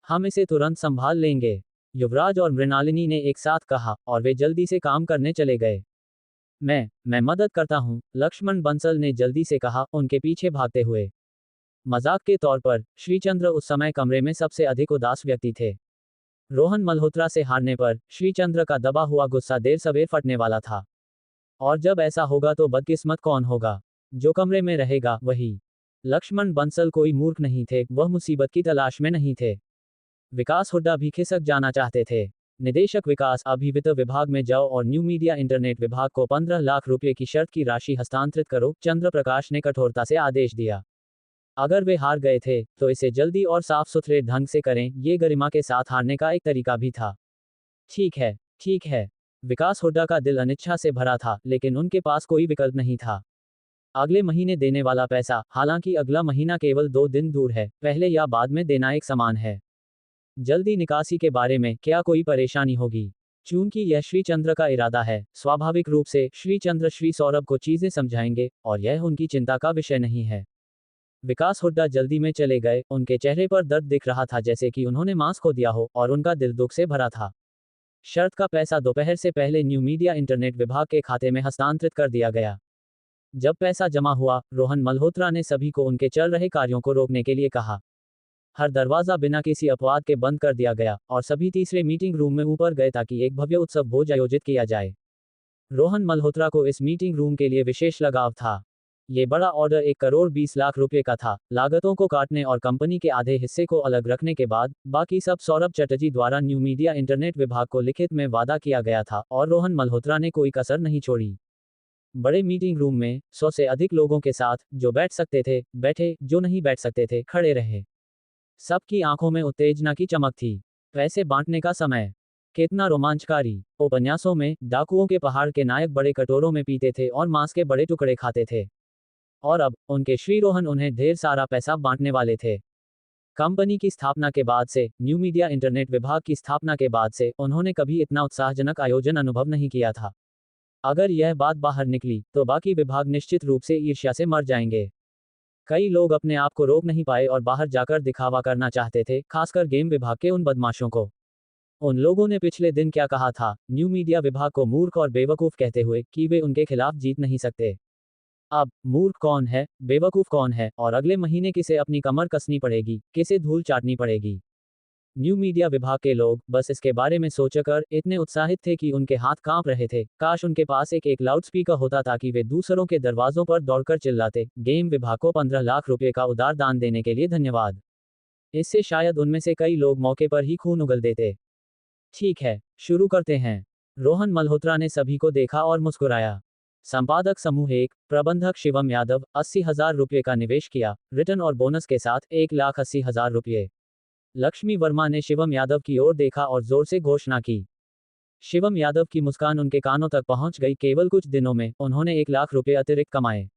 हम इसे तुरंत संभाल लेंगे, युवराज और मृणालिनी ने एक साथ कहा, और वे जल्दी से काम करने चले गए। मैं मदद करता हूं, लक्ष्मण बंसल ने जल्दी से कहा, उनके पीछे भागते हुए। मजाक के तौर पर श्री चंद्र उस समय कमरे में सबसे अधिक उदास व्यक्ति थे। रोहन मल्होत्रा से हारने पर श्री चंद्र का दबा हुआ गुस्सा देर सवेर फटने वाला था। और जब ऐसा होगा तो बदकिस्मत कौन होगा? जो कमरे में रहेगा वही। लक्ष्मण बंसल कोई मूर्ख नहीं थे, वह मुसीबत की तलाश में नहीं थे। विकास हुड्डा भी खिसक जाना चाहते थे। निदेशक विकास, अभी वित्त विभाग में जाओ और न्यू मीडिया इंटरनेट विभाग को 15 लाख रुपए की शर्त की राशि हस्तांतरित करो, चंद्र प्रकाश ने कठोरता से आदेश दिया। अगर वे हार गए थे, तो इसे जल्दी और साफ सुथरे ढंग से करें, ये गरिमा के साथ हारने का एक तरीका भी था। ठीक है। विकास हुड्डा का दिल अनिच्छा से भरा था, लेकिन उनके पास कोई विकल्प नहीं था। अगले महीने देने वाला पैसा, हालांकि अगला महीना केवल 2 दिन दूर है, पहले या बाद में देना एक समान है। जल्दी निकासी के बारे में क्या कोई परेशानी होगी? चूंकि यह श्री चंद्र का इरादा है, स्वाभाविक रूप से श्री चंद्र श्री सौरभ को चीजें समझाएंगे, और यह उनकी चिंता का विषय नहीं है। विकास हुड्डा जल्दी में चले गए, उनके चेहरे पर दर्द दिख रहा था, जैसे कि उन्होंने मांस खो दिया हो, और उनका दिल दुख से भरा था। शर्त का पैसा दोपहर से पहले न्यू मीडिया इंटरनेट विभाग के खाते में हस्तांतरित कर दिया गया। जब पैसा जमा हुआ, रोहन मल्होत्रा ने सभी को उनके चल रहे कार्यों को रोकने के लिए कहा। हर दरवाजा बिना किसी अपवाद के बंद कर दिया गया, और सभी तीसरे मीटिंग रूम में ऊपर गए ताकि एक भव्य उत्सव भोज आयोजित किया जाए। रोहन मल्होत्रा को इस मीटिंग रूम के लिए विशेष लगाव था। ये बड़ा ऑर्डर 1 करोड़ 20 लाख रुपए का था। लागतों को काटने और कंपनी के आधे हिस्से को अलग रखने के बाद बाकी सब सौरभ चटर्जी द्वारा न्यू मीडिया इंटरनेट विभाग को लिखित में वादा किया गया था, और रोहन मल्होत्रा ने कोई कसर नहीं छोड़ी। बड़े मीटिंग रूम में 100 से अधिक लोगों के साथ, जो बैठ सकते थे बैठे, जो नहीं बैठ सकते थे खड़े रहे। सबकी आंखों में उत्तेजना की चमक थी। पैसे बांटने का समय कितना रोमांचकारी। उपन्यासों में डाकुओं के पहाड़ के नायक बड़े कटोरों में पीते थे और मांस के बड़े टुकड़े खाते थे, और अब उनके श्री रोहन उन्हें ढेर सारा पैसा बांटने वाले थे। कंपनी की स्थापना के बाद से, न्यू मीडिया इंटरनेट विभाग की स्थापना के बाद से, उन्होंने कभी इतना उत्साहजनक आयोजन अनुभव नहीं किया था। अगर यह बात बाहर निकली, तो बाकी विभाग निश्चित रूप से ईर्ष्या से मर जाएंगे। कई लोग अपने आप को रोक नहीं पाए और बाहर जाकर दिखावा करना चाहते थे, खासकर गेम विभाग के उन बदमाशों को। उन लोगों ने पिछले दिन क्या कहा था, न्यू मीडिया विभाग को मूर्ख और बेवकूफ कहते हुए कि वे उनके खिलाफ जीत नहीं सकते। अब मूर्ख कौन है, बेवकूफ कौन है, और अगले महीने किसे अपनी कमर कसनी पड़ेगी, किसे धूल चाटनी पड़ेगी। न्यू मीडिया विभाग के लोग बस इसके बारे में सोचकर इतने उत्साहित थे कि उनके हाथ कांप रहे थे। काश उनके पास एक लाउडस्पीकर होता ताकि वे दूसरों के दरवाजों पर दौड़कर चिल्लाते, गेम विभाग को 15 लाख रुपए का उदार दान देने के लिए धन्यवाद। इससे शायद उनमें से कई लोग मौके पर ही खून उगल देते। ठीक है, शुरू करते हैं। रोहन मल्होत्रा ने सभी को देखा और मुस्कुराया। संपादक समूह 1, प्रबंधक शिवम यादव, 80,000 रुपये का निवेश किया, रिटर्न और बोनस के साथ 1,80,000 रुपये। लक्ष्मी वर्मा ने शिवम यादव की ओर देखा और जोर से घोषणा की। शिवम यादव की मुस्कान उनके कानों तक पहुंच गई। केवल कुछ दिनों में उन्होंने 1 लाख रुपये अतिरिक्त कमाए।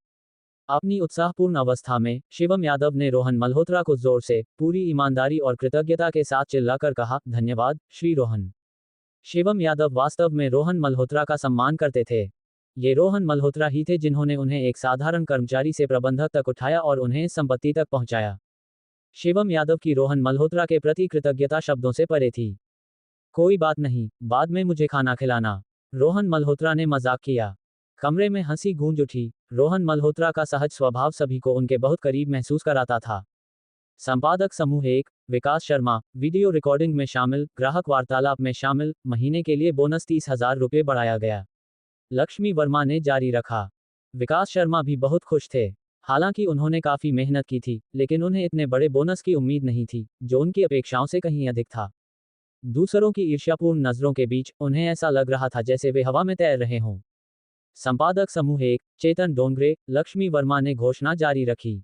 अपनी उत्साहपूर्ण अवस्था में शिवम यादव ने रोहन मल्होत्रा को जोर से, पूरी ईमानदारी और कृतज्ञता के साथ चिल्लाकर कहा, धन्यवाद, श्री रोहन। शिवम यादव वास्तव में रोहन मल्होत्रा का सम्मान करते थे। ये रोहन मल्होत्रा ही थे जिन्होंने उन्हें एक साधारण कर्मचारी से प्रबंधक तक उठाया और उन्हें इस संपत्ति तक पहुंचाया। शिवम यादव की रोहन मल्होत्रा के प्रति कृतज्ञता शब्दों से परे थी। कोई बात नहीं, बाद में मुझे खाना खिलाना, रोहन मल्होत्रा ने मजाक किया। कमरे में हंसी गूंज उठी। रोहन मल्होत्रा का सहज स्वभाव सभी को उनके बहुत करीब महसूस कराता था। संपादक समूह 1, विकास शर्मा, वीडियो रिकॉर्डिंग में शामिल, ग्राहक वार्तालाप में शामिल, महीने के लिए बोनस 30,000 रुपये बढ़ाया गया। लक्ष्मी वर्मा ने जारी रखा। विकास शर्मा भी बहुत खुश थे। हालांकि उन्होंने काफी मेहनत की थी, लेकिन उन्हें इतने बड़े बोनस की उम्मीद नहीं थी, जो उनकी अपेक्षाओं से कहीं अधिक था। दूसरों की ईर्ष्यापूर्ण नजरों के बीच उन्हें ऐसा लग रहा था जैसे वे हवा में तैर रहे हों। संपादक समूह 1, चेतन डोंगरे, लक्ष्मी वर्मा ने घोषणा जारी रखी।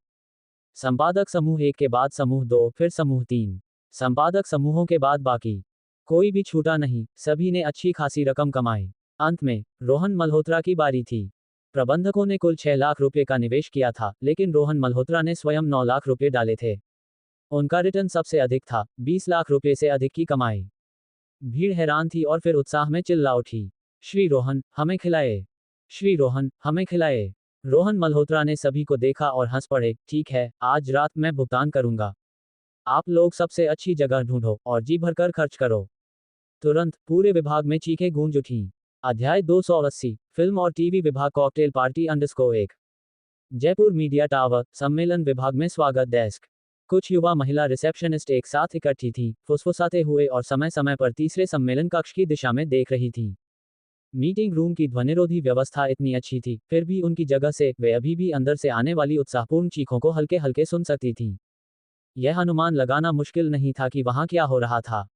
संपादक समूह 1 के बाद समूह 2, फिर समूह 3। संपादक समूहों के बाद बाकी। कोई भी छूटा नहीं, सभी ने अच्छी खासी रकम कमाई। अंत में रोहन मल्होत्रा की बारी थी। प्रबंधकों ने कुल 6 लाख रुपए का निवेश किया था, लेकिन रोहन मल्होत्रा ने स्वयं 9 लाख रुपए डाले थे। उनका रिटर्न सबसे अधिक था, 20 लाख रुपए से अधिक की कमाई। भीड़ हैरान थी और फिर उत्साह में चिल्ला उठी, श्री रोहन, हमें खिलाए, श्री रोहन, हमें खिलाए। रोहन मल्होत्रा ने सभी को देखा और हंस पड़े, ठीक है, आज रात मैं भुगतान करूंगा। आप लोग सबसे अच्छी जगह ढूंढो और जी भरकर खर्च करो। तुरंत पूरे विभाग में चीखें गूंज उठीं। अध्याय 280, फिल्म और टीवी विभाग cocktail party _1। Jaipur media tower, सम्मेलन विभाग में स्वागत डेस्क। कुछ युवा महिला रिसेप्शनिस्ट एक साथ इकट्ठी थीं, फुसफुसाते हुए और समय समय पर तीसरे सम्मेलन कक्ष की दिशा में देख रही थीं। मीटिंग रूम की ध्वनिरोधी व्यवस्था इतनी अच्छी थी, फिर भी उनकी जगह से वे अभी भी अंदर से आने वाली उत्साहपूर्ण चीखों को हल्के हल्के सुन सकती थीं। यह अनुमान लगाना मुश्किल नहीं था कि वहां क्या हो रहा था।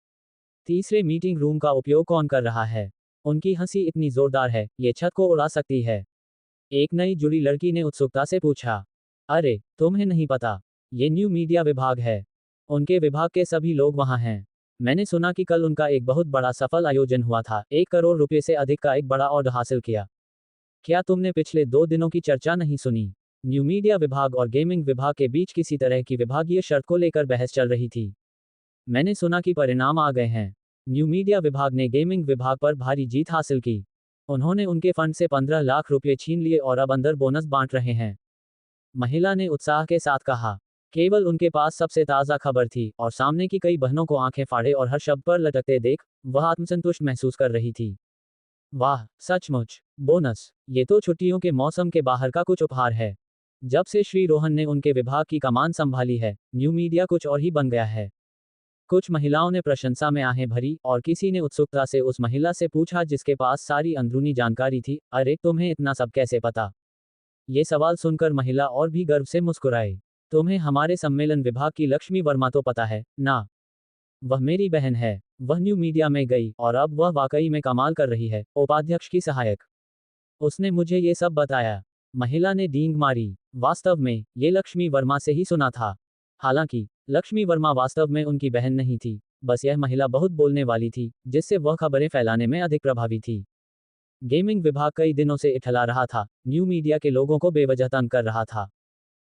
तीसरे मीटिंग रूम का उपयोग कौन कर रहा है? उनकी हंसी इतनी जोरदार है, ये छत को उड़ा सकती है। एक नई जुड़ी लड़की ने उत्सुकता से पूछा, अरे, तुम्हें नहीं पता, ये न्यू मीडिया विभाग है। उनके विभाग के सभी लोग वहां हैं। मैंने सुना कि कल उनका एक बहुत बड़ा सफल आयोजन हुआ था, 1 करोड़ रुपए से अधिक का एक बड़ा ऑर्डर हासिल किया। क्या तुमने पिछले 2 दिनों की चर्चा नहीं सुनी? न्यू मीडिया विभाग और गेमिंग विभाग के बीच किसी तरह की विभागीय शर्त को लेकर बहस चल रही थी। मैंने सुना कि परिणाम आ गए हैं। न्यू मीडिया विभाग ने गेमिंग विभाग पर भारी जीत हासिल की। उन्होंने उनके फंड से 15 लाख रुपए छीन लिए और अब अंदर बोनस बांट रहे हैं। महिला ने उत्साह के साथ कहा। केवल उनके पास सबसे ताज़ा खबर थी और सामने की कई बहनों को आंखें फाड़े और हर शब्द पर लटकते देख वह आत्मसंतुष्ट महसूस कर रही थी। वाह, सचमुच, बोनस, ये तो छुट्टियों के मौसम के बाहर का कुछ उपहार है। जब से श्री रोहन ने उनके विभाग की कमान संभाली है, न्यू मीडिया कुछ और ही बन गया है। कुछ महिलाओं ने प्रशंसा में आहें भरी और किसी ने उत्सुकता से उस महिला से पूछा जिसके पास सारी अंदरूनी जानकारी थी, अरे, तुम्हें इतना सब कैसे पता? ये सवाल सुनकर महिला और भी गर्व से मुस्कुराई। तुम्हें हमारे सम्मेलन विभाग की लक्ष्मी वर्मा तो पता है ना? वह मेरी बहन है। वह न्यू मीडिया में गई और अब वह वाकई में कमाल कर रही है, उपाध्यक्ष की सहायक। उसने मुझे ये सब बताया। महिला ने डींग मारी। वास्तव में ये लक्ष्मी वर्मा से ही सुना था। हालांकि लक्ष्मी वर्मा वास्तव में उनकी बहन नहीं थी, बस यह महिला बहुत बोलने वाली थी, जिससे वह खबरें फैलाने में अधिक प्रभावी थी। गेमिंग विभाग कई दिनों से इठला रहा था, न्यू मीडिया के लोगों को बेवजह तंग कर रहा था।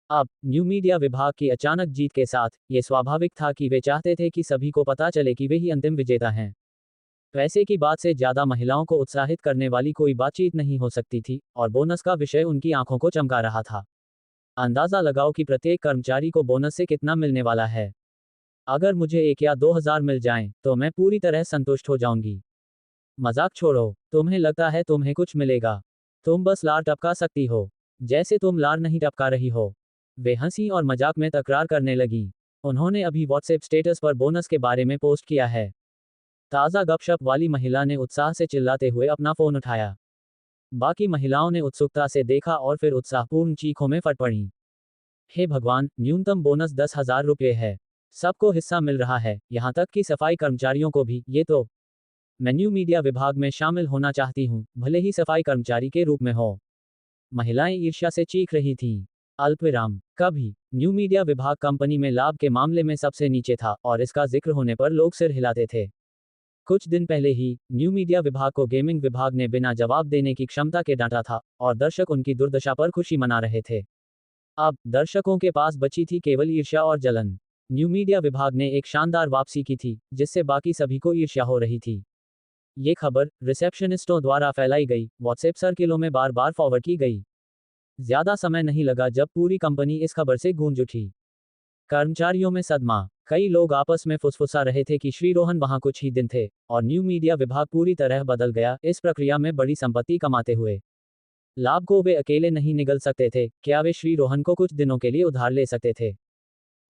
अब न्यू मीडिया विभाग की अचानक जीत के साथ ये स्वाभाविक था कि वे चाहते थे कि सभी को पता चले कि वे ही अंतिम विजेता हैं। पैसे की बात से ज्यादा महिलाओं को उत्साहित करने वाली कोई बातचीत नहीं हो सकती थी और बोनस का विषय उनकी आंखों को चमका रहा था। अंदाज़ा लगाओ कि प्रत्येक कर्मचारी को बोनस से कितना मिलने वाला है। अगर मुझे 1 या 2,000 मिल जाएं, तो मैं पूरी तरह संतुष्ट हो जाऊंगी। मजाक छोड़ो, तुम्हें लगता है तुम्हें कुछ मिलेगा? तुम बस लार टपका सकती हो। जैसे तुम लार नहीं टपका रही हो। वे हंसी और मजाक में तकरार करने लगी। उन्होंने अभी व्हाट्सएप स्टेटस पर बोनस के बारे में पोस्ट किया है। ताज़ा गपशप वाली महिला ने उत्साह से चिल्लाते हुए अपना फोन उठाया। बाकी महिलाओं ने उत्सुकता से देखा और फिर उत्साहपूर्ण चीखों में फट पड़ी। हे भगवान, न्यूनतम बोनस 10,000 रुपये है। सबको हिस्सा मिल रहा है, यहाँ तक कि सफाई कर्मचारियों को भी। ये तो मैं न्यू मीडिया विभाग में शामिल होना चाहती हूँ, भले ही सफाई कर्मचारी के रूप में हो। महिलाएं ईर्ष्या से चीख रही थीं। अल्पविराम। कभी न्यू मीडिया विभाग कंपनी में लाभ के मामले में सबसे नीचे था और इसका जिक्र होने पर लोग सिर हिलाते थे। कुछ दिन पहले ही न्यू मीडिया विभाग को गेमिंग विभाग ने बिना जवाब देने की क्षमता के डांटा था और दर्शक उनकी दुर्दशा पर खुशी मना रहे थे। अब दर्शकों के पास बची थी केवल ईर्ष्या और जलन। न्यू मीडिया विभाग ने एक शानदार वापसी की थी, जिससे बाकी सभी को ईर्ष्या हो रही थी। ये खबर रिसेप्शनिस्टों द्वारा फैलाई गई, व्हाट्सएप सर्किलों में बार बार फॉरवर्ड की गई। ज्यादा समय नहीं लगा जब पूरी कंपनी इस खबर से गूंज उठी। कर्मचारियों में सदमा। कई लोग आपस में फुसफुसा रहे थे कि श्री रोहन वहां कुछ ही दिन थे और न्यू मीडिया विभाग पूरी तरह बदल गया, इस प्रक्रिया में बड़ी संपत्ति कमाते हुए। लाभ को वे अकेले नहीं निगल सकते थे, क्या वे श्री रोहन को कुछ दिनों के लिए उधार ले सकते थे?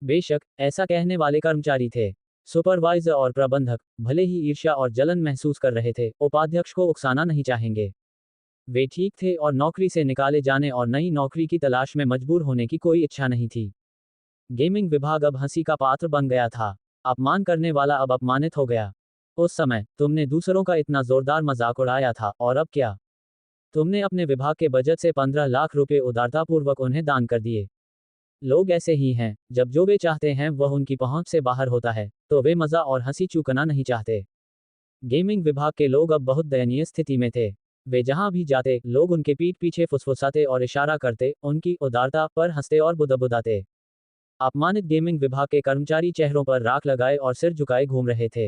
बेशक, ऐसा कहने वाले कर्मचारी थे। सुपरवाइजर और प्रबंधक, भले ही ईर्ष्या और जलन महसूस कर रहे थे, उपाध्यक्ष को उकसाना नहीं चाहेंगे। वे ठीक थे और नौकरी से निकाले जाने और नई नौकरी की तलाश में मजबूर होने की कोई इच्छा नहीं थी। गेमिंग विभाग अब हंसी का पात्र बन गया था। अपमान करने वाला अब अपमानित हो गया। उस समय तुमने दूसरों का इतना जोरदार मजाक उड़ाया था और अब क्या? तुमने अपने विभाग के बजट से 15 लाख रुपए उदारतापूर्वक उन्हें दान कर दिए। लोग ऐसे ही हैं, जब जो वे चाहते हैं वह उनकी पहुंच से बाहर होता है, तो वे मजा और हंसी चूकना नहीं चाहते। गेमिंग विभाग के लोग अब बहुत दयनीय स्थिति में थे। वे जहां भी जाते, लोग उनके पीठ पीछे फुसफुसाते और इशारा करते, उनकी उदारता पर हंसते और बुदबुदाते। अपमानित गेमिंग विभाग के कर्मचारी चेहरों पर राख लगाए और सिर झुकाए घूम रहे थे।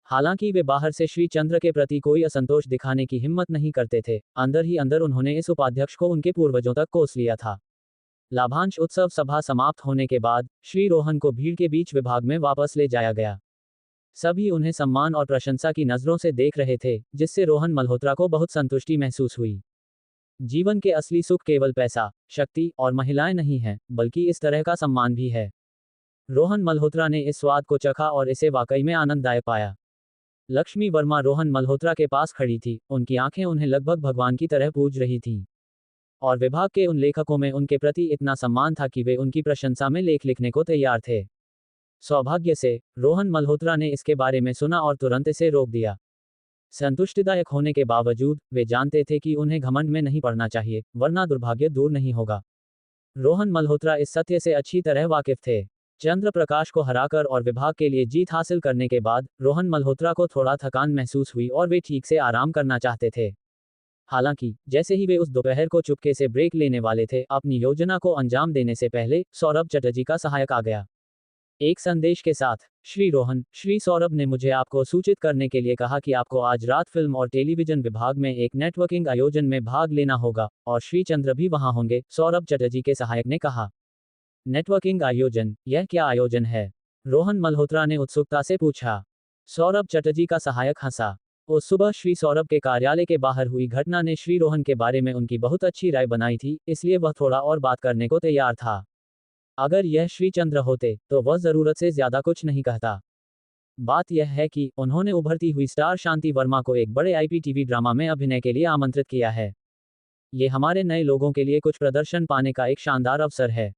हालांकि वे बाहर से श्री चंद्र के प्रति कोई असंतोष दिखाने की हिम्मत नहीं करते थे, अंदर ही अंदर उन्होंने इस उपाध्यक्ष को उनके पूर्वजों तक कोस लिया था। लाभांश उत्सव सभा समाप्त होने के बाद श्री रोहन को भीड़ के बीच विभाग में वापस ले जाया गया। सभी उन्हें सम्मान और प्रशंसा की नजरों से देख रहे थे, जिससे रोहन मल्होत्रा को बहुत संतुष्टि महसूस हुई। जीवन के असली सुख केवल पैसा, शक्ति और महिलाएं नहीं हैं, बल्कि इस तरह का सम्मान भी है। रोहन मल्होत्रा ने इस स्वाद को चखा और इसे वाकई में आनंददायक पाया। लक्ष्मी वर्मा रोहन मल्होत्रा के पास खड़ी थी, उनकी आंखें उन्हें लगभग भगवान की तरह पूज रही थीं। और विभाग के उन लेखकों में उनके प्रति इतना सम्मान था कि वे उनकी प्रशंसा में लेख लिखने को तैयार थे। सौभाग्य से रोहन मल्होत्रा ने इसके बारे में सुना और तुरंत इसे रोक दिया। संतुष्टिदायक होने के बावजूद वे जानते थे कि उन्हें घमंड में नहीं पड़ना चाहिए, वरना दुर्भाग्य दूर नहीं होगा। रोहन मल्होत्रा इस सत्य से अच्छी तरह वाकिफ थे। चंद्र प्रकाश को हराकर और विभाग के लिए जीत हासिल करने के बाद रोहन मल्होत्रा को थोड़ा थकान महसूस हुई और वे ठीक से आराम करना चाहते थे। हालांकि जैसे ही वे उस दोपहर को चुपके से ब्रेक लेने वाले थे, अपनी योजना को अंजाम देने से पहले सौरभ चटर्जी का सहायक आ गया। एक संदेश के साथ, श्री रोहन, श्री सौरभ ने मुझे आपको सूचित करने के लिए कहा कि आपको आज रात फिल्म और टेलीविजन विभाग में एक नेटवर्किंग आयोजन में भाग लेना होगा और श्री चंद्र भी वहां होंगे, सौरभ चटर्जी के सहायक ने कहा। नेटवर्किंग आयोजन, यह क्या आयोजन है? रोहन मल्होत्रा ने उत्सुकता से पूछा। सौरभ चटर्जी का सहायक हंसा। उस सुबह श्री सौरभ के कार्यालय के बाहर हुई घटना ने श्री रोहन के बारे में उनकी बहुत अच्छी राय बनाई थी, इसलिए वह थोड़ा और बात करने को तैयार था। अगर यह श्री चंद्र होते, तो वह जरूरत से ज्यादा कुछ नहीं कहता। बात यह है कि उन्होंने उभरती हुई स्टार शांति वर्मा को एक बड़े आईपीटीवी ड्रामा में अभिनय के लिए आमंत्रित किया है। ये हमारे नए लोगों के लिए कुछ प्रदर्शन पाने का एक शानदार अवसर है।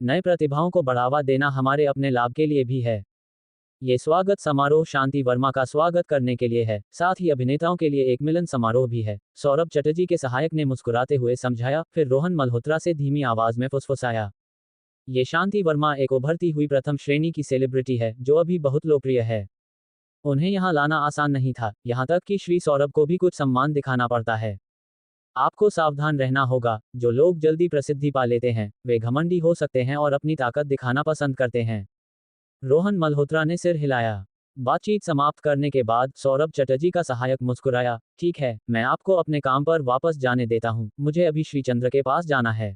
नए प्रतिभाओं को बढ़ावा देना हमारे अपने लाभ के लिए भी है। ये स्वागत समारोह शांति वर्मा का स्वागत करने के लिए है, साथ ही अभिनेताओं के लिए एक मिलन समारोह भी है, सौरभ चटर्जी के सहायक ने मुस्कुराते हुए समझाया, फिर रोहन मल्होत्रा से धीमी आवाज में फुसफुसाया। ये शांति वर्मा एक उभरती हुई प्रथम श्रेणी की सेलिब्रिटी है, जो अभी बहुत लोकप्रिय है। उन्हें यहाँ लाना आसान नहीं था, यहाँ तक कि श्री सौरभ को भी कुछ सम्मान दिखाना पड़ता है। आपको सावधान रहना होगा, जो लोग जल्दी प्रसिद्धि पा लेते हैं, वे घमंडी हो सकते हैं और अपनी ताकत दिखाना पसंद करते हैं। रोहन मल्होत्रा ने सिर हिलाया। बातचीत समाप्त करने के बाद सौरभ चटर्जी का सहायक मुस्कुराया, ठीक है, मैं आपको अपने काम पर वापस जाने देता हूँ, मुझे अभी श्री चंद्र के पास जाना है।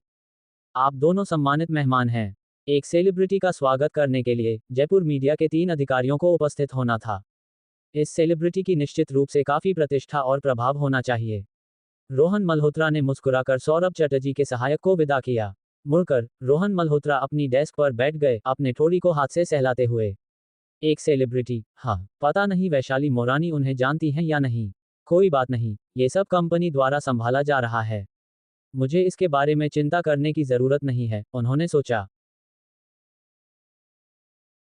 आप दोनों सम्मानित मेहमान हैं। एक सेलिब्रिटी का स्वागत करने के लिए जयपुर मीडिया के 3 अधिकारियों को उपस्थित होना था। इस सेलिब्रिटी की निश्चित रूप से काफी प्रतिष्ठा और प्रभाव होना चाहिए। रोहन मल्होत्रा ने मुस्कुराकर सौरभ चटर्जी के सहायक को विदा किया। मुड़कर रोहन मल्होत्रा अपनी डेस्क पर बैठ गए, अपने ठोड़ी को हाथ से सहलाते हुए। एक सेलिब्रिटी, हाँ, पता नहीं वैशाली मोरानी उन्हें जानती हैं या नहीं। कोई बात नहीं, ये सब कंपनी द्वारा संभाला जा रहा है। मुझे इसके बारे में चिंता करने की जरूरत नहीं है, उन्होंने सोचा।